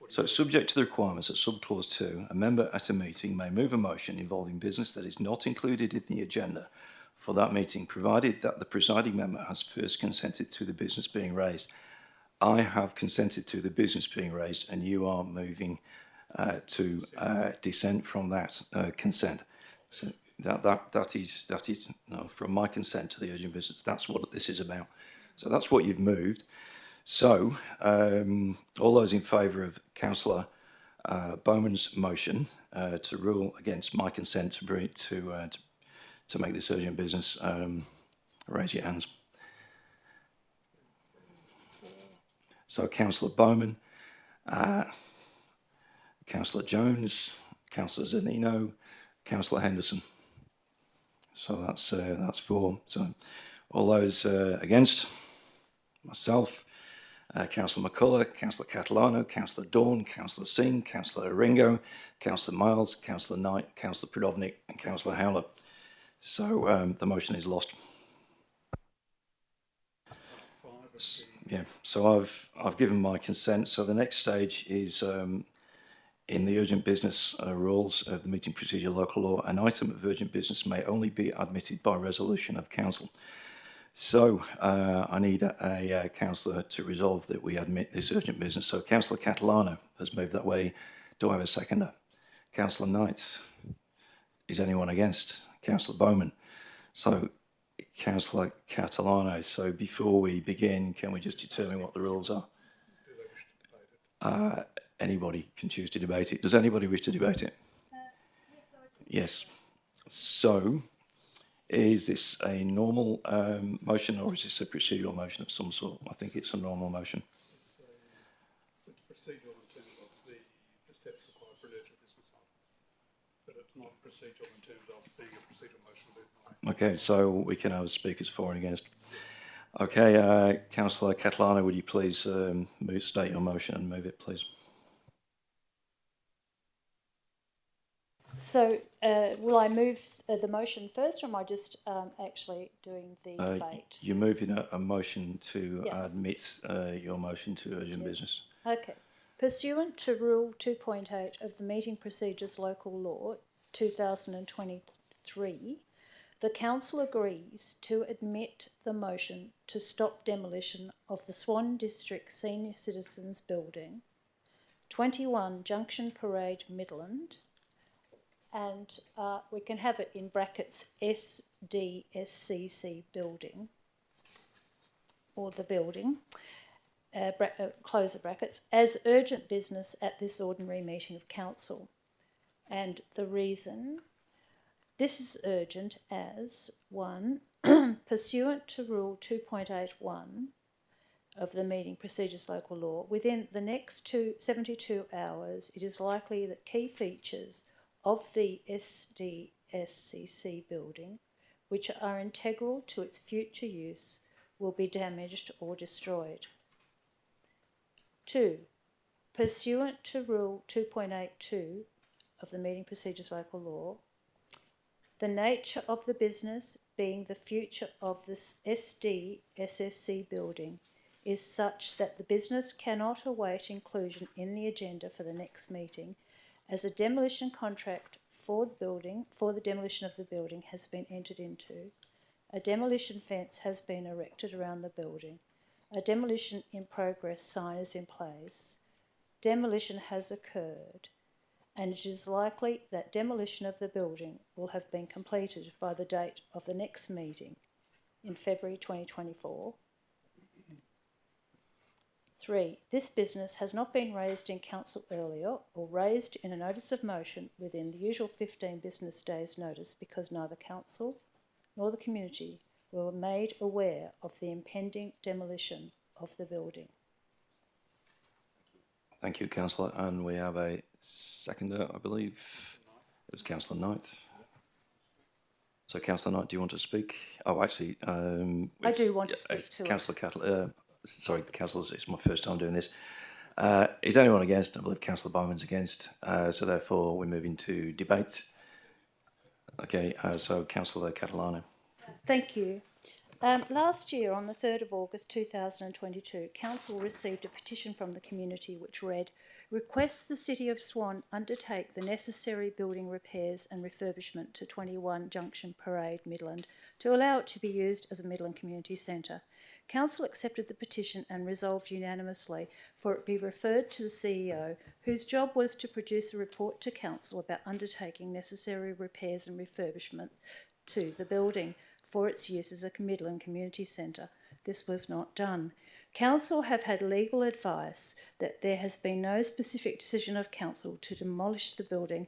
So subject to the requirements of subclause 2, a member at a meeting may move a motion involving business that is not included in the agenda for that meeting, provided that the presiding member has first consented to the business being raised. I have consented to the business being raised, and you are moving to dissent from that consent. So that is no, from my consent to the urgent business. That's what this is about. So that's what you've moved. So all those in favour of Councillor Bowman's motion to rule against my consent to make this urgent business, raise your hands. So Councillor Bowman, Councillor Jones, Councillor Zanino, Councillor Henderson. So that's 4. So all those against, myself, Councillor McCullough, Councillor Catalano, Councillor Dawn, Councillor Singh, Councillor Ringo, Councillor Miles, Councillor Knight, Councillor Pridovnik and Councillor Howler. So the motion is lost. Yeah, so I've given my consent. So the next stage is in the urgent business rules of the meeting procedure local law, an item of urgent business may only be admitted by resolution of council. So I need a councillor to resolve that we admit this urgent business. So Councillor Catalano has moved that way. Do I have a seconder? Councillor Knight. Is anyone against? Councillor Bowman. So Councillor Catalano. So before we begin, can we just determine what the rules are? Anybody can choose to debate it. Does anybody wish to debate it? Yes. So, is this a normal motion or is this a procedural motion of some sort? I think it's a normal motion. It's procedural in terms of the steps required for an urgent business item, but it's not procedural in terms of being a procedural motion. Okay, so we can have speakers for and against. Okay, Councillor Catalano, would you please state your motion and move it, please? So will I move the motion first, or am I just actually doing the debate? You're moving a motion to admit your motion to urgent business. Okay. Pursuant to Rule 2.8 of the Meeting Procedures Local Law 2023, the Council agrees to admit the motion to stop demolition of the Swan District Senior Citizens Building, 21 Junction Parade, Midland, and we can have it in brackets SDSCC building, or the building, close the brackets, as urgent business at this ordinary meeting of council. And the reason this is urgent as, 1, Pursuant to Rule 2.81 of the Meeting Procedures Local Law, within the next 72 hours, it is likely that key features of the SDSCC building, which are integral to its future use, will be damaged or destroyed. 2. Pursuant to Rule 2.82 of the Meeting Procedures Local Law, the nature of the business being the future of this SDSSC building is such that the business cannot await inclusion in the agenda for the next meeting, as a demolition contract for the demolition of the building has been entered into. A demolition fence has been erected around the building. A demolition in progress sign is in place. Demolition has occurred, and it is likely that demolition of the building will have been completed by the date of the next meeting in February 2024. 3. This business has not been raised in council earlier or raised in a notice of motion within the usual 15 business days notice because neither council nor the community were made aware of the impending demolition of the building. Thank you, Councillor. And we have a seconder, I believe. It was Councillor Knight. So, Councillor Knight, do you want to speak? Oh, actually, I do want to speak to Councillor Cattle. Sorry, councillors, it's my first time doing this. Is anyone against? I believe Councillor Bowman's against. So therefore, we're moving to debate. Okay, so Councillor Catalano. Thank you. Last year, on the 3rd of August 2022, Council received a petition from the community which read, "Requests the City of Swan undertake the necessary building repairs and refurbishment to 21 Junction Parade, Midland, to allow it to be used as a Midland Community Centre." Council accepted the petition and resolved unanimously for it be referred to the CEO, whose job was to produce a report to Council about undertaking necessary repairs and refurbishment to the building for its use as a Midland Community Centre. This was not done. Council have had legal advice that there has been no specific decision of Council to demolish the building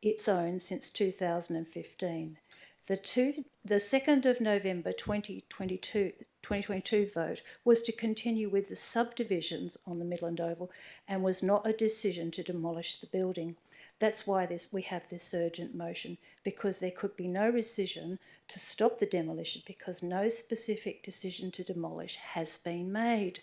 its own since 2015. The 2nd of November 2022 vote was to continue with the subdivisions on the Midland Oval and was not a decision to demolish the building. That's why we have this urgent motion, because there could be no decision to stop the demolition because no specific decision to demolish has been made.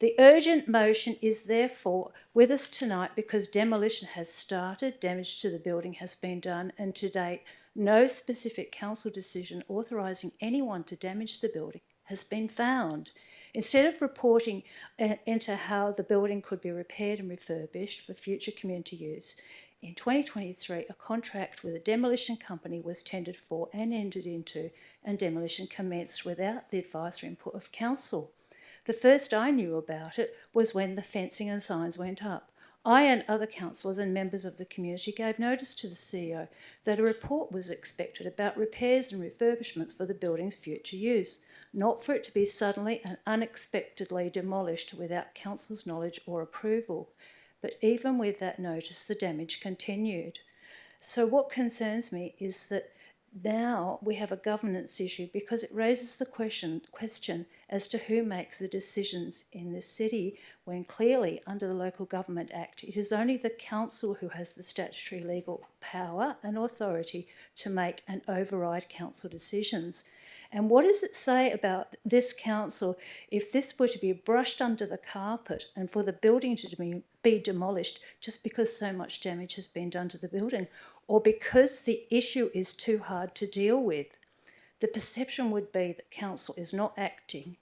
The urgent motion is therefore with us tonight because demolition has started, damage to the building has been done, and to date, no specific council decision authorising anyone to damage the building has been found. Instead of reporting into how the building could be repaired and refurbished for future community use, in 2023, a contract with a demolition company was tendered for and entered into, and demolition commenced without the advice or input of council. The first I knew about it was when the fencing and signs went up. I and other councillors and members of the community gave notice to the CEO that a report was expected about repairs and refurbishments for the building's future use, not for it to be suddenly and unexpectedly demolished without council's knowledge or approval. But even with that notice, the damage continued. So what concerns me is that now we have a governance issue because it raises the question as to who makes the decisions in this city, when clearly under the Local Government Act it is only the council who has the statutory legal power and authority to make and override council decisions. And what does it say about this council if this were to be brushed under the carpet and for the building to be demolished just because so much damage has been done to the building, or because the issue is too hard to deal with? The perception would be that council is not acting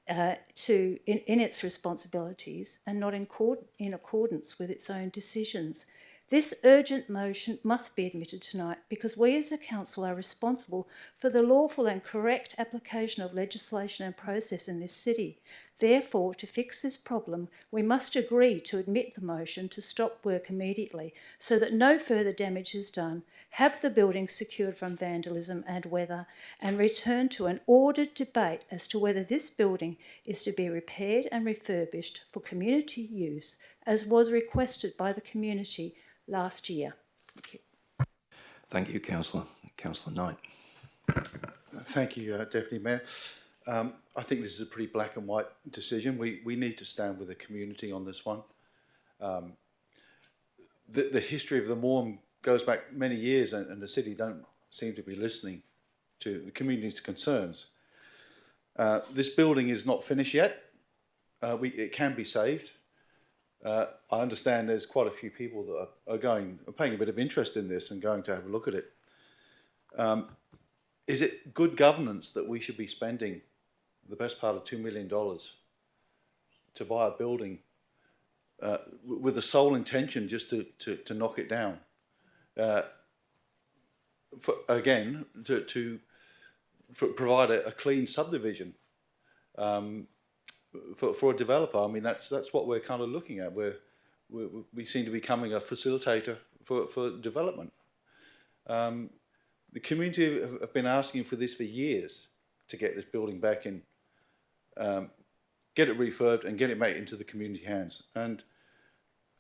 in its responsibilities and not in accordance with its own decisions. This urgent motion must be admitted tonight because we as a council are responsible for the lawful and correct application of legislation and process in this city. Therefore, to fix this problem, we must agree to admit the motion to stop work immediately so that no further damage is done, have the building secured from vandalism and weather, and return to an ordered debate as to whether this building is to be repaired and refurbished for community use, as was requested by the community last year. Thank you. Thank you, Councillor. Councillor Knight. Thank you, Deputy Mayor. I think this is a pretty black and white decision. We need to stand with the community on this one. The history of the Moorm goes back many years, and the city don't seem to be listening to the community's concerns. This building is not finished yet. It can be saved. I understand there's quite a few people that are paying a bit of interest in this and going to have a look at it. Is it good governance that we should be spending the best part of $2 million to buy a building with the sole intention just to knock it down? To provide a clean subdivision for a developer. I mean, that's what we're kind of looking at. We seem to be becoming a facilitator for development. The community have been asking for this for years, to get this building back in, get it refurbed and get it back into the community hands. And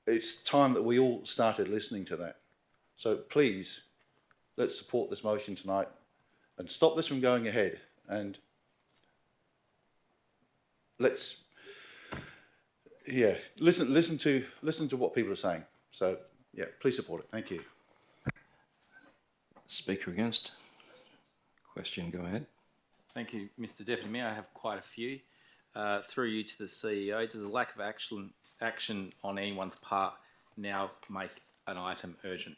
it's time that we all started listening to that. So please, let's support this motion tonight and stop this from going ahead. And let's, listen to what people are saying. So yeah, please support it. Thank you. Speaker against? Question, go ahead. Thank you, Mr. Deputy Mayor. I have quite a few. Through you to the CEO, does a lack of action on anyone's part now make an item urgent?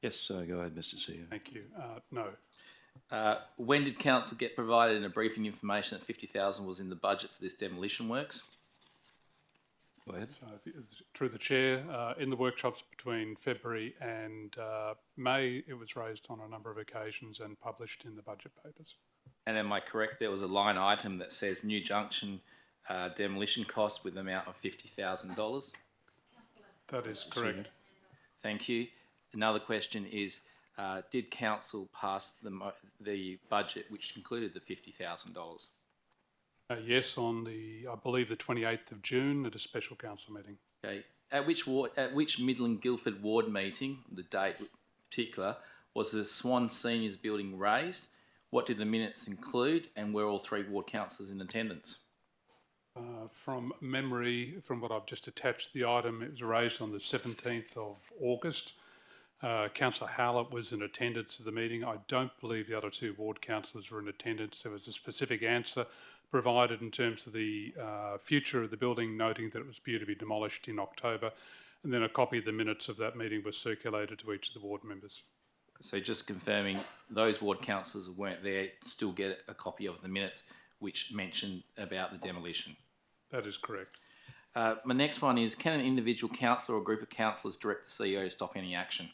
Yes, go ahead, Mr. CEO. Thank you. No. When did council get provided in a briefing information that 50,000 was in the budget for this demolition works? Go ahead. So, through the chair, in the workshops between February and May, it was raised on a number of occasions and published in the budget papers. And am I correct, there was a line item that says New Junction demolition cost with an amount of $50,000? That is correct. Thank you. Another question is, did council pass the budget which included the $50,000? Yes, on I believe the 28th of June at a special council meeting. Okay. At which Midland Guildford ward meeting, the date in particular, was the Swan Seniors building raised? What did the minutes include, and were all 3 ward councillors in attendance? From memory, from what I've just attached the item, it was raised on the 17th of August. Councillor Howlett was in attendance at the meeting. I don't believe the other 2 ward councillors were in attendance. There was a specific answer provided in terms of the future of the building, noting that it was due to be demolished in October, and then a copy of the minutes of that meeting was circulated to each of the ward members. So just confirming, those ward councillors who weren't there still get a copy of the minutes which mention about the demolition? That is correct. My next one is, can an individual councillor or group of councillors direct the CEO to stop any action?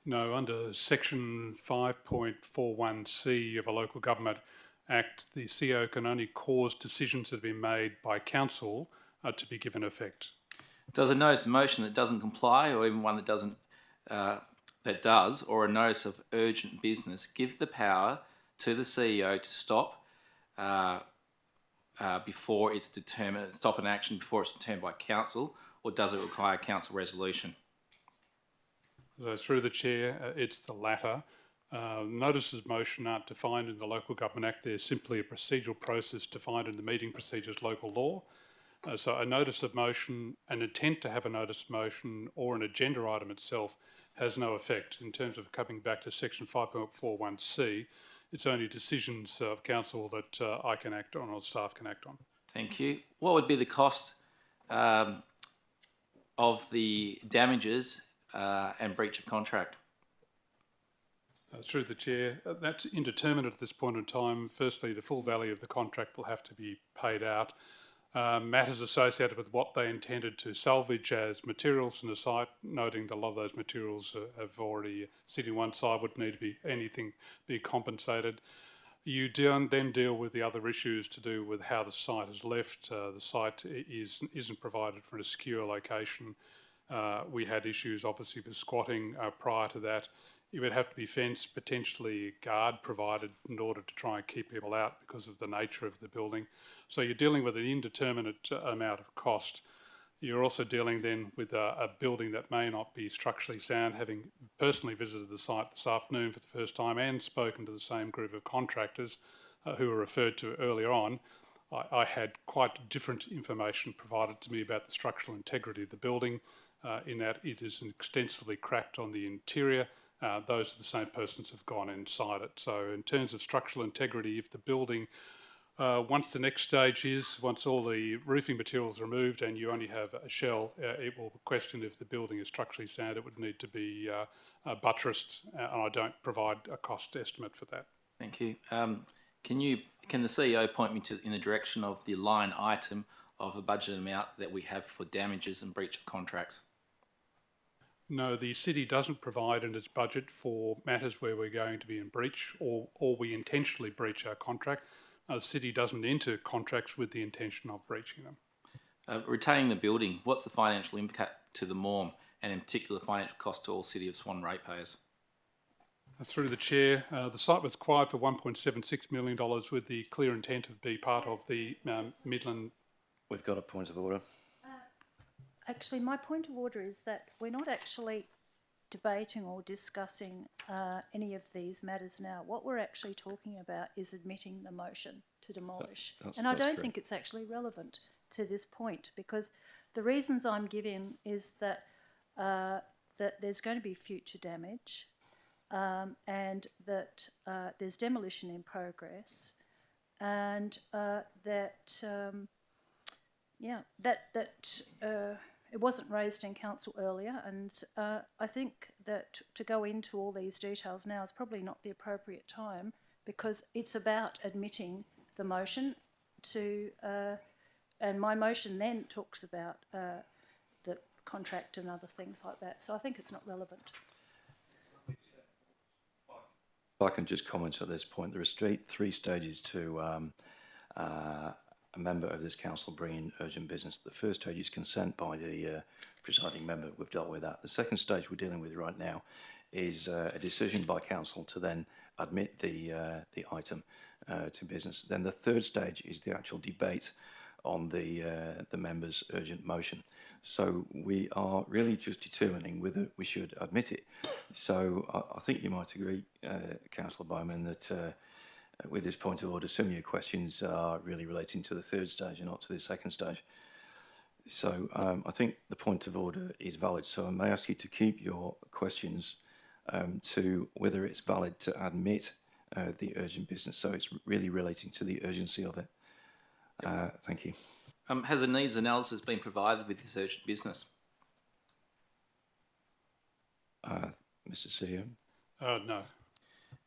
No, under section 5.41C of a Local Government Act, the CEO can only cause decisions that have been made by council to be given effect. Does a notice of motion that doesn't comply, or even one that doesn't, that does, or a notice of urgent business, give the power to the CEO to stop before it's determined, stop an action before it's determined by council, or does it require council resolution? So through the chair, it's the latter. Notices of motion aren't defined in the Local Government Act. They're simply a procedural process defined in the meeting procedures local law. So a notice of motion, an intent to have a notice of motion, or an agenda item itself has no effect. In terms of coming back to section 5.41C, it's only decisions of council that I can act on or staff can act on. Thank you. What would be the cost of the damages and breach of contract? Through the chair, that's indeterminate at this point in time. Firstly, the full value of the contract will have to be paid out. Matters associated with what they intended to salvage as materials from the site, noting that a lot of those materials have already sitting one side, would need to be compensated. You then deal with the other issues to do with how the site is left. The site isn't provided for an secure location. We had issues obviously with squatting prior to that. It would have to be fenced, potentially a guard provided in order to try and keep people out because of the nature of the building. So you're dealing with an indeterminate amount of cost. You're also dealing then with a building that may not be structurally sound. Having personally visited the site this afternoon for the first time and spoken to the same group of contractors who were referred to earlier on, I had quite different information provided to me about the structural integrity of the building, in that it is extensively cracked on the interior. Those are the same persons who have gone inside it. So in terms of structural integrity, if the building, once the next stage is, once all the roofing materials are removed and you only have a shell, it will question if the building is structurally sound. It would need to be buttressed, and I don't provide a cost estimate for that. Thank you. Can the CEO point me in the direction of the line item of a budget amount that we have for damages and breach of contracts? No, the city doesn't provide in its budget for matters where we're going to be in breach or we intentionally breach our contract. The city doesn't enter contracts with the intention of breaching them. Retaining the building, what's the financial impact to the MORM and in particular financial cost to all City of Swan ratepayers? Through the chair, the site was acquired for $1.76 million with the clear intent of being part of the Midland. We've got a point of order. Actually, my point of order is that we're not actually debating or discussing any of these matters now. What we're actually talking about is admitting the motion to demolish. And I don't think it's actually relevant to this point, because the reasons I'm giving is that that there's going to be future damage, and that there's demolition in progress, and it wasn't raised in council earlier, and I think that to go into all these details now is probably not the appropriate time, because it's about admitting the motion to, and my motion then talks about the contract and other things like that. So I think it's not relevant. If I can just comment at this point, there are three stages to a member of this council bringing urgent business. The first stage is consent by the presiding member. We've dealt with that. The second stage we're dealing with right now is a decision by council to then admit the item to business. Then the third stage is the actual debate on the member's urgent motion. So we are really just determining whether we should admit it. So I think you might agree, Councillor Bowman, that with this point of order, some of your questions are really relating to the third stage and not to the second stage. So I think the point of order is valid. So I may ask you to keep your questions to whether it's valid to admit the urgent business. So it's really relating to the urgency of it. Thank you. Has a needs analysis been provided with this urgent business? Mr. CEO? No.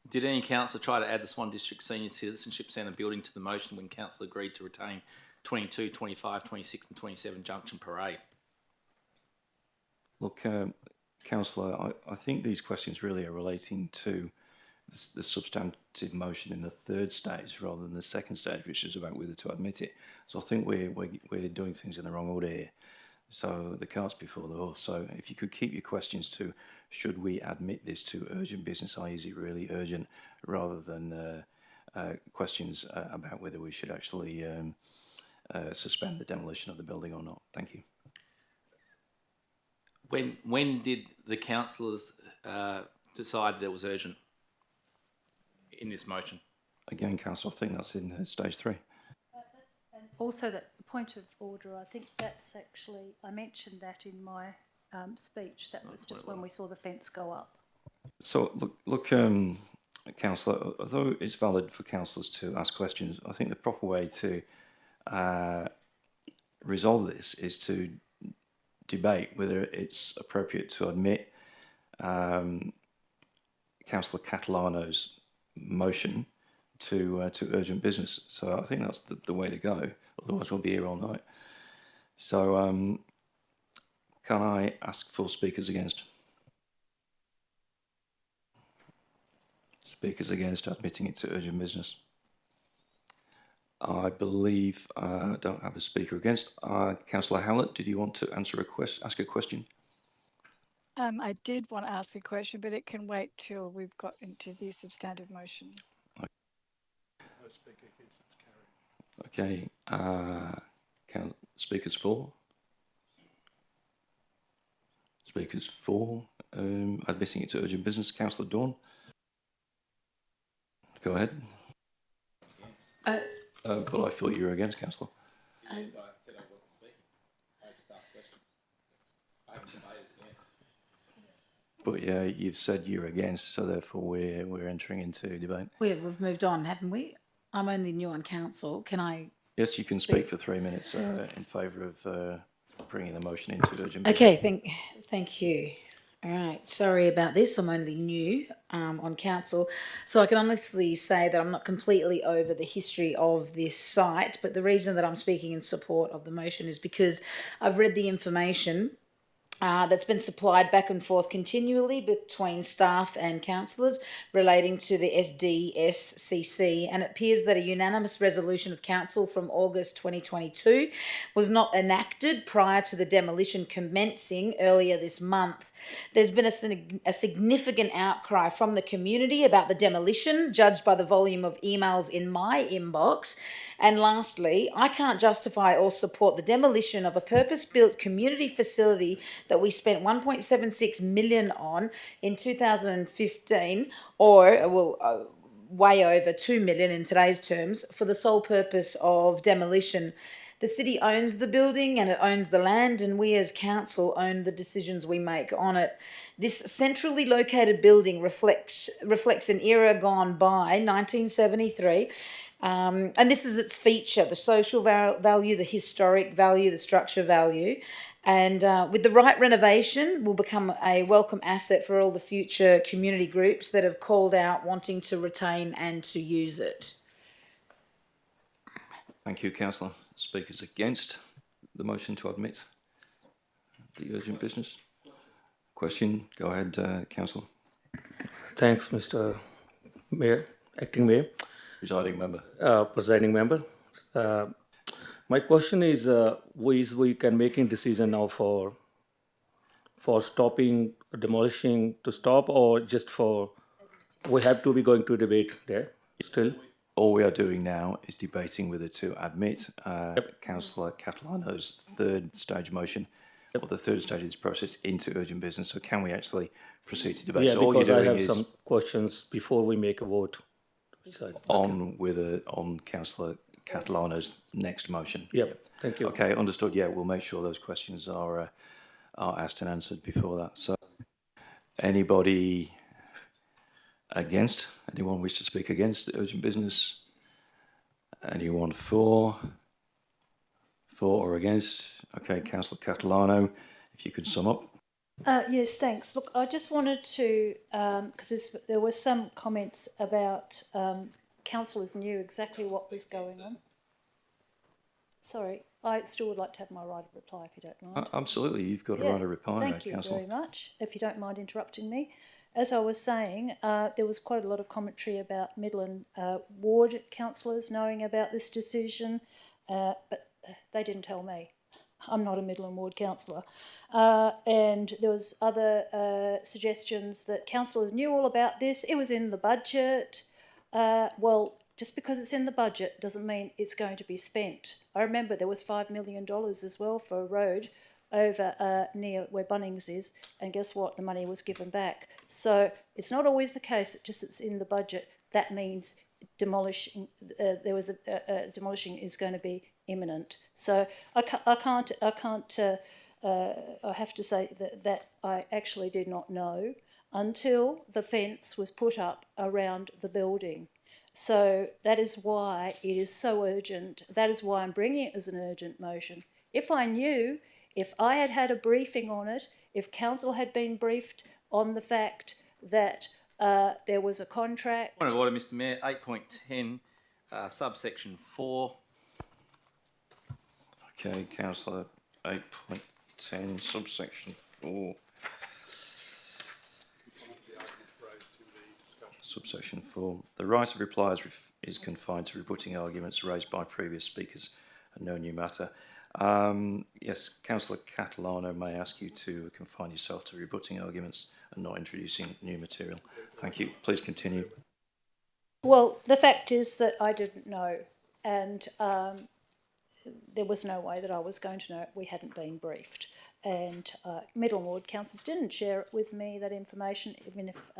Did any councillor try to add the Swan District Senior Citizenship Centre building to the motion when council agreed to retain 22, 25, 26 and 27 Junction Parade? Look, Councillor, I think these questions really are relating to the substantive motion in the third stage rather than the second stage, which is about whether to admit it. So I think we're doing things in the wrong order here. So the cart's before the horse. So if you could keep your questions to should we admit this to urgent business, i.e. is it really urgent, rather than questions about whether we should actually suspend the demolition of the building or not. Thank you. When did the councillors decide that it was urgent in this motion? Again, Councillor, I think that's in stage 3. And also that point of order, I think that's actually, I mentioned that in my speech. That was just when we saw the fence go up. So look, Councillor, although it's valid for councillors to ask questions, I think the proper way to resolve this is to debate whether it's appropriate to admit Councillor Catalano's motion to urgent business. So I think that's the way to go. Otherwise, we'll be here all night. So can I ask for speakers against? Speakers against admitting it to urgent business? I believe I don't have a speaker against. Councillor Howlett, did you want to ask a question? I did want to ask a question, but it can wait till we've got into the substantive motion. Okay. Speakers for? Speakers for admitting it to urgent business. Councillor Dawn. Go ahead. But I thought you were against, Councillor. But yeah, you've said you're against, so therefore we're entering into debate. We've moved on, haven't we? I'm only new on council. Can I? Yes, you can speak for 3 minutes in favour of bringing the motion into urgent business. Okay, thank you. All right, sorry about this. I'm only new on council, so I can honestly say that I'm not completely over the history of this site. But the reason that I'm speaking in support of the motion is because I've read the information that's been supplied back and forth continually between staff and councillors relating to the SDSCC, and it appears that a unanimous resolution of council from August 2022 was not enacted prior to the demolition commencing earlier this month. There's been a significant outcry from the community about the demolition, judged by the volume of emails in my inbox. And lastly, I can't justify or support the demolition of a purpose-built community facility that we spent $1.76 million on in 2015, or way over $2 million in today's terms, for the sole purpose of demolition. The city owns the building and it owns the land, and we as council own the decisions we make on it. This centrally located building reflects an era gone by, 1973, and this is its feature: the social value, the historic value, the structure value. And with the right renovation, will become a welcome asset for all the future community groups that have called out wanting to retain and to use it. Thank you, Councillor. Speakers against the motion to admit the urgent business. Question, go ahead, Councillor. Thanks, Mr. Mayor, Acting Mayor. Presiding Member. Presiding Member. My question is, we can making decision now for stopping, demolishing to stop, or just for, we have to be going to debate there still? All we are doing now is debating whether to admit Councillor Catalano's third stage motion, or the third stage of this process, into urgent business. So can we actually proceed to debate? Yeah, so all because you're I doing have some questions before we make a vote. On Councillor Catalano's next motion. Yep, thank you. Okay, understood. Yeah, we'll make sure those questions are asked and answered before that. So, anybody against? Anyone wish to speak against the urgent business? Anyone for? For or against? Okay, Councillor Catalano, if you could sum up. Yes, thanks. Look, I just wanted to, because there were some comments about councillors knew exactly what was going on. Sorry, I still would like to have my right of reply, if you don't mind. Absolutely, you've got a right of reply, Thank you very much, if you don't mind interrupting me. As I was saying, there was quite a lot of commentary about Midland ward councillors knowing about this decision, but they didn't tell me. I'm not a Midland ward councillor. And there was other suggestions that councillors knew all about this. It was in the budget. Well, just because it's in the budget doesn't mean it's going to be spent. I remember there was $5 million as well for a road over near where Bunnings is, and guess what? The money was given back. So it's not always the case that just it's in the budget. That means demolishing. Demolishing is going to be imminent. So I have to say that I actually did not know until the fence was put up around the building. So that is why it is so urgent. That is why I'm bringing it as an urgent motion. If I knew, if I had had a briefing on it, if council had been briefed on the fact that there was a contract. Point of order, Mr. Mayor. 8.10, subsection 4. Okay, Councillor, 8.10, subsection 4. Subsection 4. The right of reply is confined to rebutting arguments raised by previous speakers and no new matter. Yes, Councillor Catalano, may I ask you to confine yourself to rebutting arguments and not introducing new material. Thank you. Please continue. Well, the fact is that I didn't know, and there was no way that I was going to know. We hadn't been briefed. and Midland Ward councillors didn't share it with me, that information, even if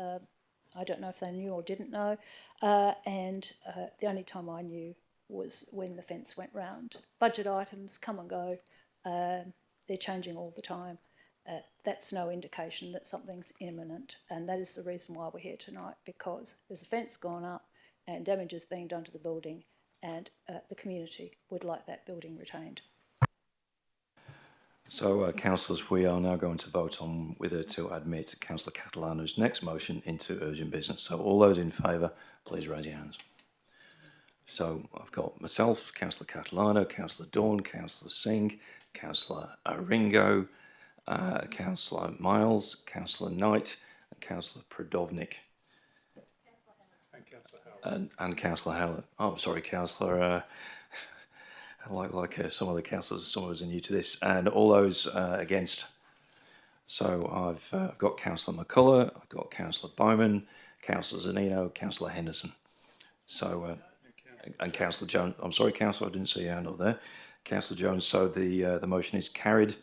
I don't know if they knew or didn't know. And the only time I knew was when the fence went round. Budget items come and go. They're changing all the time. That's no indication that something's imminent, and that is the reason why we're here tonight, because there's a fence gone up and damage is being done to the building, and the community would like that building retained. So, councillors, we are now going to vote on whether to admit Councillor Catalano's next motion into urgent business. So all those in favour, please raise your hands. So I've got myself, Councillor Catalano, Councillor Dawn, Councillor Singh, Councillor Ringo, Councillor Miles, Councillor Knight, and Councillor Prodovnik. And Councillor Howlett. Oh, sorry, Councillor. Like some of the councillors, some of us are new to this, and all those against. So I've got Councillor McCullough, I've got Councillor Bowman, Councillor Zanino, Councillor Henderson. So and Councillor Jones. I'm sorry, Councillor, I didn't see your hand up there. Councillor Jones. So the motion is carried.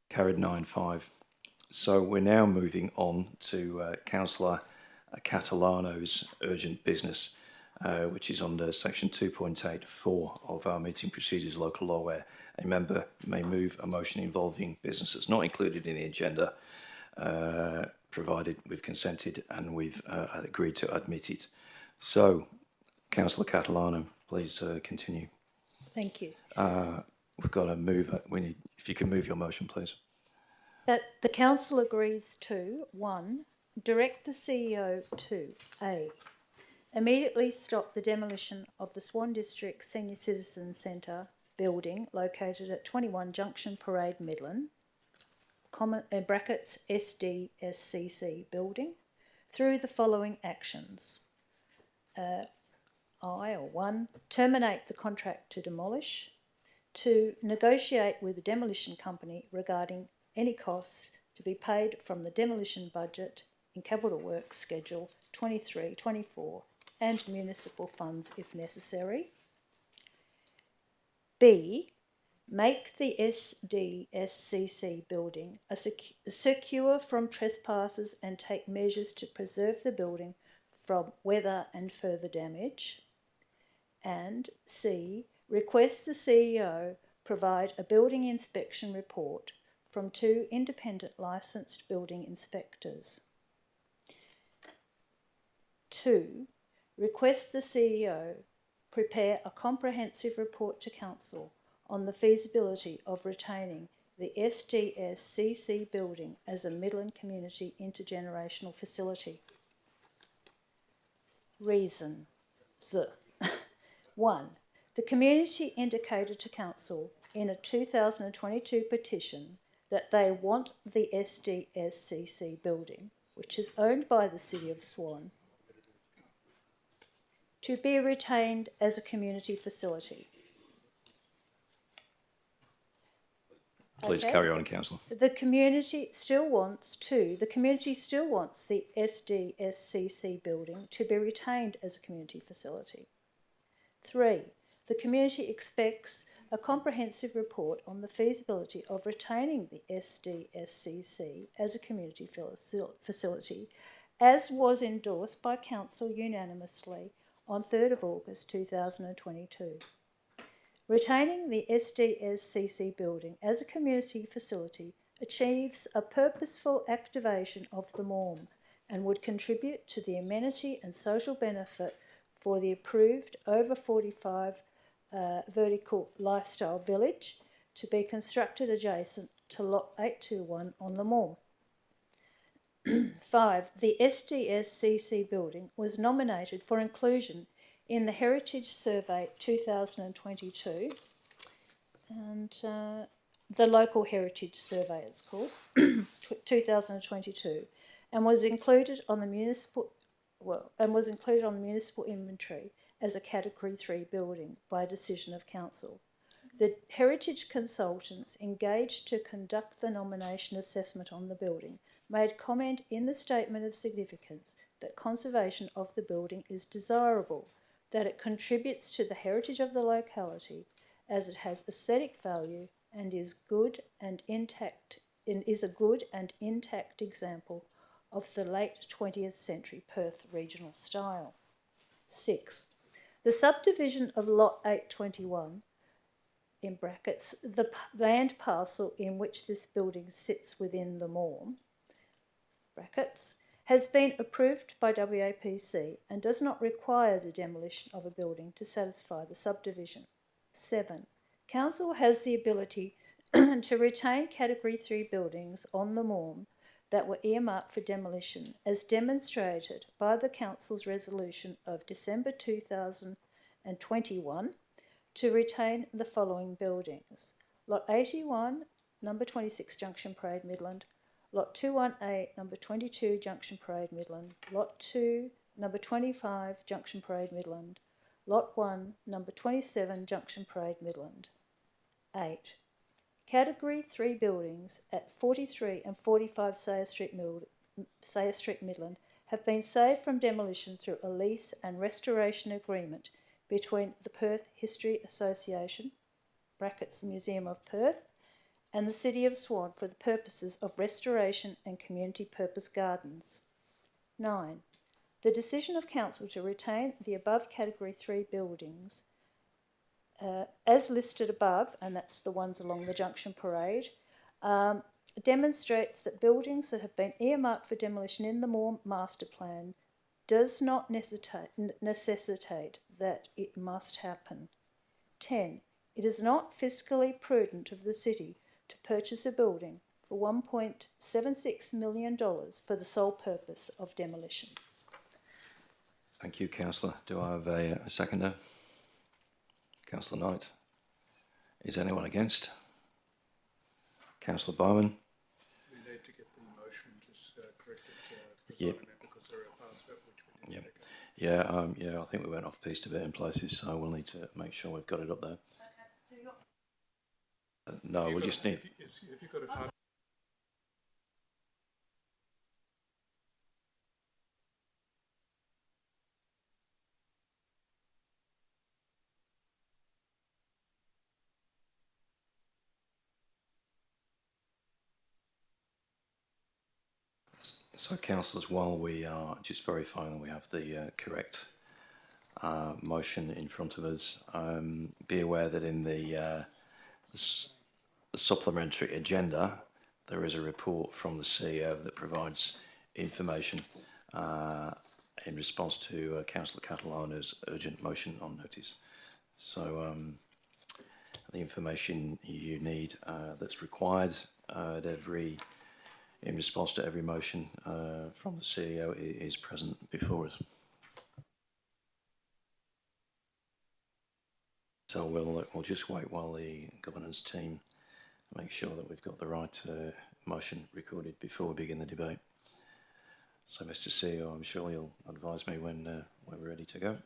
Carried 9-5. So we're now moving on to Councillor Catalano's urgent business, which is under section 2.84 of our meeting procedures local law, where a member may move a motion involving businesses not included in the agenda, provided we've consented and we've agreed to admit it. So, Councillor Catalano, please continue. Thank you. We've got to move. We need, if you can move your motion, please. That the council agrees to 1. Direct the CEO to A. Immediately stop the demolition of the Swan District Senior Citizens Centre building located at 21 Junction Parade, Midland, brackets SDSCC building, through the following actions. 1. Terminate the contract to demolish. 2. Negotiate with the demolition company regarding any costs to be paid from the demolition budget in Capital Works Schedule 23-24 and municipal funds if necessary. B. Make the SDSCC building secure from trespassers and take measures to preserve the building from weather and further damage. And C. Request the CEO provide a building inspection report from 2 independent licensed building inspectors. 2. Request the CEO prepare a comprehensive report to Council on the feasibility of retaining the SDSCC building as a Midland Community Intergenerational Facility. Reasons. 1. The community indicated to Council in a 2022 petition that they want the SDSCC building, which is owned by the City of Swan, to be retained as a community facility. Please carry on, Councillor. The community still wants the SDSCC building to be retained as a community facility. 3. The community expects a comprehensive report on the feasibility of retaining the SDSCC as a community facility, as was endorsed by Council unanimously on 3rd of August 2022. Retaining the SDSCC building as a community facility achieves a purposeful activation of the MORM and would contribute to the amenity and social benefit for the approved over 45 vertical lifestyle village to be constructed adjacent to Lot 821 on the MORM. 5. The SDSCC building was nominated for inclusion in the Heritage Survey 2022, and the Local Heritage Survey it's called, 2022, and was included on the municipal inventory as a Category 3 building by a decision of Council. The Heritage consultants engaged to conduct the nomination assessment on the building made comment in the statement of significance that conservation of the building is desirable, that it contributes to the heritage of the locality as it has aesthetic value and is good and intact is a good and intact example of the late 20th century Perth regional style. 6. The subdivision of Lot 821, in brackets, the land parcel in which this building sits within the Morm, brackets, has been approved by WAPC and does not require the demolition of a building to satisfy the subdivision. 7. Council has the ability to retain Category 3 buildings on the Morm that were earmarked for demolition, as demonstrated by the Council's resolution of December 2021 to retain the following buildings: Lot 81, number 26, Junction Parade, Midland; Lot 218, number 22, Junction Parade, Midland; Lot 2, number 25, Junction Parade, Midland; Lot 1, number 27, Junction Parade, Midland. 8. Category 3 buildings at 43 and 45 Sayer Street, Midland have been saved from demolition through a lease and restoration agreement between the Perth History Association, brackets Museum of Perth, and the City of Swan for the purposes of restoration and community purpose gardens. 9. The decision of Council to retain the above Category 3 buildings as listed above, and that's the ones along the Junction Parade, demonstrates that buildings that have been earmarked for demolition in the Morm Master Plan does not necessitate that it must happen. 10. It is not fiscally prudent of the City to purchase a building for $1.76 million for the sole purpose of demolition. Thank you, Councillor. Do I have a seconder? Councillor Knight. Is anyone against? Councillor Bowman. We need to get the motion just corrected. Yep. Because there are parts of it which we didn't take. Yeah, I think we went off piece a bit in places, so we'll need to make sure we've got it up there. No, we'll just need. If you've got a part. So, councillors, while we are just verifying that we have the correct motion in front of us, be aware that in the supplementary agenda, there is a report from the CEO that provides information in response to Councillor Catalano's urgent motion on notice. So, the information you need that's required in response to every motion from the CEO is present before us. So we'll just wait while the governance team make sure that we've got the right motion recorded before we begin the debate. So, Mr. CEO, I'm sure you'll advise me when we're ready to go.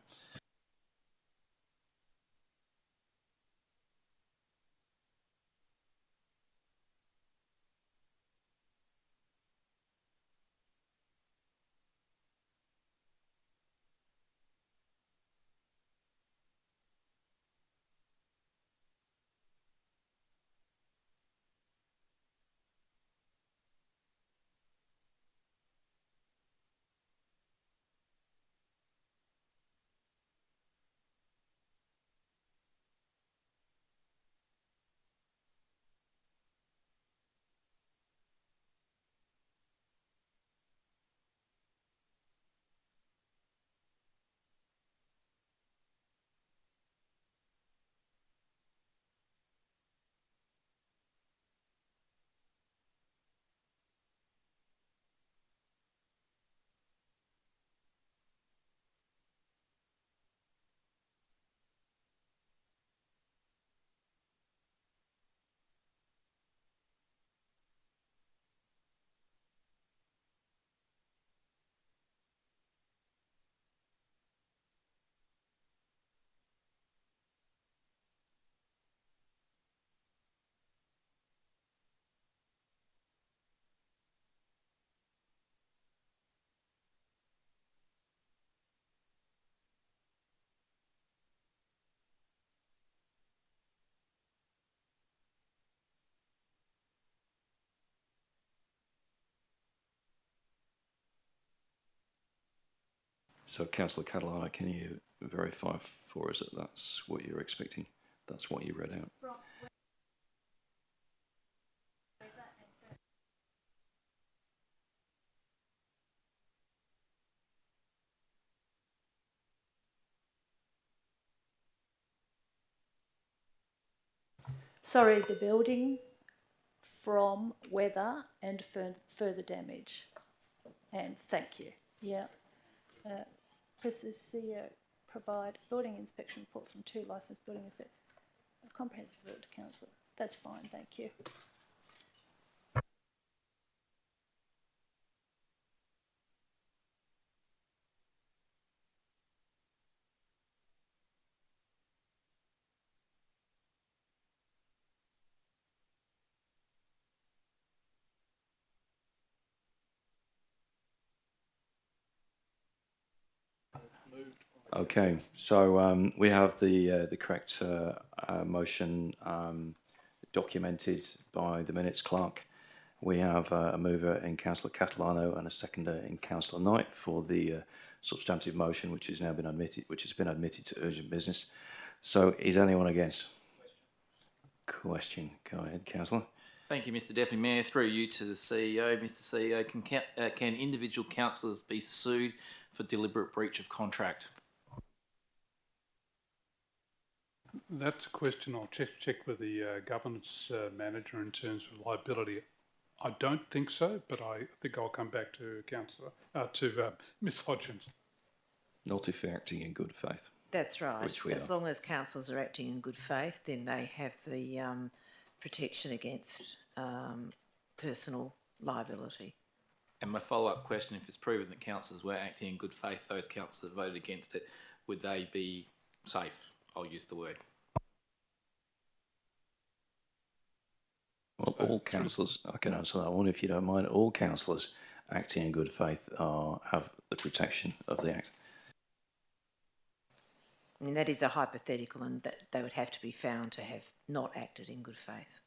So, Councillor Catalano, can you verify for us that that's what you're expecting? That's what you read out? Sorry, the building from weather and further damage. And thank you. Yeah. Chris, the CEO, provide building inspection report from 2 licensed building inspectors. A comprehensive report to council. That's fine, thank you. Okay, so we have the correct motion documented by the minutes clerk. We have a mover in Councillor Catalano and a seconder in Councillor Knight for the substantive motion, which has now been admitted, to urgent business. So, is anyone against? Question. Go ahead, Councillor. Thank you, Mr. Deputy Mayor. Through you to the CEO. Mr. CEO, can individual councillors be sued for deliberate breach of contract? That's a question I'll check with the governance manager in terms of liability. I don't think so, but I think I'll come back to Ms. Hodgins. Not if you're acting in good faith. That's right. Which we as are. long as councils are acting in good faith, then they have the protection against personal liability. And my follow-up question, if it's proven that councillors were acting in good faith, those councillors that voted against it, would they be safe? I'll use the word. Well, all councillors, I can answer that one if you don't mind, all councillors acting in good faith have the protection of the Act. I mean, that is a hypothetical, and that they would have to be found to have not acted in good faith.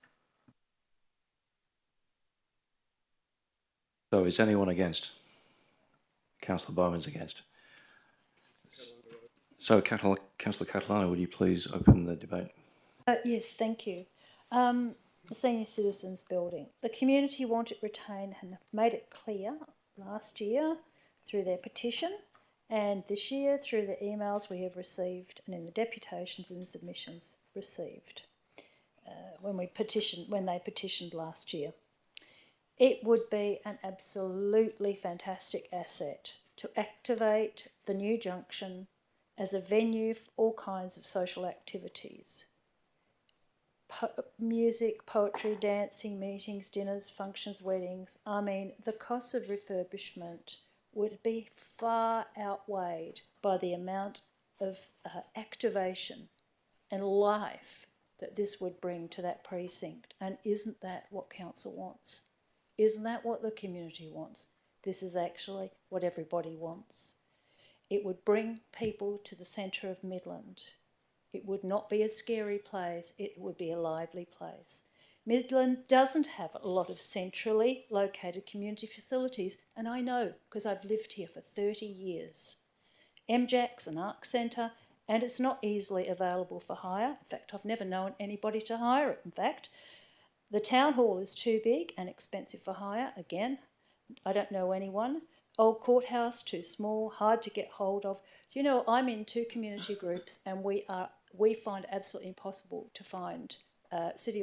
So, is anyone against? Councillor Bowman's against. So, Councillor Catalano, would you please open the debate? Yes, thank you. The Senior Citizens Building. The community want it retained and have made it clear last year through their petition, and this year through the emails we have received and in the deputations and submissions received when they petitioned last year. It would be an absolutely fantastic asset to activate the new junction as a venue for all kinds of social activities. Music, poetry, dancing, meetings, dinners, functions, weddings. I mean, the cost of refurbishment would be far outweighed by the amount of activation and life that this would bring to that precinct. And isn't that what council wants? Isn't that what the community wants? This is actually what everybody wants. It would bring people to the centre of Midland. It would not be a scary place, it would be a lively place. Midland doesn't have a lot of centrally located community facilities, and I know because I've lived here for 30 years. MJAC's an ARC centre, and it's not easily available for hire. In fact, I've never known anybody to hire it, in fact. The town hall is too big and expensive for hire. Again, I don't know anyone. Old courthouse, too small, hard to get hold of. You know, I'm in 2 community groups, and we find it absolutely impossible to find City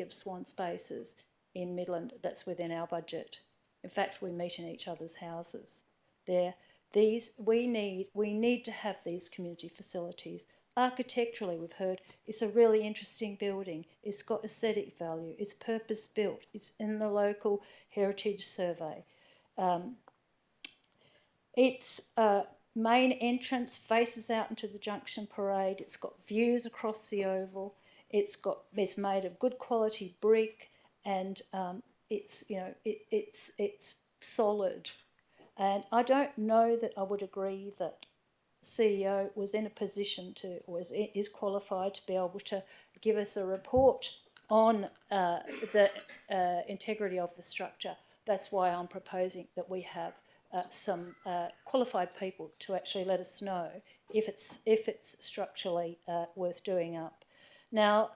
of Swan spaces in Midland that's within our budget. In fact, we meet in each other's houses. We need to have these community facilities. Architecturally, we've heard it's a really interesting building. It's got aesthetic value. It's purpose built. It's in the local heritage survey. Its main entrance faces out into the Junction Parade. It's got views across the oval. It's made of good quality brick, and it's solid. And I don't know that I would agree that CEO was in a position to, or is qualified to be able to give us a report on the integrity of the structure. That's why I'm proposing that we have some qualified people to actually let us know if it's structurally worth doing up. Now,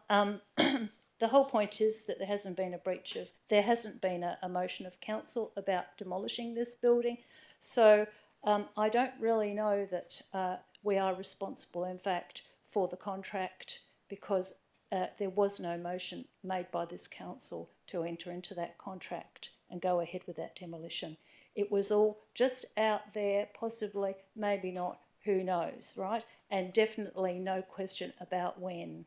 the whole point is that there hasn't been a motion of council about demolishing this building. So I don't really know that we are responsible, in fact, for the contract, because there was no motion made by this council to enter into that contract and go ahead with that demolition. It was all just out there, possibly, maybe not, who knows, right? And definitely no question about when.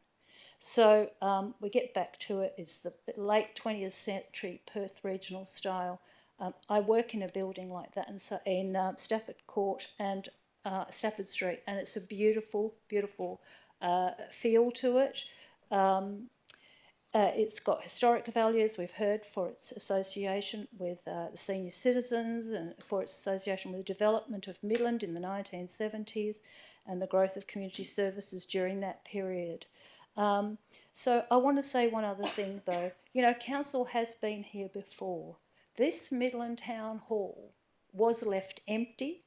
So we get back to it. It's the late 20th century Perth regional style. I work in a building like that in Stafford Court and Stafford Street, and it's a beautiful, beautiful feel to it. It's got historic values, we've heard, for its association with the senior citizens and for its association with the development of Midland in the 1970s and the growth of community services during that period. So I want to say one other thing though. You know, council has been here before. This Midland Town Hall was left empty,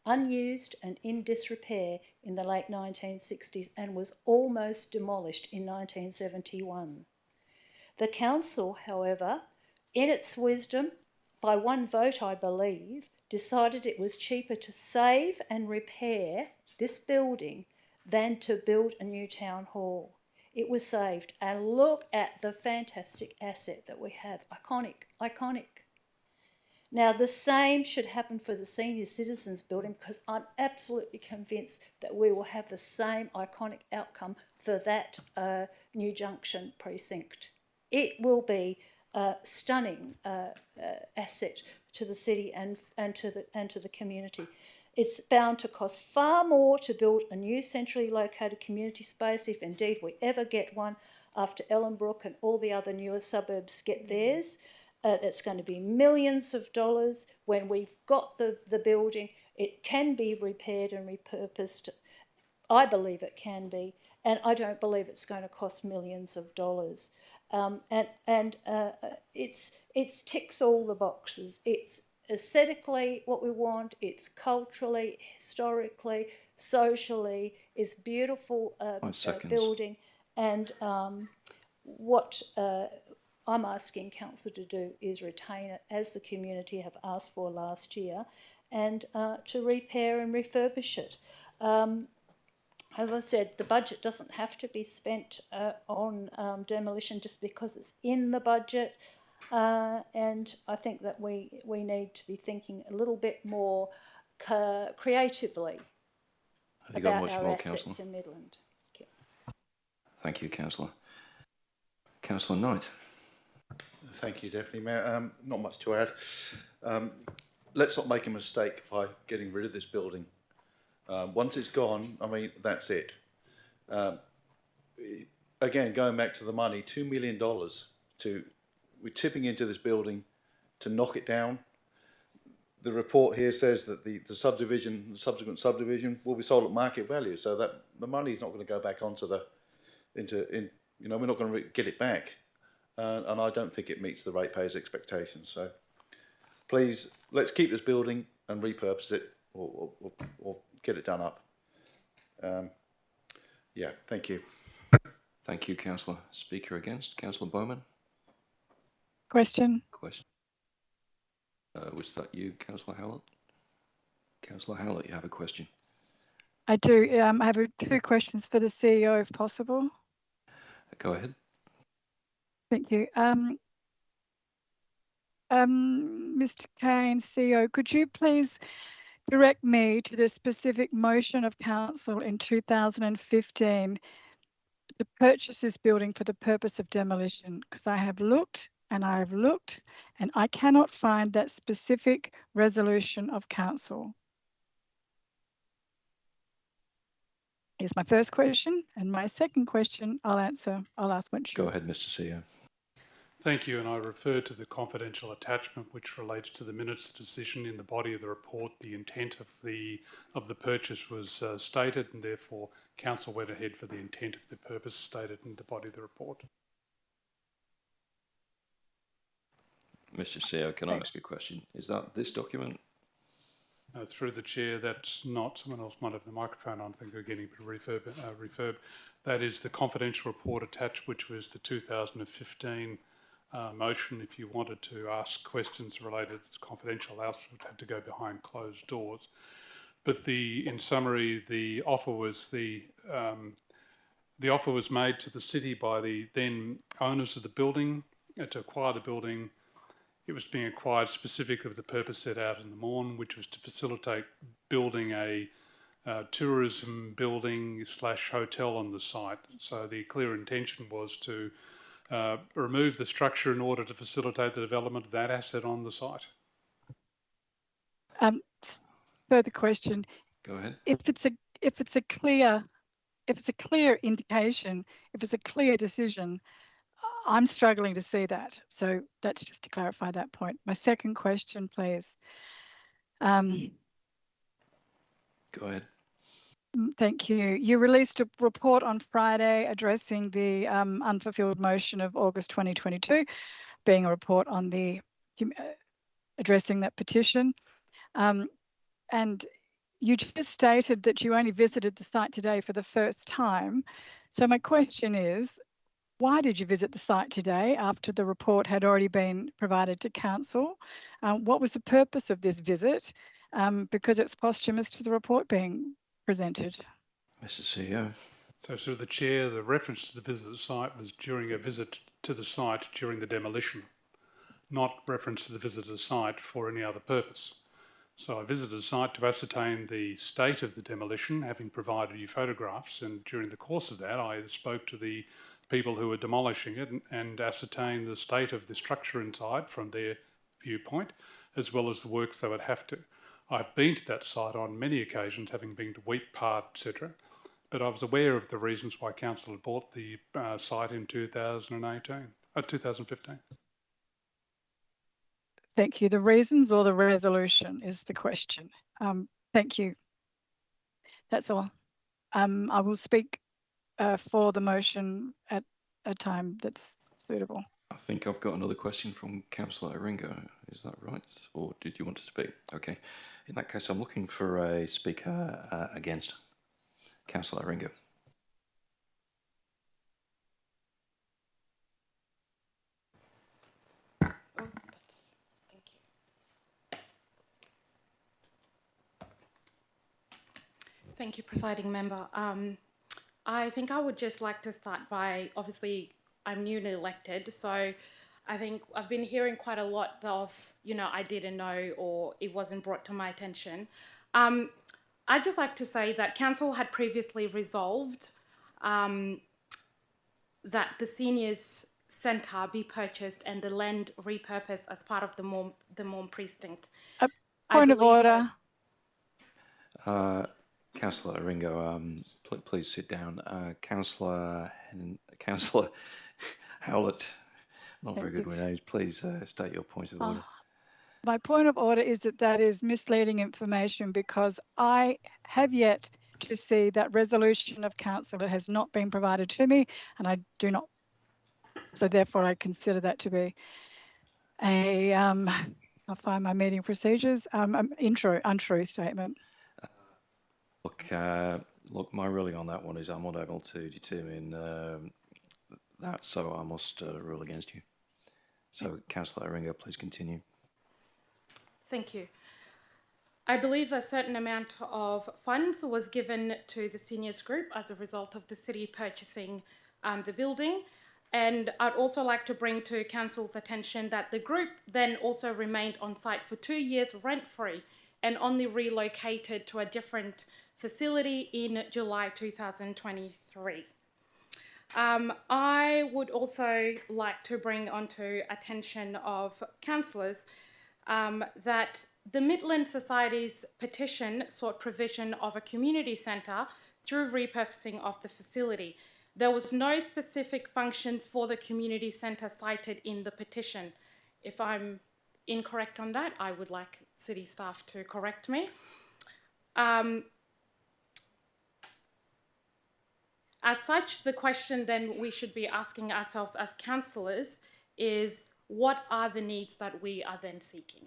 unused and in disrepair in the late 1960s and was almost demolished in 1971. The council, however, in its wisdom, by one vote I believe, decided it was cheaper to save and repair this building than to build a new town hall. It was saved, and look at the fantastic asset that we have. Iconic, iconic. Now, the same should happen for the senior citizens building, because I'm absolutely convinced that we will have the same iconic outcome for that New Junction precinct. It will be a stunning asset to the city and to the community. It's bound to cost far more to build a new centrally located community space, if indeed we ever get one, after Ellenbrook and all the other newer suburbs get theirs. That's going to be millions of dollars. When we've got the building, it can be repaired and repurposed. I believe it can be, and I don't believe it's going to cost millions of dollars. It's ticks all the boxes. It's aesthetically what we want. It's culturally, historically, socially. It's beautiful building, and what I'm asking council to do is retain it, as the community have asked for last year, and to repair and refurbish it. As I said, the budget doesn't have to be spent on demolition just because it's in the budget, and I think that we need to be thinking a little bit more creatively about our assets in Midland. Okay. Thank you, Councillor. Councillor Knight. Thank you, Deputy Mayor. Not much to add. Let's not make a mistake by getting rid of this building. Once it's gone, I mean, that's it. Again, going back to the money, $2 million we're tipping into this building to knock it down. The report here says that the subsequent subdivision will be sold at market value, so that the money is not going to go back onto we're not going to get it back. And I don't think it meets the ratepayers' expectations. So please, let's keep this building and repurpose it or get it done up. Yeah, thank you. Thank you, Councillor. Speaker against, Councillor Bowman. Question. Was that you, Councillor Howlett? Councillor Howlett, you have a question. I do. I have two questions for the CEO, if possible. Go ahead. Thank you. Mr. Kane, CEO, could you please direct me to the specific motion of council in 2015 to purchase this building for the purpose of demolition? Because I have looked and I cannot find that specific resolution of council. Here's my first question, and my second question I'll ask once you. Go ahead, Mr. CEO. Thank you, and I refer to the confidential attachment which relates to the minutes decision in the body of the report. The intent of the purchase was stated, and therefore council went ahead for the intent of the purpose stated in the body of the report. Mr. CEO, can I ask a question? Is that this document? Through the chair, that's not, someone else might have the microphone on, I think we're getting a bit of refurb. That is the confidential report attached, which was the 2015 motion. If you wanted to ask questions related to confidential, else would have to go behind closed doors. But in summary, the offer was made to the city by the then owners of the building to acquire the building. It was being acquired specifically for the purpose set out in the Morn, which was to facilitate building a tourism building / hotel on the site. So the clear intention was to remove the structure in order to facilitate the development of that asset on the site. Further question. Go ahead. If it's a clear indication, if it's a clear decision, I'm struggling to see that. So that's just to clarify that point. My second question, please. Go ahead. Thank you. You released a report on Friday addressing the unfulfilled motion of August 2022, being a report on the addressing that petition. And you just stated that you only visited the site today for the first time. So my question is, why did you visit the site today after the report had already been provided to council? What was the purpose of this visit? Because it's posthumous to the report being presented. Mr. CEO. So, through the chair, the reference to the visit to the site was during a visit to the site during the demolition, not reference to the visit to the site for any other purpose. So I visited the site to ascertain the state of the demolition, having provided you photographs, and during the course of that I spoke to the people who were demolishing it and ascertained the state of the structure inside from their viewpoint, as well as the works they would have to. I've been to that site on many occasions, having been to Wheat Part, etc., but I was aware of the reasons why council had bought the site in 2015. Thank you. The reasons or the resolution is the question. Thank you. That's all. I will speak for the motion at a time that's suitable. I think I've got another question from Councillor Aringo. Is that right? Or did you want to speak? Okay. In that case, I'm looking for a speaker against. Councillor Aringo. Thank you, Presiding Member. I think I would just like to start by, obviously, I'm newly elected, so I think I've been hearing quite a lot of, I didn't know or it wasn't brought to my attention. I'd just like to say that Council had previously resolved that the Seniors Centre be purchased and the land repurposed as part of the Morn precinct. Point of order. Councillor Aringo, please sit down. Councillor Howlett, not very good with names. Please state your point of order. My point of order is that is misleading information, because I have yet to see that resolution of council. It has not been provided to me, and I do not. So therefore, I consider that to be a, I'll find my meeting procedures, untrue statement. Look, my ruling on that one is I'm not able to determine that, so I must rule against you. So, Councillor Aringo, please continue. Thank you. I believe a certain amount of funds was given to the seniors group as a result of the city purchasing the building. And I'd also like to bring to Council's attention that the group then also remained on site for 2 years rent-free and only relocated to a different facility in July 2023. I would also like to bring onto attention of councillors that the Midland Society's petition sought provision of a community centre through repurposing of the facility. There was no specific functions for the community centre cited in the petition. If I'm incorrect on that, I would like city staff to correct me. As such, the question then we should be asking ourselves as councillors is, what are the needs that we are then seeking?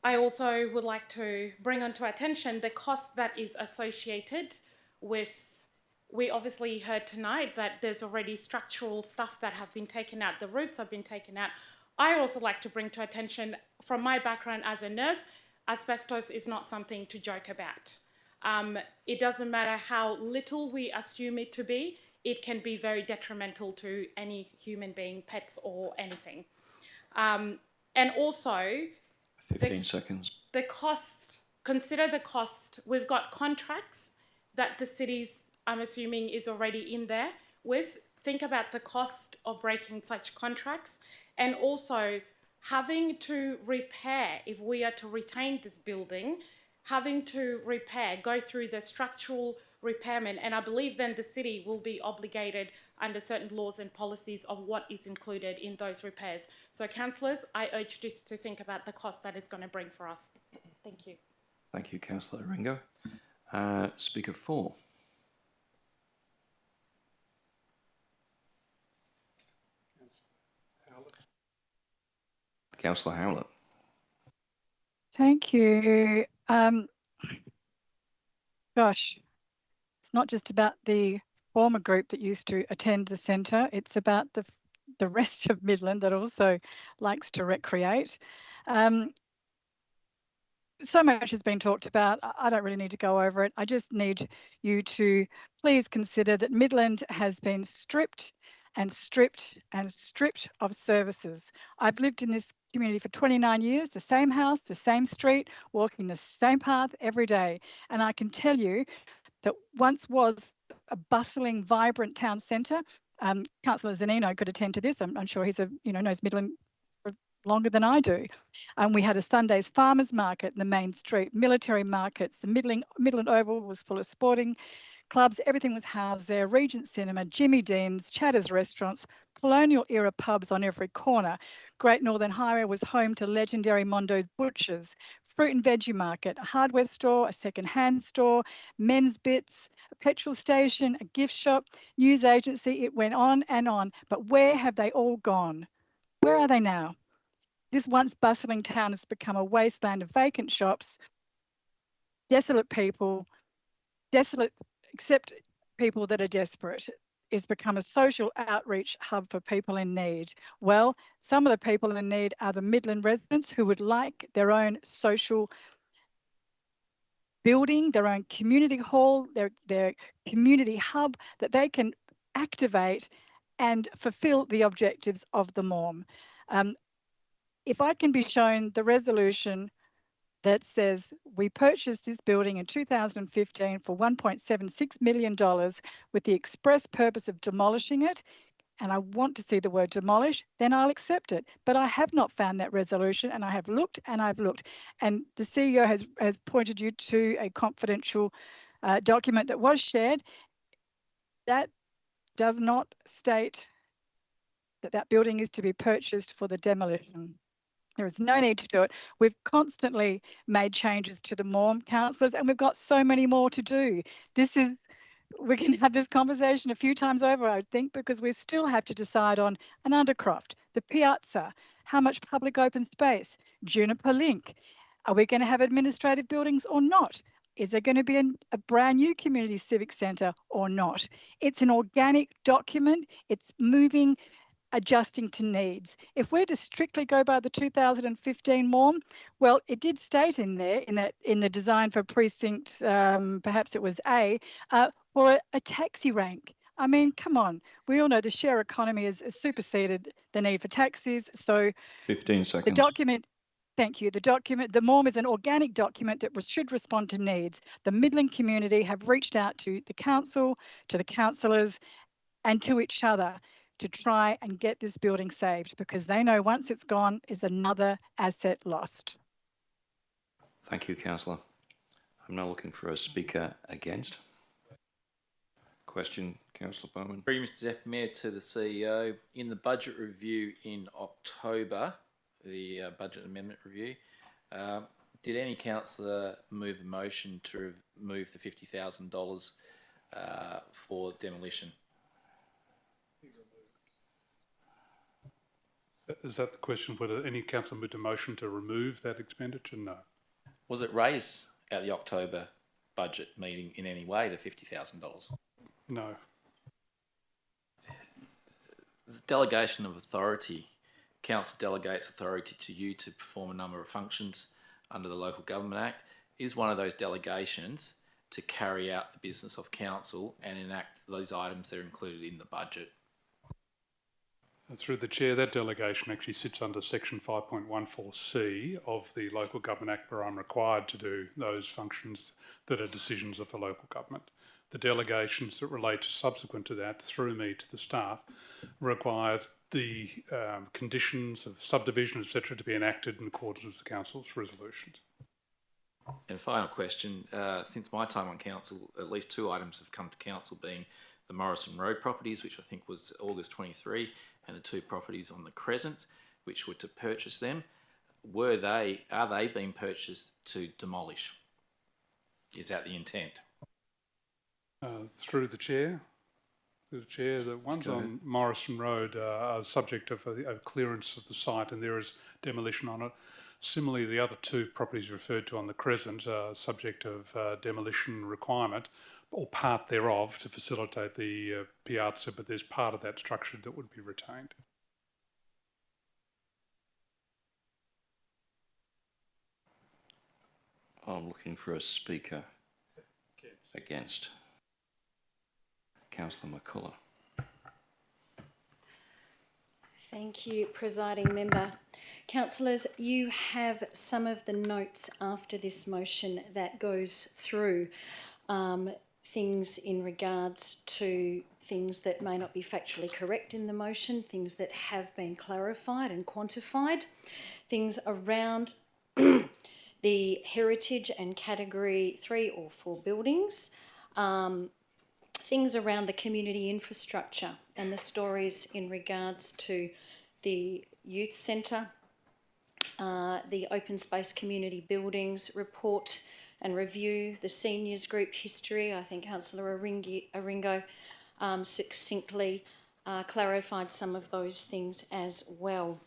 I also would like to bring onto attention the cost that is associated with, we obviously heard tonight that there's already structural stuff that have been taken out, the roofs have been taken out. I also like to bring to attention, from my background as a nurse, asbestos is not something to joke about. It doesn't matter how little we assume it to be, it can be very detrimental to any human being, pets or anything. And also, 15 seconds. the cost, consider the cost. We've got contracts that the cities, I'm assuming, is already in there with. Think about the cost of breaking such contracts, and also having to repair, if we are to retain this building, having to repair, go through the structural repairment, and I believe then the city will be obligated under certain laws and policies of what is included in those repairs. So councillors, I urge you to think about the cost that it's going to bring for us. Thank you. Thank you, Councillor Ringo. Speaker 4. Councillor Howlett. Thank you. Gosh, it's not just about the former group that used to attend the centre, it's about the rest of Midland that also likes to recreate. So much has been talked about. I don't really need to go over it. I just need you to please consider that Midland has been stripped and stripped and stripped of services. I've lived in this community for 29 years, the same house, the same street, walking the same path every day. And I can tell you that once was a bustling, vibrant town centre. Councillor Zanino could attend to this. I'm sure he's knows Midland for longer than I do. We had a Sunday's farmers market in the main street, military markets. The Midland Oval was full of sporting clubs. Everything was housed there. Regent Cinema, Jimmy Dean's, Chatter's restaurants, colonial era pubs on every corner. Great Northern Highway was home to legendary Mondo's Butchers, fruit and veggie market, a hardware store, a second-hand store, men's bits, a petrol station, a gift shop, news agency. It went on and on. But where have they all gone? Where are they now? This once bustling town has become a wasteland of vacant shops, desolate people, desolate except people that are desperate. It's become a social outreach hub for people in need. Well, some of the people in need are the Midland residents who would like their own social building, their own community hall, their community hub that they can activate and fulfil the objectives of the MORM. If I can be shown the resolution that says we purchased this building in 2015 for $1.76 million with the express purpose of demolishing it, and I want to see the word demolish, then I'll accept it. But I have not found that resolution, and I have looked and I've looked. And the CEO has pointed you to a confidential document that was shared. That does not state that that building is to be purchased for the demolition. There is no need to do it. We've constantly made changes to the MORM, councillors, and we've got so many more to do. We can have this conversation a few times over, I think, because we still have to decide on an Undercroft, the Piazza, how much public open space, Juniper Link. Are we going to have administrative buildings or not? Is there going to be a brand new community civic centre or not? It's an organic document. It's moving, adjusting to needs. If we're to strictly go by the 2015 MORM, well, it did state in there, in the design for precinct, perhaps it was A, for a taxi rank. I mean, come on. We all know the share economy has superseded the need for taxis. So 15 seconds. the document, thank you. The MORM is an organic document that should respond to needs. The Midland community have reached out to the council, to the councillors, and to each other to try and get this building saved, because they know once it's gone is another asset lost. Thank you, Councillor. I'm now looking for a speaker against. Question, Councillor Bowman. Mr. Deputy Mayor, to the CEO. In the budget review in October, the budget amendment review, did any councillor move a motion to remove the $50,000 for demolition? Is that the question, whether any councillor moved a motion to remove that expenditure? No. Was it raised at the October budget meeting in any way, the $50,000? No. The delegation of authority, council delegates authority to you to perform a number of functions under the Local Government Act, is one of those delegations to carry out the business of council and enact those items that are included in the budget. Through the chair, that delegation actually sits under section 5.14C of the Local Government Act, where I'm required to do those functions that are decisions of the local government. The delegations that relate subsequent to that, through me to the staff, require the conditions of subdivision, etc., to be enacted in accordance with the council's resolutions. And final question, since my time on council, at least 2 items have come to council, being the Morrison Road properties, which I think was August 23, and the 2 properties on the Crescent, which were to purchase them. Are they being purchased to demolish? Is that the intent? Through the chair, the ones on Morrison Road are subject of a clearance of the site, and there is demolition on it. Similarly, the other 2 properties referred to on the Crescent are subject of demolition requirement, or part thereof, to facilitate the piazza, but there's part of that structure that would be retained. I'm looking for a speaker against. Councillor McCullough. Thank you, Presiding Member. Councillors, you have some of the notes after this motion that goes through things in regards to things that may not be factually correct in the motion, things that have been clarified and quantified, things around the heritage and category 3 or 4 buildings, things around the community infrastructure and the stories in regards to the youth centre, the open space community buildings report and review, the seniors group history. I think Councillor Aringo succinctly clarified some of those things as well.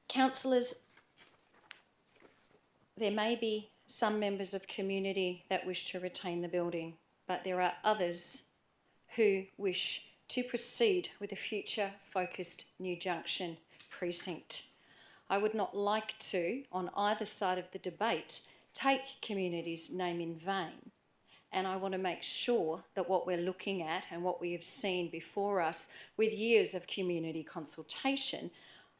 Councillors, there may be some members of community that wish to retain the building, but there are others who wish to proceed with a future-focused New Junction precinct. I would not like to, on either side of the debate, take community's name in vain. And I want to make sure that what we're looking at and what we have seen before us with years of community consultation,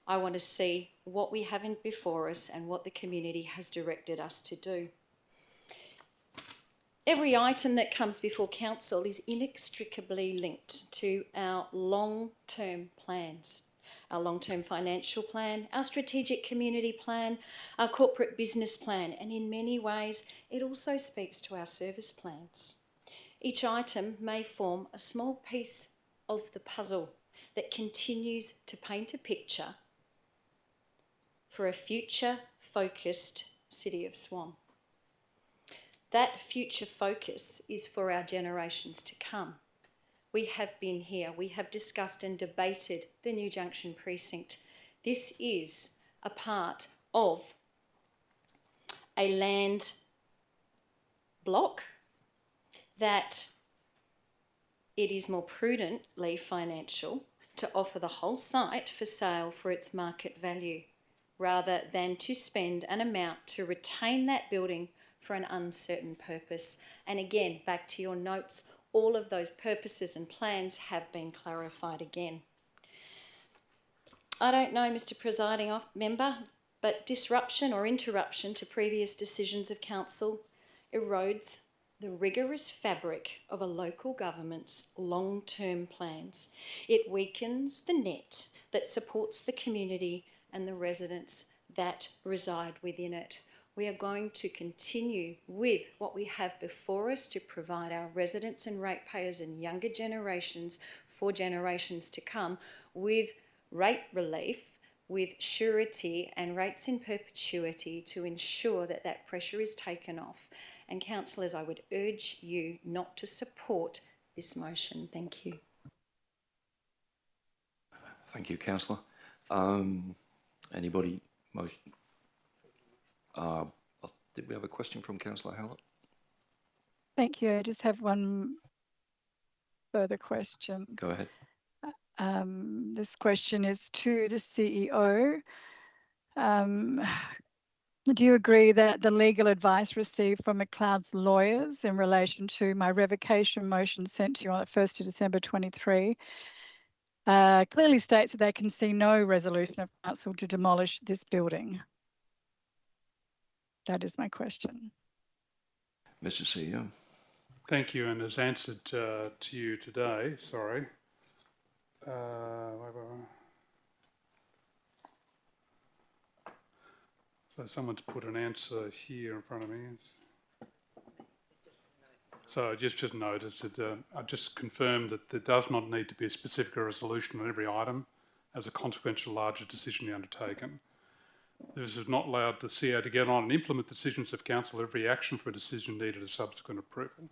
I want to see what we have in before us and what the community has directed us to do. Every item that comes before council is inextricably linked to our long-term plans, our long-term financial plan, our strategic community plan, our corporate business plan, and in many ways it also speaks to our service plans. Each item may form a small piece of the puzzle that continues to paint a picture for a future-focused City of Swan. That future focus is for our generations to come. We have been here, we have discussed and debated the New Junction precinct. This is a part of a land block that it is more prudently financial to offer the whole site for sale for its market value, rather than to spend an amount to retain that building for an uncertain purpose. And again, back to your notes, all of those purposes and plans have been clarified again. I don't know, Mr. Presiding Member, but disruption or interruption to previous decisions of council erodes the rigorous fabric of a local government's long-term plans. It weakens the net that supports the community and the residents that reside within it. We are going to continue with what we have before us to provide our residents and ratepayers and younger generations for generations to come with rate relief, with surety and rates in perpetuity to ensure that that pressure is taken off. And councillors, I would urge you not to support this motion. Thank you. Thank you, councillor. Anybody motion? Did we have a question from councillor Howlett? Thank you. I just have one further question. Go ahead. This question is to the CEO. Do you agree that the legal advice received from McLeod's lawyers in relation to my revocation motion sent to you on the 1st of December 23 clearly states that they can see no resolution of council to demolish this building? That is my question. Mr. CEO. Thank you, and as answered to you today, sorry. So someone's put an answer here in front of me. So I just noticed that I just confirmed that there does not need to be a specific resolution on every item as a consequential larger decision undertaken. This has not allowed the CEO to get on and implement decisions of council. Every action for a decision needed a subsequent approval.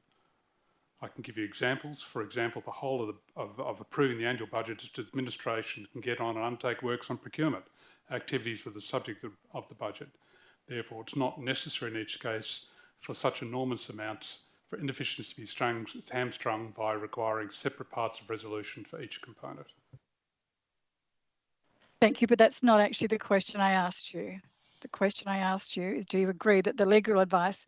I can give you examples. For example, the whole of approving the annual budget is to administration can get on and undertake works on procurement activities for the subject of the budget. Therefore, it's not necessary in each case for such enormous amounts for inefficiency to be hamstrung by requiring separate parts of resolution for each component. Thank you, but that's not actually the question I asked you. The question I asked you is, do you agree that the legal advice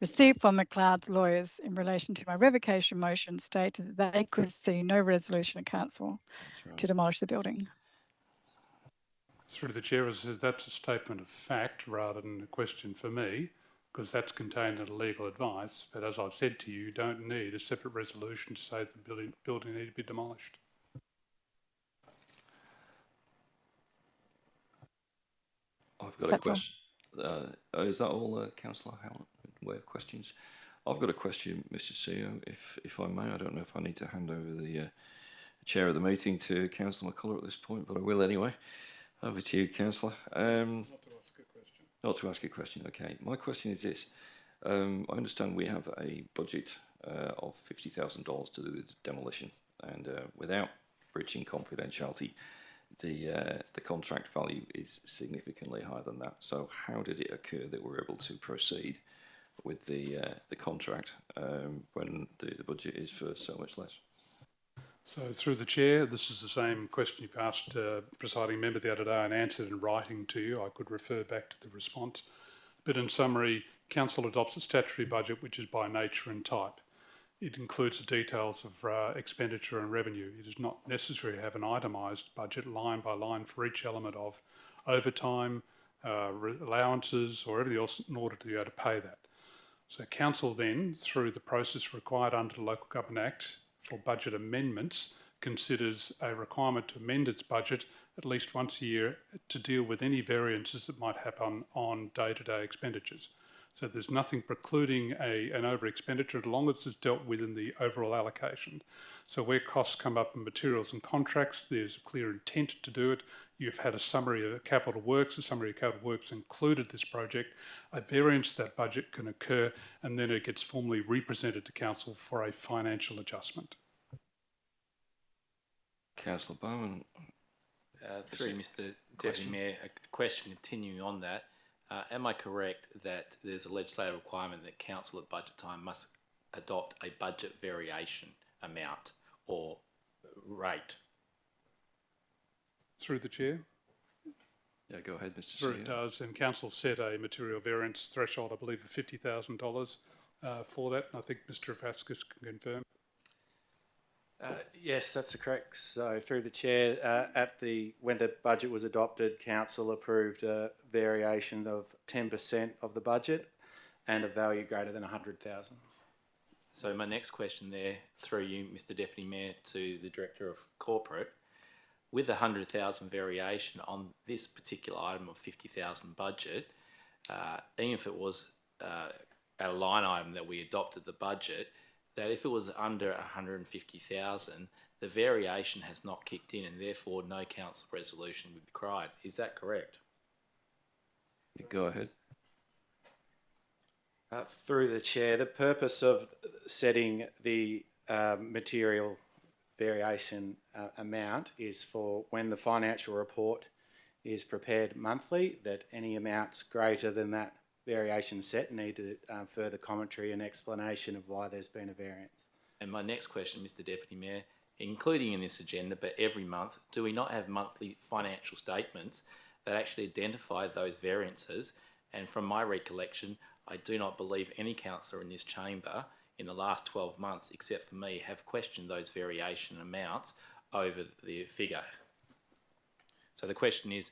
received from McLeod's lawyers in relation to my revocation motion stated that they could see no resolution of council to demolish the building? Through the chair, that's a statement of fact rather than a question for me, because that's contained in the legal advice. But as I've said to you, you don't need a separate resolution to say that the building needs to be demolished. I've got a question. Is that all, Councillor Howlett? We have questions. I've got a question, Mr. CEO, if I may. I don't know if I need to hand over the chair of the meeting to Councillor McCullough at this point, but I will anyway. Over to you, Councillor. Not to ask a question. Not to ask a question, okay. My question is this. I understand we have a budget of $50,000 to do the demolition, and without breaching confidentiality, the contract value is significantly higher than that. So how did it occur that we're able to proceed with the contract when the budget is for so much less? So through the chair, this is the same question you've asked presiding member the other day and answered in writing to you. I could refer back to the response. But in summary, council adopts a statutory budget which is by nature and type. It includes the details of expenditure and revenue. It is not necessary to have an itemised budget line by line for each element of overtime, allowances or everything else in order to be able to pay that. So council then, through the process required under the Local Government Act for budget amendments, considers a requirement to amend its budget at least once a year to deal with any variances that might happen on day-to-day expenditures. So there's nothing precluding an over-expenditure as long as it's dealt with in the overall allocation. So where costs come up in materials and contracts, there's a clear intent to do it. You've had a summary of capital works. A summary of capital works included this project. A variance to that budget can occur, and then it gets formally represented to council for a financial adjustment. Councillor Bowman. Through Mr. Deputy Mayor, a question continuing on that. Am I correct that there's a legislative requirement that council at budget time must adopt a budget variation amount or rate? Through the chair. Yeah, go ahead, Mr. Sure, CEO. it does, and council set a material variance threshold, I believe, of $50,000 for that, and I think Mr. Rafaskas can confirm. Yes, that's correct. So through the chair, when the budget was adopted, council approved a variation of 10% of the budget and a value greater than 100,000. So my next question there, through you, Mr. Deputy Mayor, to the Director of Corporate, with the 100,000 variation on this particular item of 50,000 budget, even if it was a line item that we adopted the budget, that if it was under 150,000, the variation has not kicked in and therefore no council resolution would be required. Is that correct? Go ahead. Through the chair, the purpose of setting the material variation amount is for when the financial report is prepared monthly, that any amounts greater than that variation set need to further commentary and explanation of why there's been a variance. And my next question, Mr Deputy Mayor, including in this agenda, but every month, do we not have monthly financial statements that actually identify those variances? And from my recollection, I do not believe any councillor in this chamber in the last 12 months, except for me, have questioned those variation amounts over the figure. So the question is,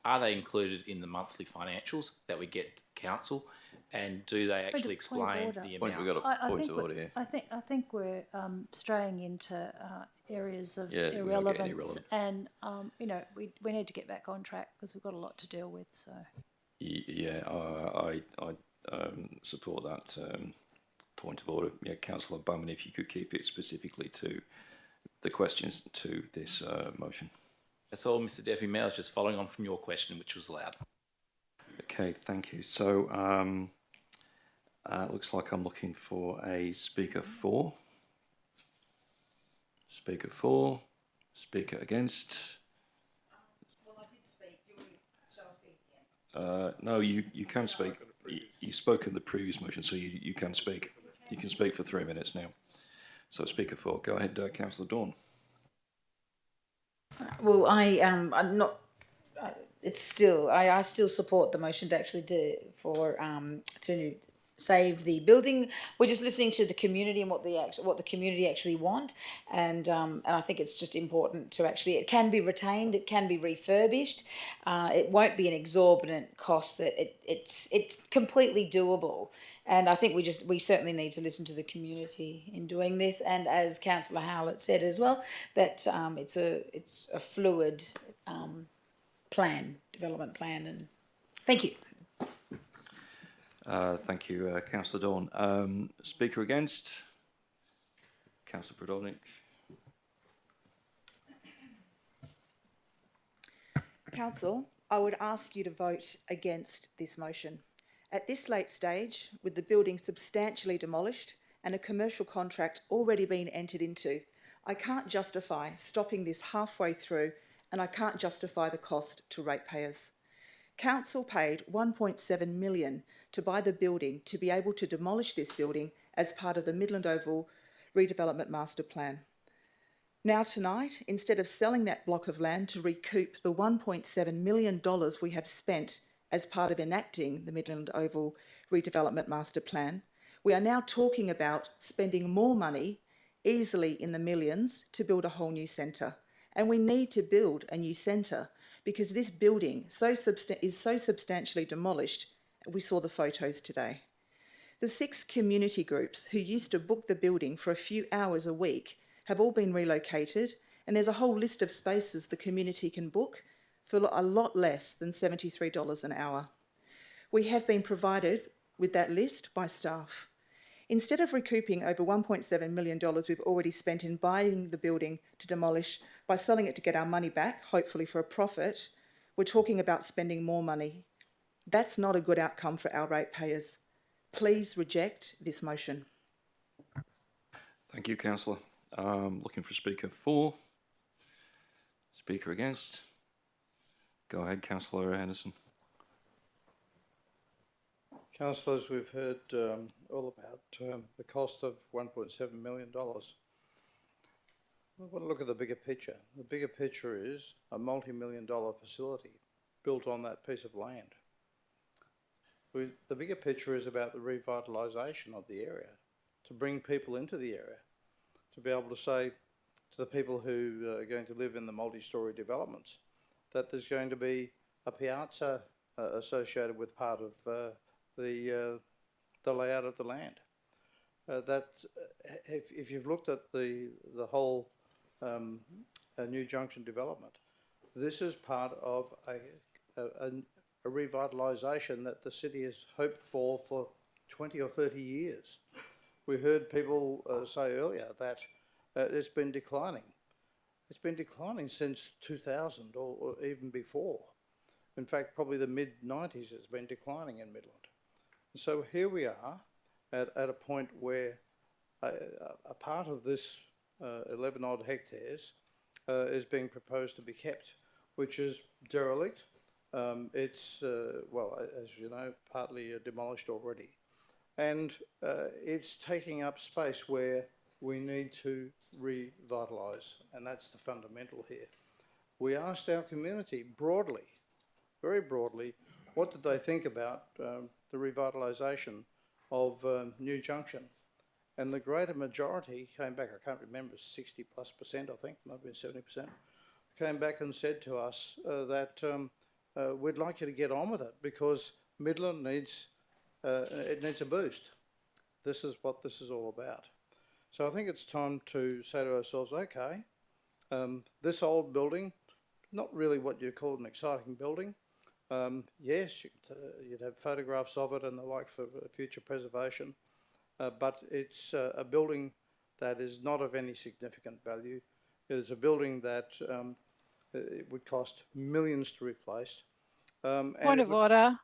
are they included in the monthly financials that we get to council, and do they actually explain the amount? I think we're straying into areas of Yeah, we are getting irrelevance, irrelevant. and you know, we need to get back on track because we've got a lot to deal with. So Yeah, I support that point of order. Yeah, Councillor Bowman, if you could keep it specifically to the questions to this motion. That's all, Mr Deputy Mayor. I was just following on from your question, which was allowed. Okay, thank you. So looks like I'm looking for a speaker for. Speaker for. Speaker against. Well, I did speak. Shall I speak again? No, you can speak. You spoke in the previous motion, so you can speak. You can speak for 3 minutes now. So speaker for. Go ahead, Councillor Dawn. Well, I'm not. It's still. I still support the motion to actually to save the building. We're just listening to the community and what the community actually want, and I think it's just important to actually. It can be retained. It can be refurbished. It won't be an exorbitant cost. That it's completely doable. And I think we certainly need to listen to the community in doing this. And as Councillor Howlett said as well, that it's a fluid development plan. And thank you. Thank you, Councillor Dawn. Speaker against? Councillor Brodolnik. Council, I would ask you to vote against this motion. At this late stage, with the building substantially demolished and a commercial contract already been entered into, I can't justify stopping this halfway through, and I can't justify the cost to ratepayers. Council paid $1.7 million to buy the building to be able to demolish this building as part of the Midland Oval Redevelopment Master Plan. Now tonight, instead of selling that block of land to recoup the $1.7 million we have spent as part of enacting the Midland Oval Redevelopment Master Plan, we are now talking about spending more money, easily in the millions, to build a whole new centre. And we need to build a new centre because this building is so substantially demolished. We saw the photos today. The 6 community groups who used to book the building for a few hours a week have all been relocated, and there's a whole list of spaces the community can book for a lot less than $73 an hour. We have been provided with that list by staff. Instead of recouping over $1.7 million we've already spent in buying the building to demolish by selling it to get our money back, hopefully for a profit, we're talking about spending more money. That's not a good outcome for our ratepayers. Please reject this motion. Thank you, Councillor. Looking for speaker for. Speaker against. Go ahead, Councillor Anderson. Councillors, we've heard all about the cost of $1.7 million. I want to look at the bigger picture. The bigger picture is a multi-million-dollar facility built on that piece of land. The bigger picture is about the revitalisation of the area, to bring people into the area, to be able to say to the people who are going to live in the multi-storey developments that there's going to be a piazza associated with part of the layout of the land. If you've looked at the whole New Junction development, this is part of a revitalisation that the city has hoped for 20 or 30 years. We heard people say earlier that it's been declining. It's been declining since 2000 or even before. In fact, probably the mid-90s it's been declining in Midland. So here we are at a point where a part of this 11 odd hectares is being proposed to be kept, which is derelict. It's, well, as you know, partly demolished already. And it's taking up space where we need to revitalise, and that's the fundamental here. We asked our community broadly, very broadly, what did they think about the revitalisation of New Junction? And the greater majority came back, I can't remember, 60+%, I think, might have been 70%, came back and said to us that we'd like you to get on with it because Midland needs, it needs a boost. This is what this is all about. So I think it's time to say to ourselves, okay, this old building, not really what you call an exciting building. Yes, you'd have photographs of it and the like for future preservation, but it's a building that is not of any significant value. It is a building that it would cost millions to replace. Point of order.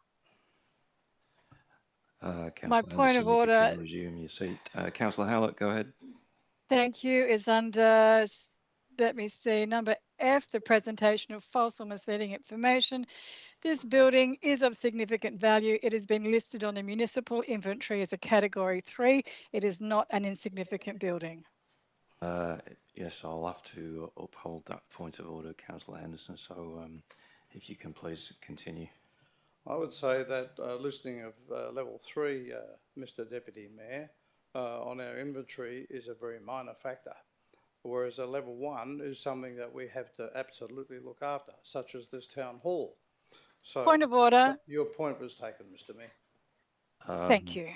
My point of order. If you can resume your seat. Councillor Howlett, go ahead. Thank you. Is under, let me see, number F, the presentation of false or misleading information. This building is of significant value. It has been listed on the municipal inventory as a category 3. It is not an insignificant building. Yes, I'll have to uphold that point of order, Councillor Henderson. So if you can please continue. I would say that listing of level 3, Mr Deputy Mayor, on our inventory is a very minor factor, whereas a level 1 is something that we have to absolutely look after, such as this town hall. So point of order. Your point was taken, Mr Mayor. Thank you.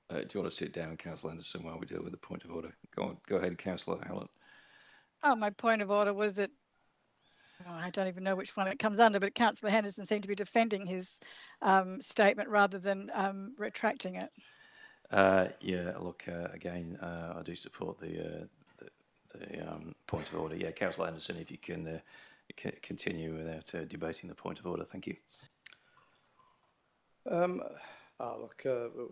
Do you want to sit down, Councillor Henderson, while we deal with the point of order? Go on, go ahead, Councillor Howlett. Oh, my point of order was that, oh, I don't even know which one it comes under, but Councillor Henderson seemed to be defending his statement rather than retracting it. Yeah, look, again, I do support the point of order. Yeah, Councillor Henderson, if you can continue without debating the point of order. Thank you. Look,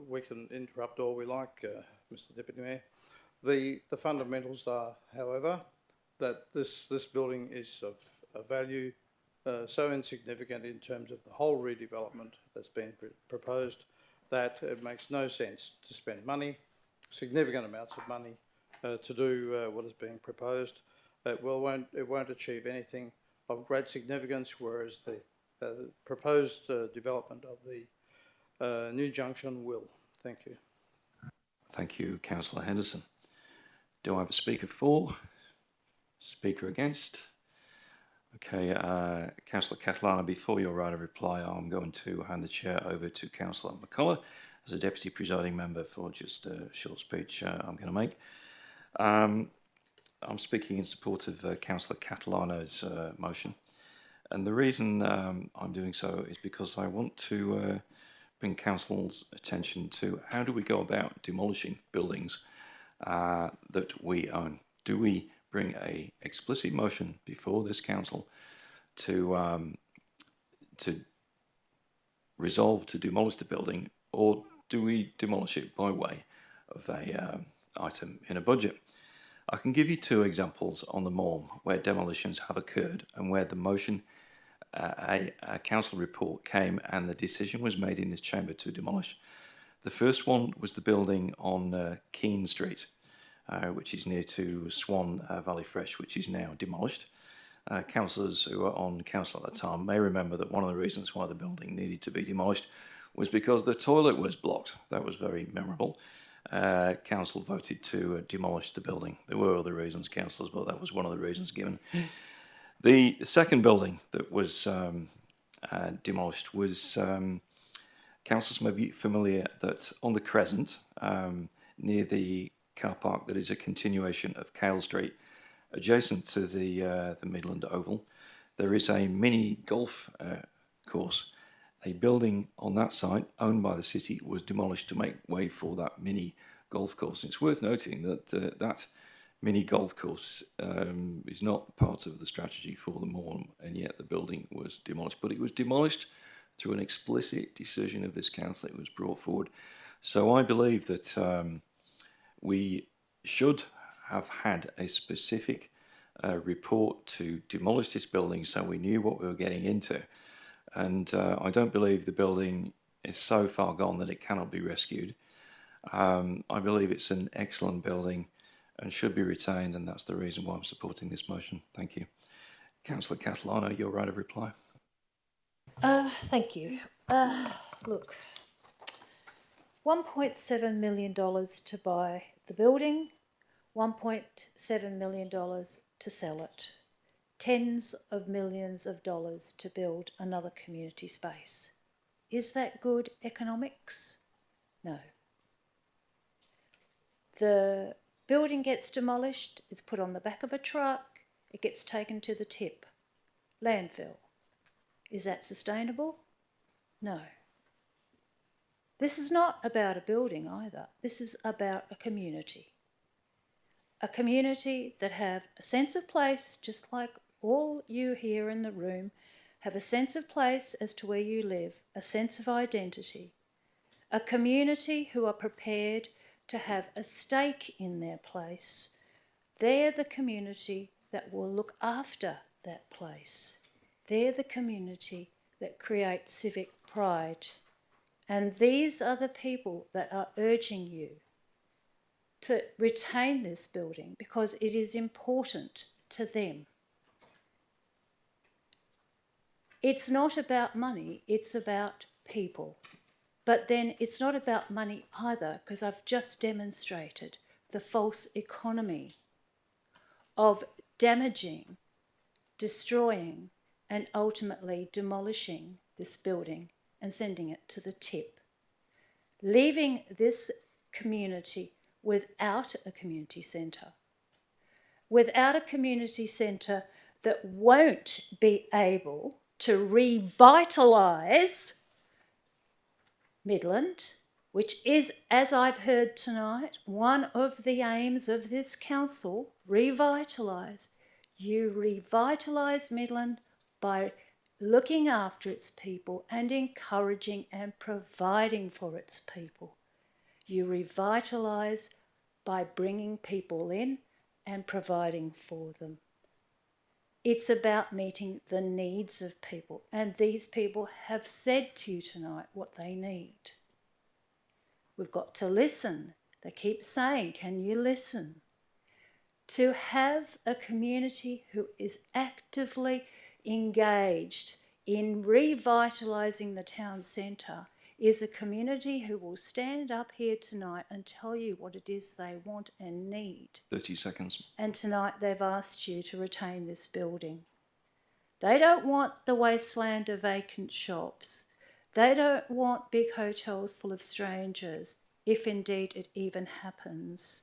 we can interrupt all we like, Mr Deputy Mayor. The fundamentals are, however, that this building is of a value so insignificant in terms of the whole redevelopment that's been proposed that it makes no sense to spend money, significant amounts of money, to do what is being proposed. It won't achieve anything of great significance, whereas the proposed development of the New Junction will. Thank you. Thank you, Councillor Henderson. Do I have a speaker for? Speaker against? Okay, Councillor Catalano, before your right of reply, I'm going to hand the chair over to Councillor McCullough as a deputy presiding member for just a short speech I'm going to make. I'm speaking in support of Councillor Catalano's motion, and the reason I'm doing so is because I want to bring Council's attention to how do we go about demolishing buildings that we own. Do we bring a explicit motion before this council to resolve to demolish the building, or do we demolish it by way of a item in a budget? I can give you two examples on the Maugham where demolitions have occurred and where the motion, a council report came and the decision was made in this chamber to demolish. The first one was the building on Keene Street, which is near to Swan Valley Fresh, which is now demolished. Councillors who were on council at the time may remember that one of the reasons why the building needed to be demolished was because the toilet was blocked. That was very memorable. Council voted to demolish the building. There were other reasons, councillors, but that was one of the reasons given. The second building that was demolished was, councillors may be familiar that on the Crescent, near the car park that is a continuation of Cale Street, adjacent to the Midland Oval, there is a mini golf course. A building on that site, owned by the city, was demolished to make way for that mini golf course. It's worth noting that that mini golf course is not part of the strategy for the Maugham, and yet the building was demolished. But it was demolished through an explicit decision of this council. It was brought forward. So I believe that we should have had a specific report to demolish this building so we knew what we were getting into. And I don't believe the building is so far gone that it cannot be rescued. I believe it's an excellent building and should be retained, and that's the reason why I'm supporting this motion. Thank you. Councillor Catalano, your right of reply. Thank you. Look, $1.7 million to buy the building, $1.7 million to sell it, tens of millions of dollars to build another community space. Is that good economics? No. The building gets demolished, it's put on the back of a truck, it gets taken to the tip. Landfill. Is that sustainable? No. This is not about a building either. This is about a community. A community that have a sense of place, just like all you here in the room have a sense of place as to where you live, a sense of identity. A community who are prepared to have a stake in their place. They're the community that will look after that place. They're the community that create civic pride. And these are the people that are urging you to retain this building because it is important to them. It's not about money, it's about people. But then it's not about money either, because I've just demonstrated the false economy of damaging, destroying, and ultimately demolishing this building and sending it to the tip. Leaving this community without a community centre. Without a community centre that won't be able to revitalise Midland, which is, as I've heard tonight, one of the aims of this council, revitalise. You revitalise Midland by looking after its people and encouraging and providing for its people. You revitalise by bringing people in and providing for them. It's about meeting the needs of people, and these people have said to you tonight what they need. We've got to listen. They keep saying, can you listen? To have a community who is actively engaged in revitalising the town centre is a community who will stand up here tonight and tell you what it is they want and need. 30 seconds. And tonight they've asked you to retain this building. They don't want the wasteland of vacant shops. They don't want big hotels full of strangers, if indeed it even happens.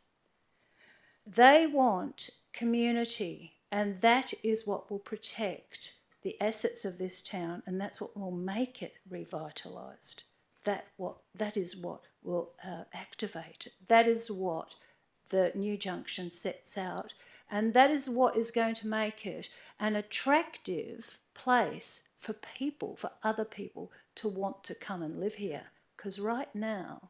They want community, and that is what will protect the assets of this town, and that's what will make it revitalised. That is what will activate it. That is what the new junction sets out, and that is what is going to make it an attractive place for people, for other people to want to come and live here. Because right now,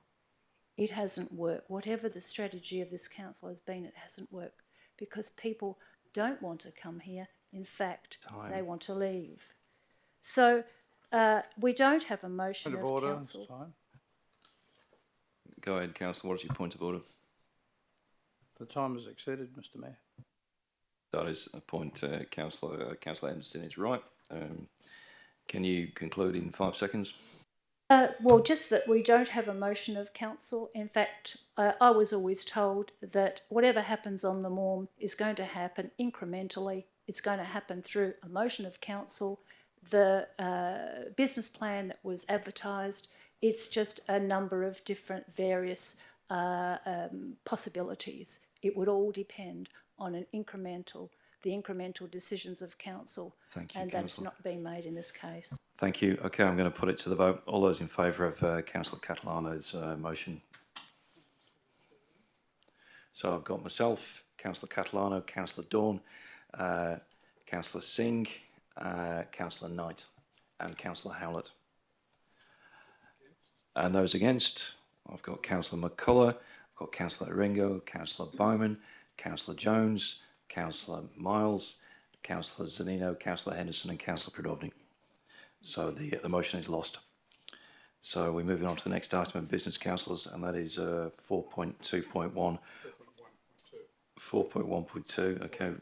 it hasn't worked. Whatever the strategy of this council has been, it hasn't worked because people don't want to come here. In fact, they want to leave. So we don't have a motion of order. council. Time. Go ahead, Councillor. What is your point of order? The time is exceeded, Mr. Mayor. That is a point, Councillor Anderson is right. Can you conclude in 5 seconds? Well, just that we don't have a motion of council. In fact, I was always told that whatever happens on the MORM is going to happen incrementally. It's going to happen through a motion of council. The business plan that was advertised, it's just a number of different various possibilities. It would all depend on the incremental decisions of council. Thank you, and that has Councillor. not been made in this case. Thank you. Okay, I'm going to put it to the vote. All those in favour of Councillor Catalano's motion? So I've got myself, Councillor Catalano, Councillor Dawn, Councillor Singh, Councillor Knight and Councillor Howlett. And those against, I've got Councillor McCullough, I've got Councillor Ringo, Councillor Bowman, Councillor Jones, Councillor Miles, Councillor Zanino, Councillor Henderson and Councillor Pridovnik. So the motion is lost. So we're moving on to the next item of business, councillors, and that is 4.2.1. 4.1.2, okay.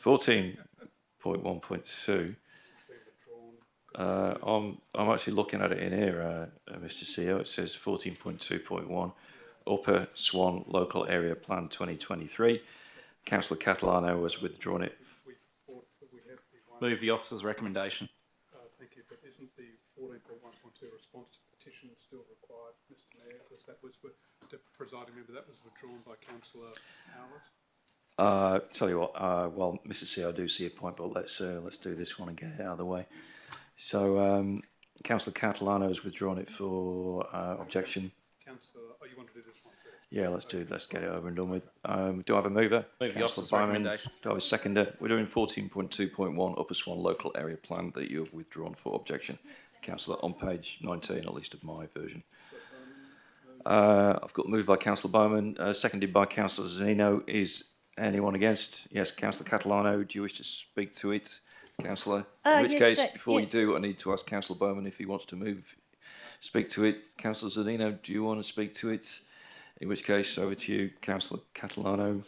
14.1.2. I'm actually looking at it in here, Mr. CEO. It says 14.2.1, Upper Swan Local Area Plan 2023. Councillor Catalano has withdrawn it. Move the officer's recommendation. Thank you, but isn't the 14.1.2 response to petition still required, Mr. Mayor? Because that was, the presiding member, that was withdrawn by Councillor Howlett. Tell you what, well, Mr. CEO, I do see a point, but let's do this one and get it out of the way. So, Councillor Catalano has withdrawn it for objection. Councillor, you want to do this one first? Yeah, let's get it over and done with. Do I have a mover? Move the officer's recommendation. Do I have a seconder? We're doing 14.2.1 Upper Swan Local Area Plan that you have withdrawn for objection. Councillor, on page 19, at least of my version. I've got moved by Councillor Bowman, seconded by Councillor Zanino. Is anyone against? Yes, Councillor Catalano, do you wish to speak to it? Councillor? In which case, before you do, I need to ask Councillor Bowman if he wants to speak to it. Councillor Zanino, do you want to speak to it? In which case, over to you, Councillor Catalano.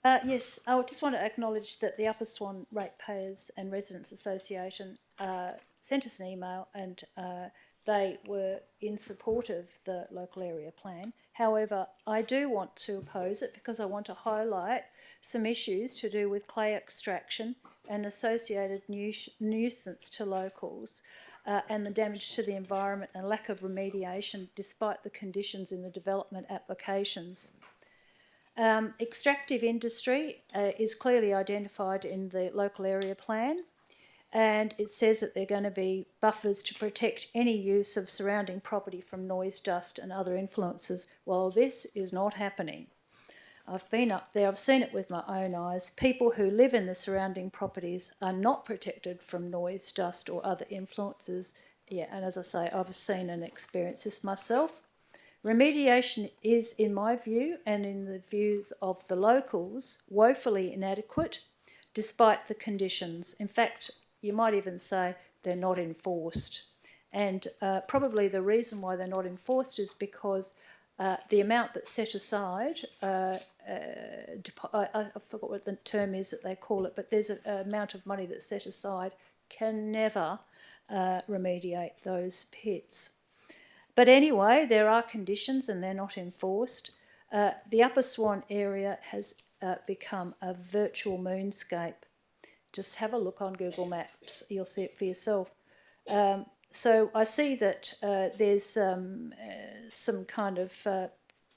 Yes, I just want to acknowledge that the Upper Swan Ratepayers and Residents Association sent us an email and they were in support of the local area plan. However, I do want to oppose it because I want to highlight some issues to do with clay extraction and associated nuisance to locals and the damage to the environment and lack of remediation despite the conditions in the development applications. Extractive industry is clearly identified in the local area plan, and it says that there are going to be buffers to protect any use of surrounding property from noise, dust and other influences. Well, this is not happening. I've been up there, I've seen it with my own eyes. People who live in the surrounding properties are not protected from noise, dust or other influences. Yeah, and as I say, I've seen and experienced this myself. Remediation is, in my view, and in the views of the locals, woefully inadequate despite the conditions. In fact, you might even say they're not enforced. And probably the reason why they're not enforced is because the amount that's set aside, I forgot what the term is that they call it, but there's an amount of money that's set aside can never remediate those pits. But anyway, there are conditions and they're not enforced. The Upper Swan area has become a virtual moonscape. Just have a look on Google Maps, you'll see it for yourself. So I see that there's some kind of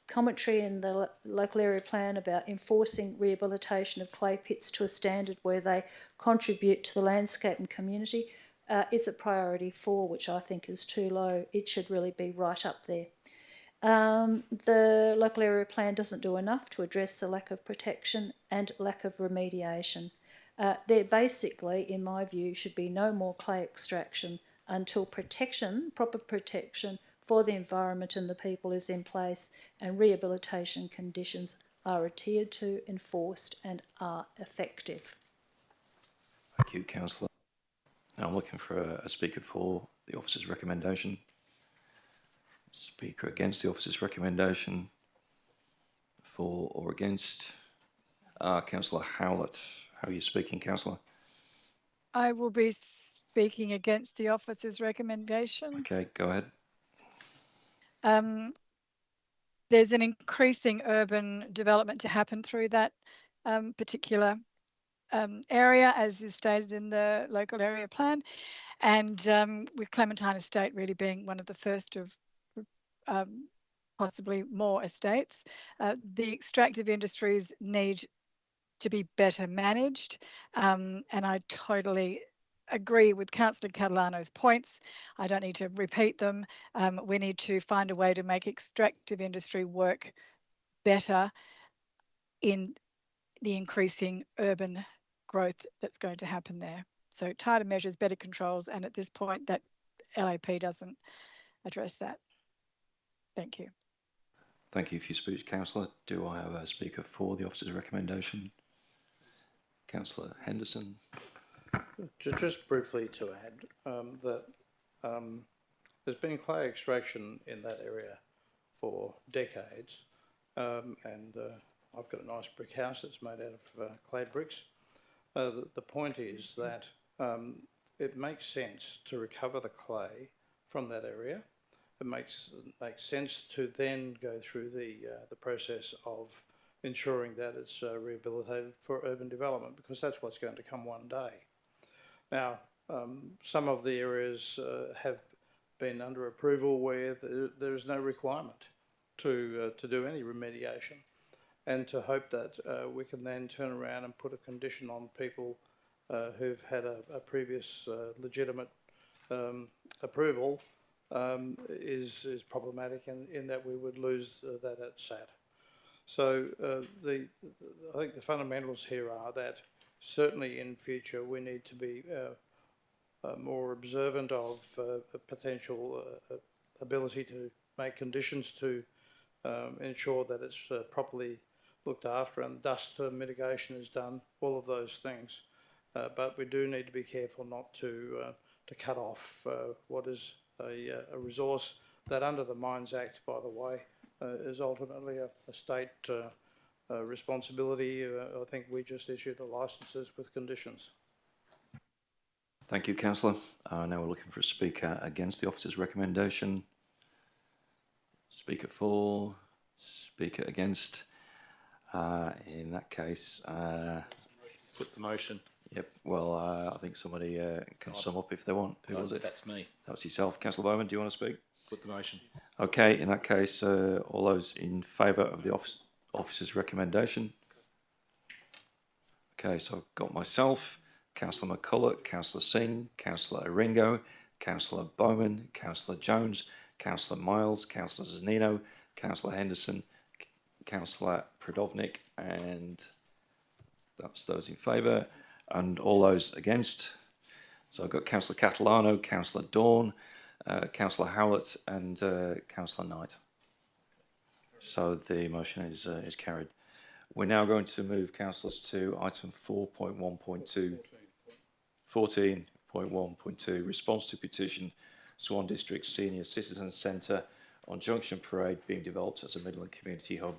commentary in the local area plan about enforcing rehabilitation of clay pits to a standard where they contribute to the landscape and community. It's a priority 4, which I think is too low. It should really be right up there. The local area plan doesn't do enough to address the lack of protection and lack of remediation. There basically, in my view, should be no more clay extraction until proper protection for the environment and the people is in place and rehabilitation conditions are adhered to, enforced and are effective. Thank you, Councillor. Now I'm looking for a speaker for the officer's recommendation. Speaker against the officer's recommendation. For or against. Councillor Howlett. How are you speaking, Councillor? I will be speaking against the officer's recommendation. Okay, go ahead. There's an increasing urban development to happen through that particular area, as is stated in the local area plan, and with Clementine Estate really being one of the first of possibly more estates. The extractive industries need to be better managed, and I totally agree with Councillor Catalano's points. I don't need to repeat them. We need to find a way to make extractive industry work better in the increasing urban growth that's going to happen there. So tighter measures, better controls, and at this point that LAP doesn't address that. Thank you. Thank you for your speech, Councillor. Do I have a speaker for the officer's recommendation? Councillor Henderson. Just briefly to add that there's been clay extraction in that area for decades, and I've got a nice brick house that's made out of clad bricks. The point is that it makes sense to recover the clay from that area. It makes sense to then go through the process of ensuring that it's rehabilitated for urban development, because that's what's going to come one day. Now, some of the areas have been under approval where there is no requirement to do any remediation, and to hope that we can then turn around and put a condition on people who've had a previous legitimate approval is problematic in that we would lose that at SAT. So I think the fundamentals here are that certainly in future we need to be more observant of a potential ability to make conditions to ensure that it's properly looked after and dust mitigation is done, all of those things. But we do need to be careful not to cut off what is a resource that under the Mines Act, by the way, is ultimately a state responsibility. I think we just issue the licences with conditions. Thank you, Councillor. Now we're looking for a speaker against the officer's recommendation. Speaker for, speaker against. In that case... Put the motion. Yep, well, I think somebody can sum up if they want. Who was it? That's me. That was yourself. Councillor Bowman, do you want to speak? Put the motion. Okay, in that case, all those in favour of the officer's recommendation? Okay, so I've got myself, Councillor McCulloch, Councillor Singh, Councillor Aringo, Councillor Bowman, Councillor Jones, Councillor Miles, Councillor Zanino, Councillor Henderson, Councillor Pridovnik, and that's those in favour. And all those against. So I've got Councillor Catalano, Councillor Dawn, Councillor Howlett, and Councillor Knight. So the motion is carried. We're now going to move, councillors, to item 4.1.2, 14.1.2, response to petition Swan District Senior Citizen Centre on Junction Parade being developed as a Midland Community Hub.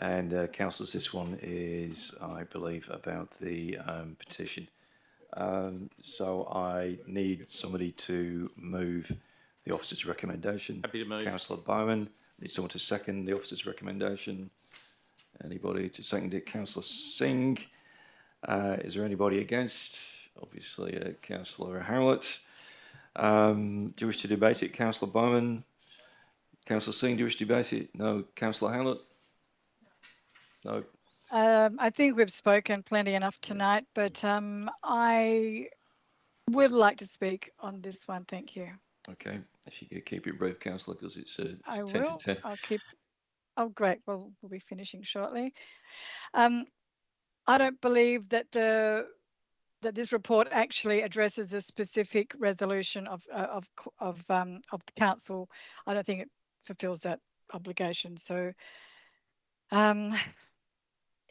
And councillors, this one is, I believe, about the petition. So I need somebody to move the officer's recommendation. Happy to move. Councillor Bowman. Need someone to second the officer's recommendation. Anybody to second it? Councillor Singh. Is there anybody against? Obviously, Councillor Howlett. Do you wish to debate it, Councillor Bowman? Councillor Singh, do you wish to debate it? No. Councillor Howlett? No. I think we've spoken plenty enough tonight, but I would like to speak on this one. Thank you. Okay. If you could keep it brief, Councillor, because it's 10 I to will. 10. I'll keep. Oh, great. Well, we'll be finishing shortly. I don't believe that that this report actually addresses a specific resolution of the council. I don't think it fulfills that obligation. So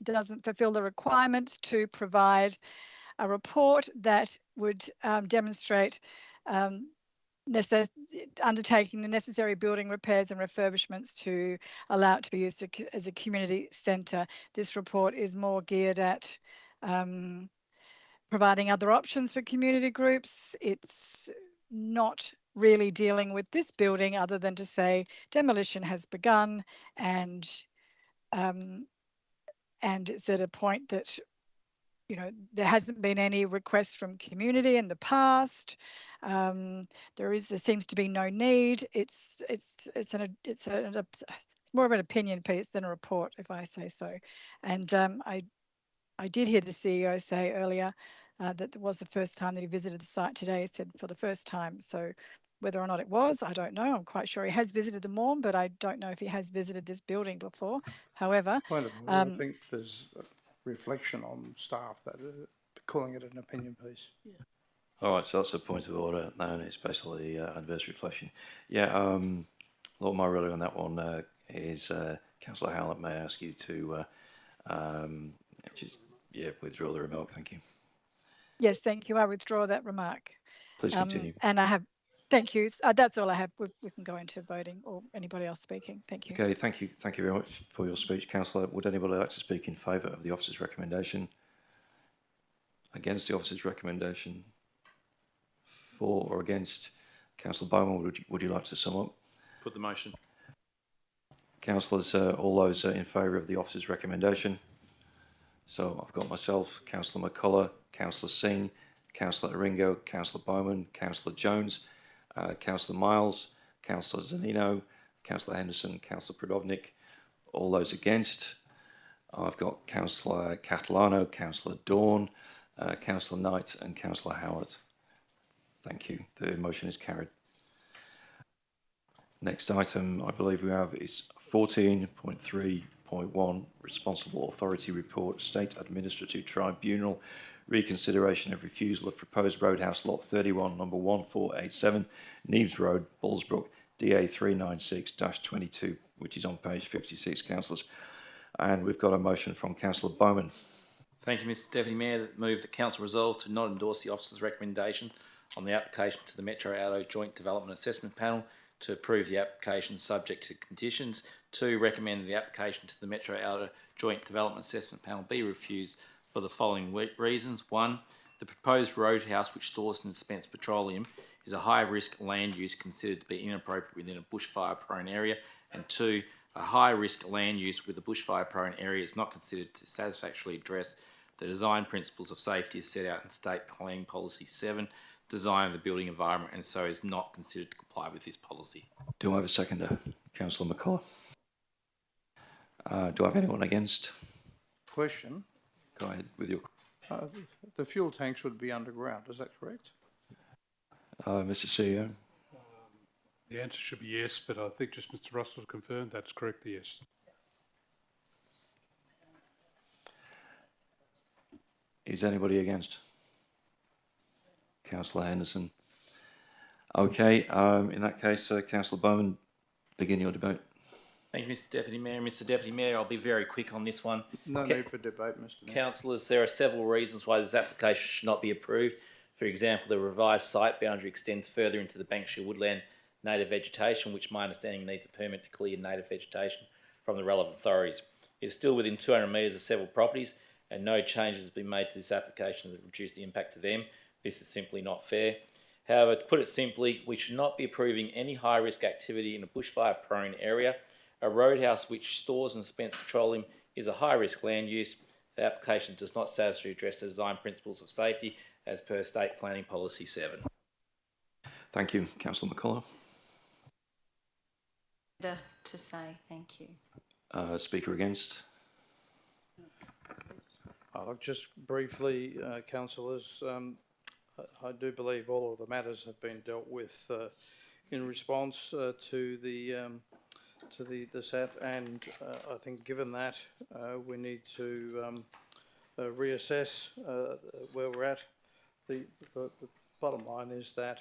it doesn't fulfill the requirements to provide a report that would demonstrate undertaking the necessary building repairs and refurbishments to allow it to be used as a community centre. This report is more geared at providing other options for community groups. It's not really dealing with this building other than to say demolition has begun, and it's at a point that, you know, there hasn't been any requests from community in the past. There seems to be no need. It's more of an opinion piece than a report, if I say so. And I did hear the CEO say earlier that it was the first time that he visited the site today. He said for the first time. So whether or not it was, I don't know. I'm quite sure he has visited the Morn, but I don't know if he has visited this building before. However, I think there's a reflection on staff that calling it an opinion piece. Yeah. All right, so that's a point of order. No, it's basically adverse reflection. Yeah, a lot more really on that one, is Councillor Howlett, may I ask you to withdraw the remark? Thank you. Yes, thank you. I withdraw that remark. Please continue. And I have, thank you. That's all I have. We can go into voting or anybody else speaking. Thank you. Okay, thank you. Thank you very much for your speech, Councillor. Would anybody like to speak in favour of the officer's recommendation? Against the officer's recommendation? For or against? Councillor Bowman, would you like to sum up? Put the motion. Councillors, all those in favour of the officer's recommendation? So I've got myself, Councillor McCullough, Councillor Singh, Councillor Aringo, Councillor Bowman, Councillor Jones, Councillor Miles, Councillor Zanino, Councillor Henderson, Councillor Prodovnik. All those against? I've got Councillor Catalano, Councillor Dawn, Councillor Knight and Councillor Howard. Thank you. The motion is carried. Next item I believe we have is 14.3.1 Responsible Authority Report, State Administrative Tribunal, reconsideration of refusal of proposed roadhouse lot 31, number 1487, Neves Road, Bullsbrook, DA 396-22, which is on page 56, councillors. And we've got a motion from Councillor Bowman. Thank you, Mr Deputy Mayor. That move that Council resolves to not endorse the officer's recommendation on the application to the Metro Outer Joint Development Assessment Panel to approve the application subject to conditions. 2, recommend that the application to the Metro Outer Joint Development Assessment Panel be refused for the following reasons. 1, the proposed roadhouse which stores and dispenses petroleum is a high-risk land use considered to be inappropriate within a bushfire-prone area. And 2, a high-risk land use with a bushfire-prone area is not considered to satisfactorily address the design principles of safety as set out in State Planning Policy 7, design of the building environment, and so is not considered to comply with this policy. Do I have a seconder? Councillor McCullough. Do I have anyone against? Question. Go ahead with your... The fuel tanks would be underground, is that correct? Mr CEO? The answer should be yes, but I think just Mr Russell confirmed that's correct, yes. Is anybody against? Councillor Henderson. Okay, in that case, Councillor Bowman, begin your debate. Thank you, Mr Deputy Mayor. Mr Deputy Mayor, I'll be very quick on this one. No need for debate, Mr Mayor. Councillors, there are several reasons why this application should not be approved. For example, the revised site boundary extends further into the Banksia woodland native vegetation, which my understanding needs a permit to clear native vegetation from the relevant authorities. It is still within 200 metres of several properties, and no changes have been made to this application that reduce the impact to them. This is simply not fair. However, to put it simply, we should not be approving any high-risk activity in a bushfire-prone area. A roadhouse which stores and dispenses petroleum is a high-risk land use. The application does not satisfactorily address the design principles of safety as per State Planning Policy 7. Thank you. Councillor McCullough. To say thank you. Speaker against? Look, just briefly, councillors, I do believe all of the matters have been dealt with in response to the SAT, and I think given that we need to reassess where we're at. The bottom line is that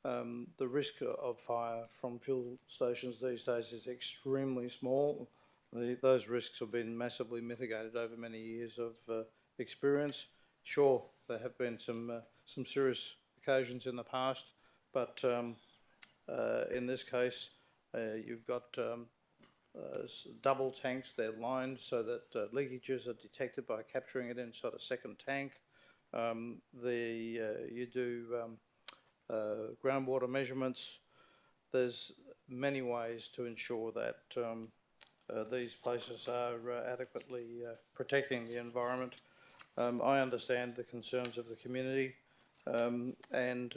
the risk of fire from fuel stations these days is extremely small. Those risks have been massively mitigated over many years of experience. Sure, there have been some serious occasions in the past, but in this case, you've got double tanks. They're lined so that leakages are detected by capturing it inside a second tank. You do groundwater measurements. There's many ways to ensure that these places are adequately protecting the environment. I understand the concerns of the community, and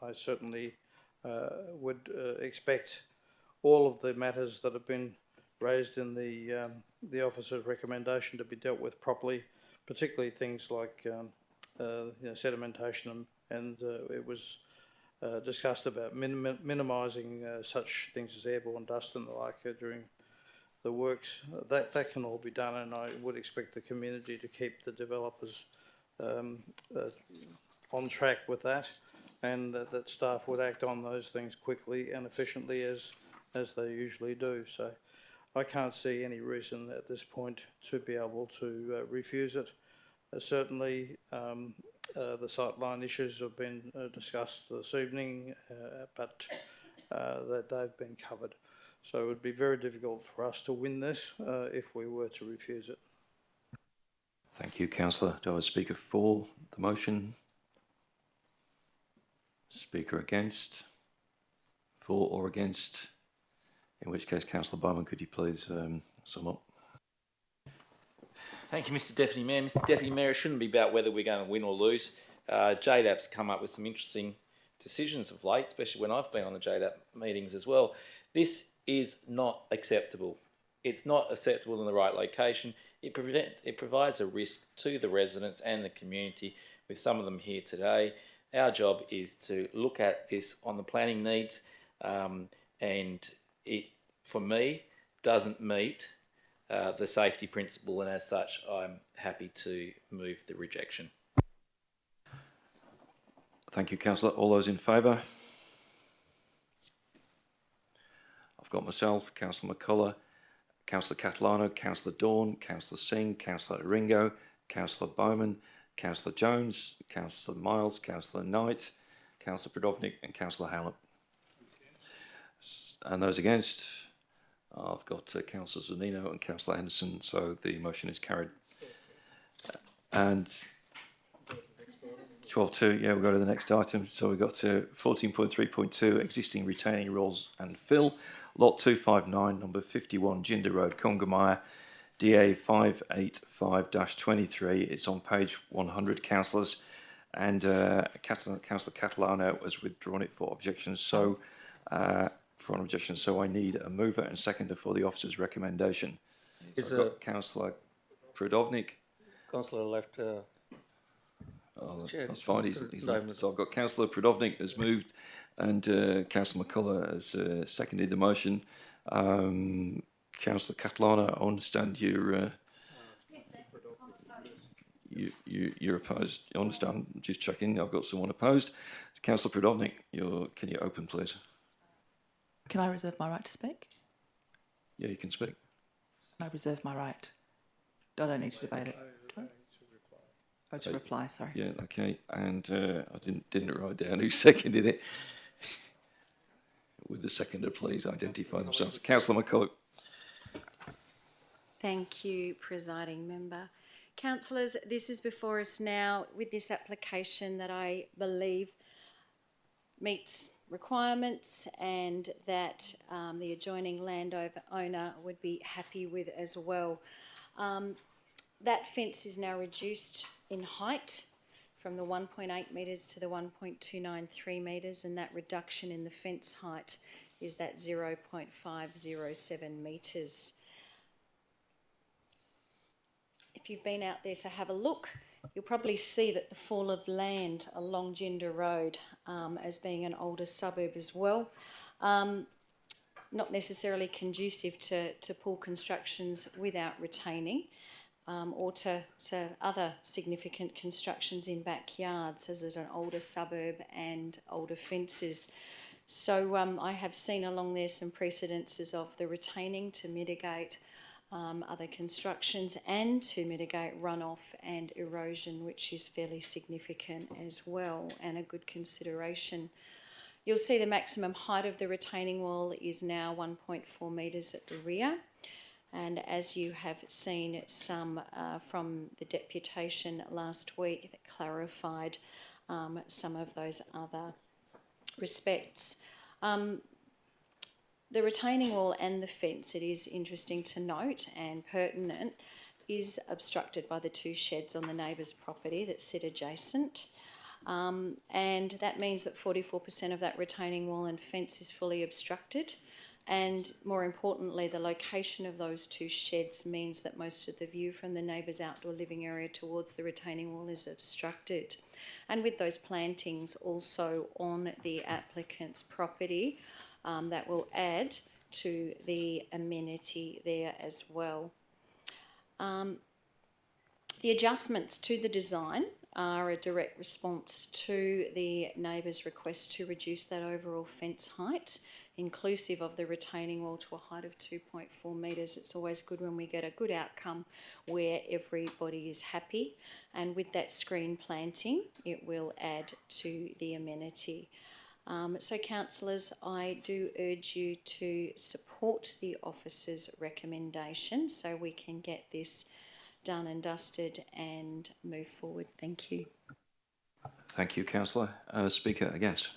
I certainly would expect all of the matters that have been raised in the officer's recommendation to be dealt with properly, particularly things like sedimentation, and it was discussed about minimising such things as airborne dust and the like during the works. That can all be done, and I would expect the community to keep the developers on track with that, and that staff would act on those things quickly and efficiently as they usually do. So I can't see any reason at this point to be able to refuse it. Certainly, the sightline issues have been discussed this evening, but that they've been covered. So it would be very difficult for us to win this if we were to refuse it. Thank you, Councillor. Do I have a speaker for the motion? Speaker against? For or against? In which case, Councillor Bowman, could you please sum up? Thank you, Mr Deputy Mayor. Mr Deputy Mayor, it shouldn't be about whether we're going to win or lose. JDAP's come up with some interesting decisions of late, especially when I've been on the JDAP meetings as well. This is not acceptable. It's not acceptable in the right location. It provides a risk to the residents and the community, with some of them here today. Our job is to look at this on the planning needs, and it, for me, doesn't meet the safety principle, and as such, I'm happy to move the rejection. Thank you, Councillor. All those in favour? I've got myself, Councillor McCullough, Councillor Catalano, Councillor Dawn, Councillor Singh, Councillor Ringo, Councillor Bowman, Councillor Jones, Councillor Miles, Councillor Knight, Councillor Prodovnik and Councillor Hallett. And those against? I've got Councillor Zanino and Councillor Henderson, so the motion is carried. And 12.2, yeah, we'll go to the next item. So we've got 14.3.2, existing retaining walls and fill. Lot 259, number 51, Jinder Road, Congamaya, DA 585-23. It's on page 100, councillors. And Councillor Catalano has withdrawn it for objections. So, for an objection, so I need a mover and seconder for the officer's recommendation. Is I've got Councillor Prodovnik. Councillor left. Oh, that's fine. He's left. So I've got Councillor Prodovnik has moved, and Councillor McCullough has seconded the motion. Councillor Catalano, I understand you're you're opposed. I understand. Just checking. I've got someone opposed. Councillor Prodovnik, can you open, please? Can I reserve my right to speak? Yeah, you can speak. I reserve my right. I don't need to debate it. Do I? Oh, to reply, sorry. Yeah, okay. And I didn't write down who seconded it. With the seconder, please identify themselves. Councillor McCullough. Thank you, Presiding Member. Councillors, this is before us now with this application that I believe meets requirements and that the adjoining landowner would be happy with as well. That fence is now reduced in height from the 1.8 metres to the 1.293 metres, and that reduction in the fence height is that 0.507 metres. If you've been out there to have a look, you'll probably see that the fall of land along Jinder Road as being an older suburb as well. Not necessarily conducive to pool constructions without retaining or to other significant constructions in backyards, as it's an older suburb and older fences. So I have seen along there some precedences of the retaining to mitigate other constructions and to mitigate runoff and erosion, which is fairly significant as well and a good consideration. You'll see the maximum height of the retaining wall is now 1.4 metres at the rear, and as you have seen some from the deputation last week that clarified some of those other respects. The retaining wall and the fence, it is interesting to note and pertinent, is obstructed by the two sheds on the neighbour's property that sit adjacent. And that means that 44% of that retaining wall and fence is fully obstructed. And more importantly, the location of those two sheds means that most of the view from the neighbour's outdoor living area towards the retaining wall is obstructed. And with those plantings also on the applicant's property, that will add to the amenity there as well. The adjustments to the design are a direct response to the neighbour's request to reduce that overall fence height inclusive of the retaining wall, to a height of 2.4 metres. It's always good when we get a good outcome where everybody is happy, and with that screen planting, it will add to the amenity. So councillors, I do urge you to support the officer's recommendation so we can get this done and dusted and move forward. Thank you. Thank you, councillor. Speaker against.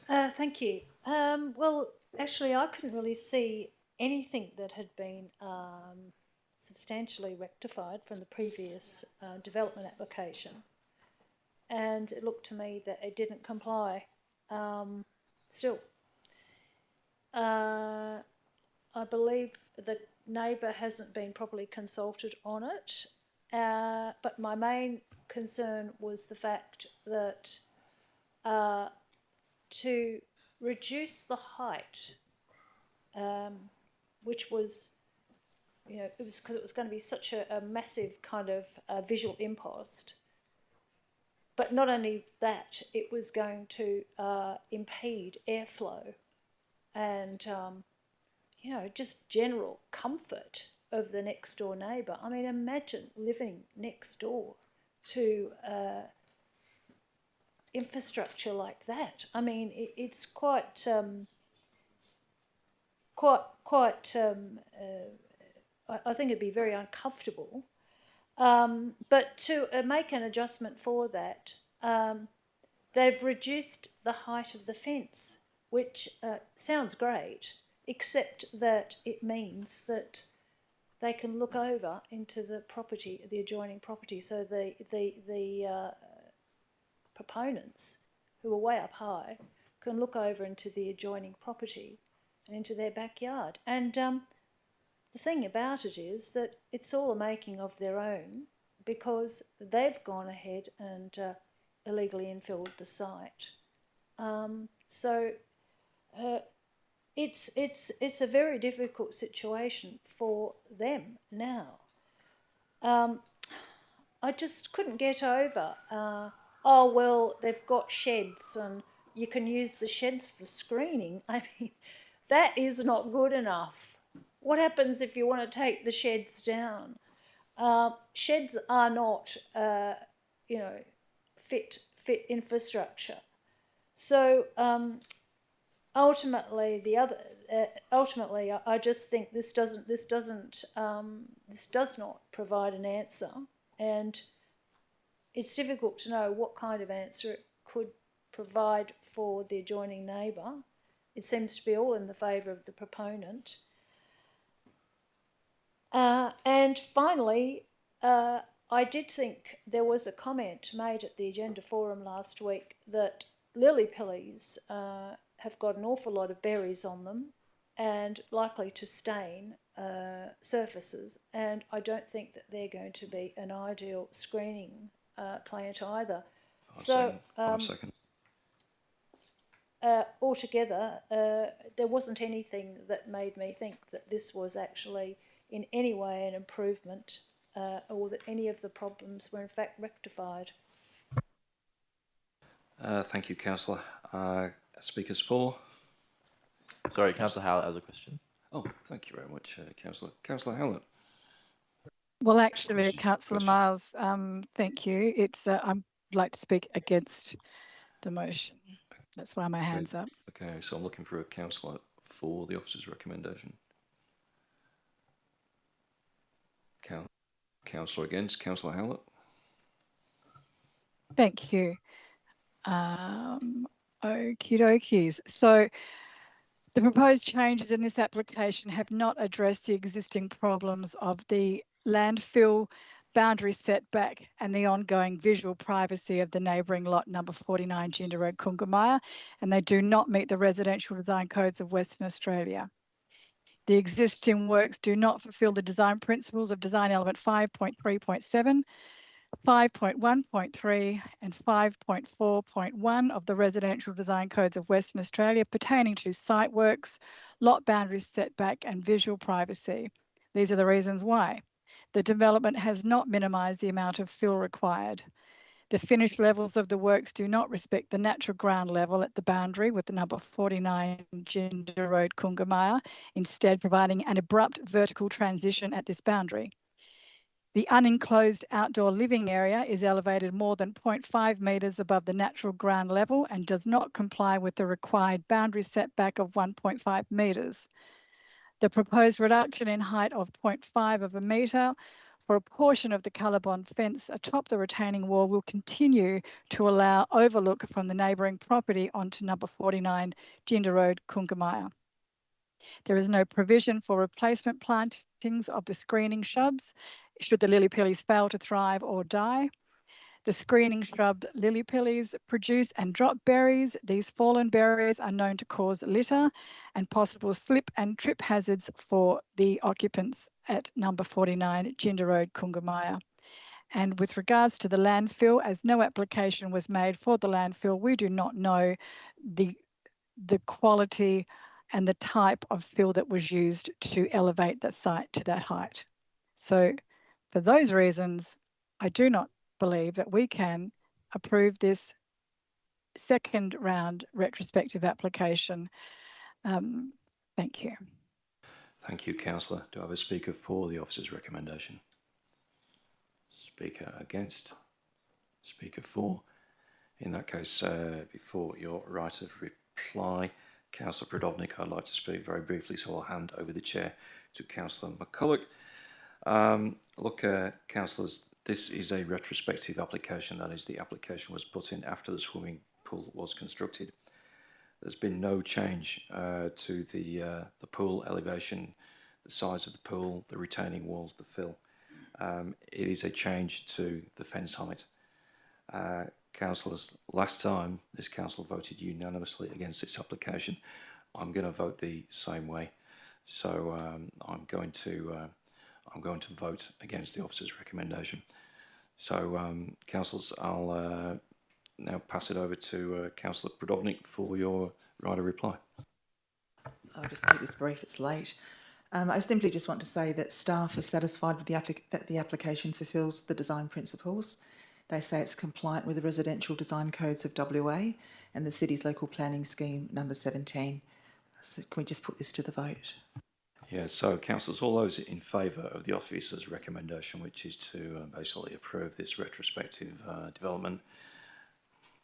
Thank you. Well, actually, I couldn't really see anything that had been substantially rectified from the previous development application, and it looked to me that it didn't comply. Still, I believe the neighbour hasn't been properly consulted on it, but my main concern was the fact that to reduce the height, which was, you know, it was because it was going to be such a massive kind of visual impost. But not only that, it was going to impede airflow and, you know, just general comfort of the next door neighbour. I mean, imagine living next door to infrastructure like that. I mean, it's quite, I think it'd be very uncomfortable. But to make an adjustment for that, they've reduced the height of the fence, which sounds great, except that it means that they can look over into the property, the adjoining property. So the proponents, who are way up high, can look over into the adjoining property and into their backyard. And the thing about it is that it's all a making of their own, because they've gone ahead and illegally infilled the site. It's a very difficult situation for them now. I just couldn't get over, oh well, they've got sheds and you can use the sheds for screening. I mean, that is not good enough. What happens if you want to take the sheds down? Sheds are not, you know, fit infrastructure. So ultimately, I just think this does not provide an answer, and it's difficult to know what kind of answer it could provide for the adjoining neighbour. It seems to be all in the favour of the proponent. And finally, I did think there was a comment made at the Agenda Forum last week that lily pillies have got an awful lot of berries on them and likely to stain surfaces, and I don't think that they're going to be an ideal screening plant either. Five seconds. Altogether, there wasn't anything that made me think that this was actually in any way an improvement, or that any of the problems were in fact rectified. Thank you, councillor. Speakers for. Sorry, Councillor Howlett has a question. Oh, thank you very much, councillor. Councillor Howlett. Well, actually, Councillor Miles, thank you. I'd like to speak against the motion. That's why my hand's up. Okay, so I'm looking for a councillor for the officer's recommendation. Councillor against. Councillor Howlett. Thank you. Okie dokies. So the proposed changes in this application have not addressed the existing problems of the landfill boundary setback and the ongoing visual privacy of the neighbouring lot number 49 Jinder Road, Coongamaya, and they do not meet the residential design codes of Western Australia. The existing works do not fulfil the design principles of design element 5.3.7, 5.1.3 and 5.4.1 of the residential design codes of Western Australia pertaining to site works, lot boundary setback and visual privacy. These are the reasons why. The development has not minimised the amount of fill required. The finished levels of the works do not respect the natural ground level at the boundary with the number 49 Ginder Road, Kungamaya, instead providing an abrupt vertical transition at this boundary. The unenclosed outdoor living area is elevated more than 0.5 metres above the natural ground level and does not comply with the required boundary setback of 1.5 metres. The proposed reduction in height of 0.5 of a metre for a portion of the Colorbond fence atop the retaining wall will continue to allow overlook from the neighbouring property onto number 49 Ginder Road, Kungamaya. There is no provision for replacement plantings of the screening shrubs should the lily pillies fail to thrive or die. The screening shrub lily pillies produce and drop berries. These fallen berries are known to cause litter and possible slip and trip hazards for the occupants at number 49 Ginder Road, Kungamaya. And with regards to the landfill, as no application was made for the landfill, we do not know the quality and the type of fill that was used to elevate that site to that height. So for those reasons, I do not believe that we can approve this second round retrospective application. Thank you. Thank you, Councillor. Do I have a speaker for the officer's recommendation? Speaker against? Speaker for? In that case, before your right of reply, Councillor Prodovnik, I'd like to speak very briefly, so I'll hand over the chair to Councillor McCulloch. Look, councillors, this is a retrospective application. That is, the application was put in after the swimming pool was constructed. There's been no change to the pool elevation, the size of the pool, the retaining walls, the fill. It is a change to the fence height. Councillors, last time this council voted unanimously against this application. I'm going to vote the same way. So I'm going to vote against the officer's recommendation. So, councillors, I'll now pass it over to Councillor Prodovnik for your right of reply. I'll just keep this brief, it's late. I simply just want to say that staff are satisfied with that the application fulfils the design principles. They say it's compliant with the residential design codes of WA and the city's local planning scheme number 17. So can we just put this to the vote? Yeah, so councillors, all those in favour of the officer's recommendation, which is to basically approve this retrospective development,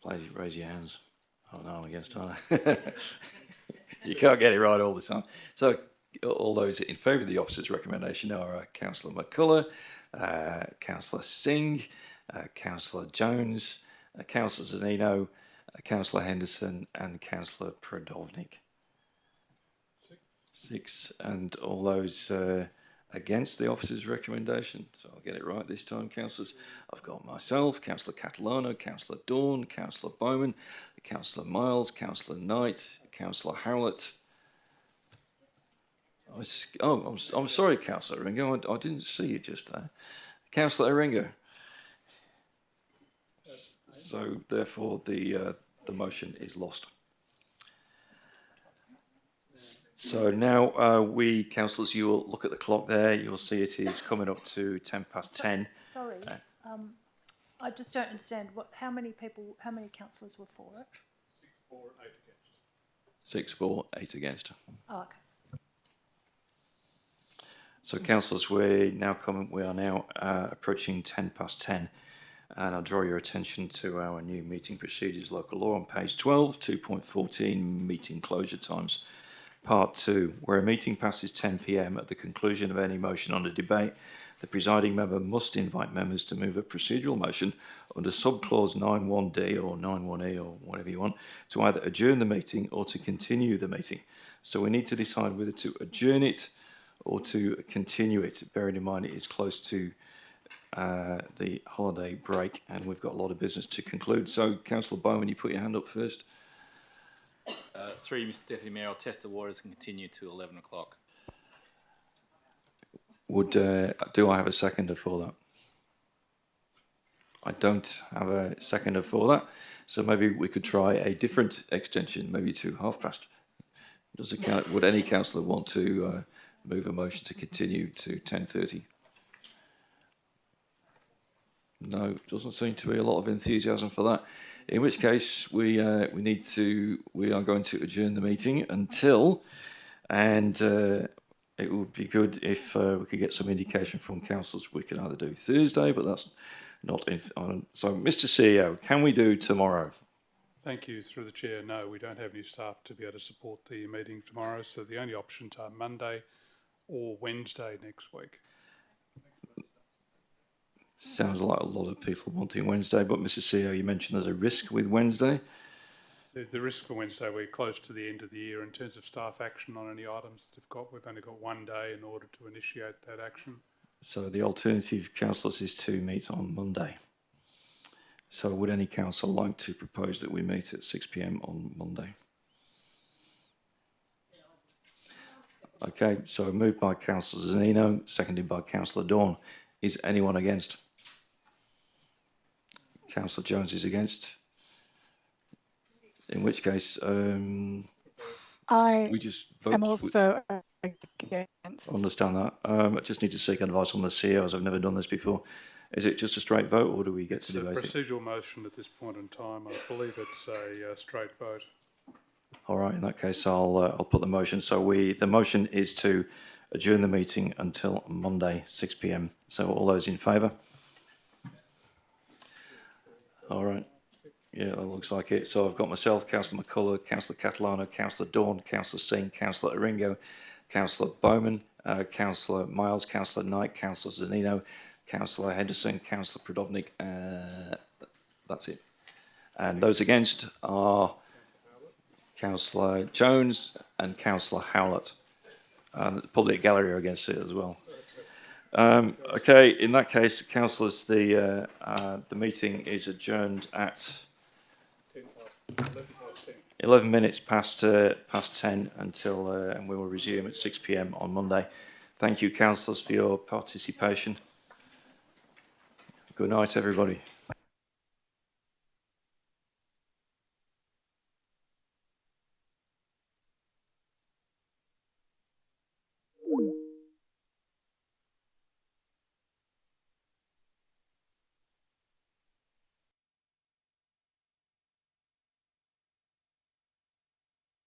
please raise your hands. Oh no, I'm against, aren't I? You can't get it right all the time. So all those in favour of the officer's recommendation are Councillor McCulloch, Councillor Singh, Councillor Jones, Councillor Zanino, Councillor Henderson and Councillor Prodovnik. 6. And all those against the officer's recommendation. So I'll get it right this time, councillors. I've got myself, Councillor Catalano, Councillor Dawn, Councillor Bowman, Councillor Miles, Councillor Knight, Councillor Howlett. I'm sorry, Councillor Ringo. I didn't see you just there. Councillor Ringo. So therefore, the motion is lost. So now we, councillors, you will look at the clock there. You'll see it is coming up to 10:10. Sorry, I just don't understand how many councillors were for it? 6 for, 8 against. Oh, okay. So, councillors, we are now approaching 10:10, and I'll draw your attention to our new meeting procedures, local law on page 12, 2.14, meeting closure times. Part 2, where a meeting passes 10 p.m. at the conclusion of any motion on a debate, the presiding member must invite members to move a procedural motion under subclause 9.1d or 9.1e or whatever you want to either adjourn the meeting or to continue the meeting. So we need to decide whether to adjourn it or to continue it, bearing in mind it is close to the holiday break and we've got a lot of business to conclude. So, Councillor Bowman, you put your hand up first. Through you, Mr Deputy Mayor, I'll test the waters and continue to 11 o'clock. Do I have a seconder for that? I don't have a seconder for that, so maybe we could try a different extension, maybe to 12:30. Would any councillor want to move a motion to continue to 10:30? No, doesn't seem to be a lot of enthusiasm for that. In which case, we are going to adjourn the meeting until, and it would be good if we could get some indication from councillors. We could either do Thursday, but that's not on. So, Mr. CEO, can we do tomorrow? Thank you. Through the chair, no, we don't have any staff to be able to support the meeting tomorrow, so the only options are Monday or Wednesday next week. Sounds like a lot of people wanting Wednesday, but Mr. CEO, you mentioned there's a risk with Wednesday. The risk for Wednesday, we're close to the end of the year in terms of staff action on any items that they've got. We've only got one day in order to initiate that action. So the alternative, councillors, is to meet on Monday. So would any council like to propose that we meet at 6 p.m. on Monday? Okay, so moved by Councillor Zanino, seconded by Councillor Dawn. Is anyone against? Councillor Jones is against. In which case, I we just vote. am also against. Understand that. I just need to seek advice on the CEO, as I've never done this before. Is it just a straight vote, or do we get to debate it? It's a procedural motion at this point in time. I believe it's a straight vote. All right. In that case, I'll put the motion. So the motion is to adjourn the meeting until Monday, 6 p.m. So all those in favour? All right. Yeah, that looks like it. So I've got myself, Councillor McCullough, Councillor Catalano, Councillor Dawn, Councillor Singh, Councillor Aringo, Councillor Bowman, Councillor Miles, Councillor Knight, Councillor Zanino, Councillor Henderson, Councillor Prodovnik. That's it. And those against are Councillor Jones and Councillor Howlett. And the public gallery are against it as well. Okay, in that case, councillors, the meeting is adjourned at 11 minutes past 10 until, and we will resume at 6 p.m. on Monday. Thank you, councillors, for your participation. Good night, everybody. Mm.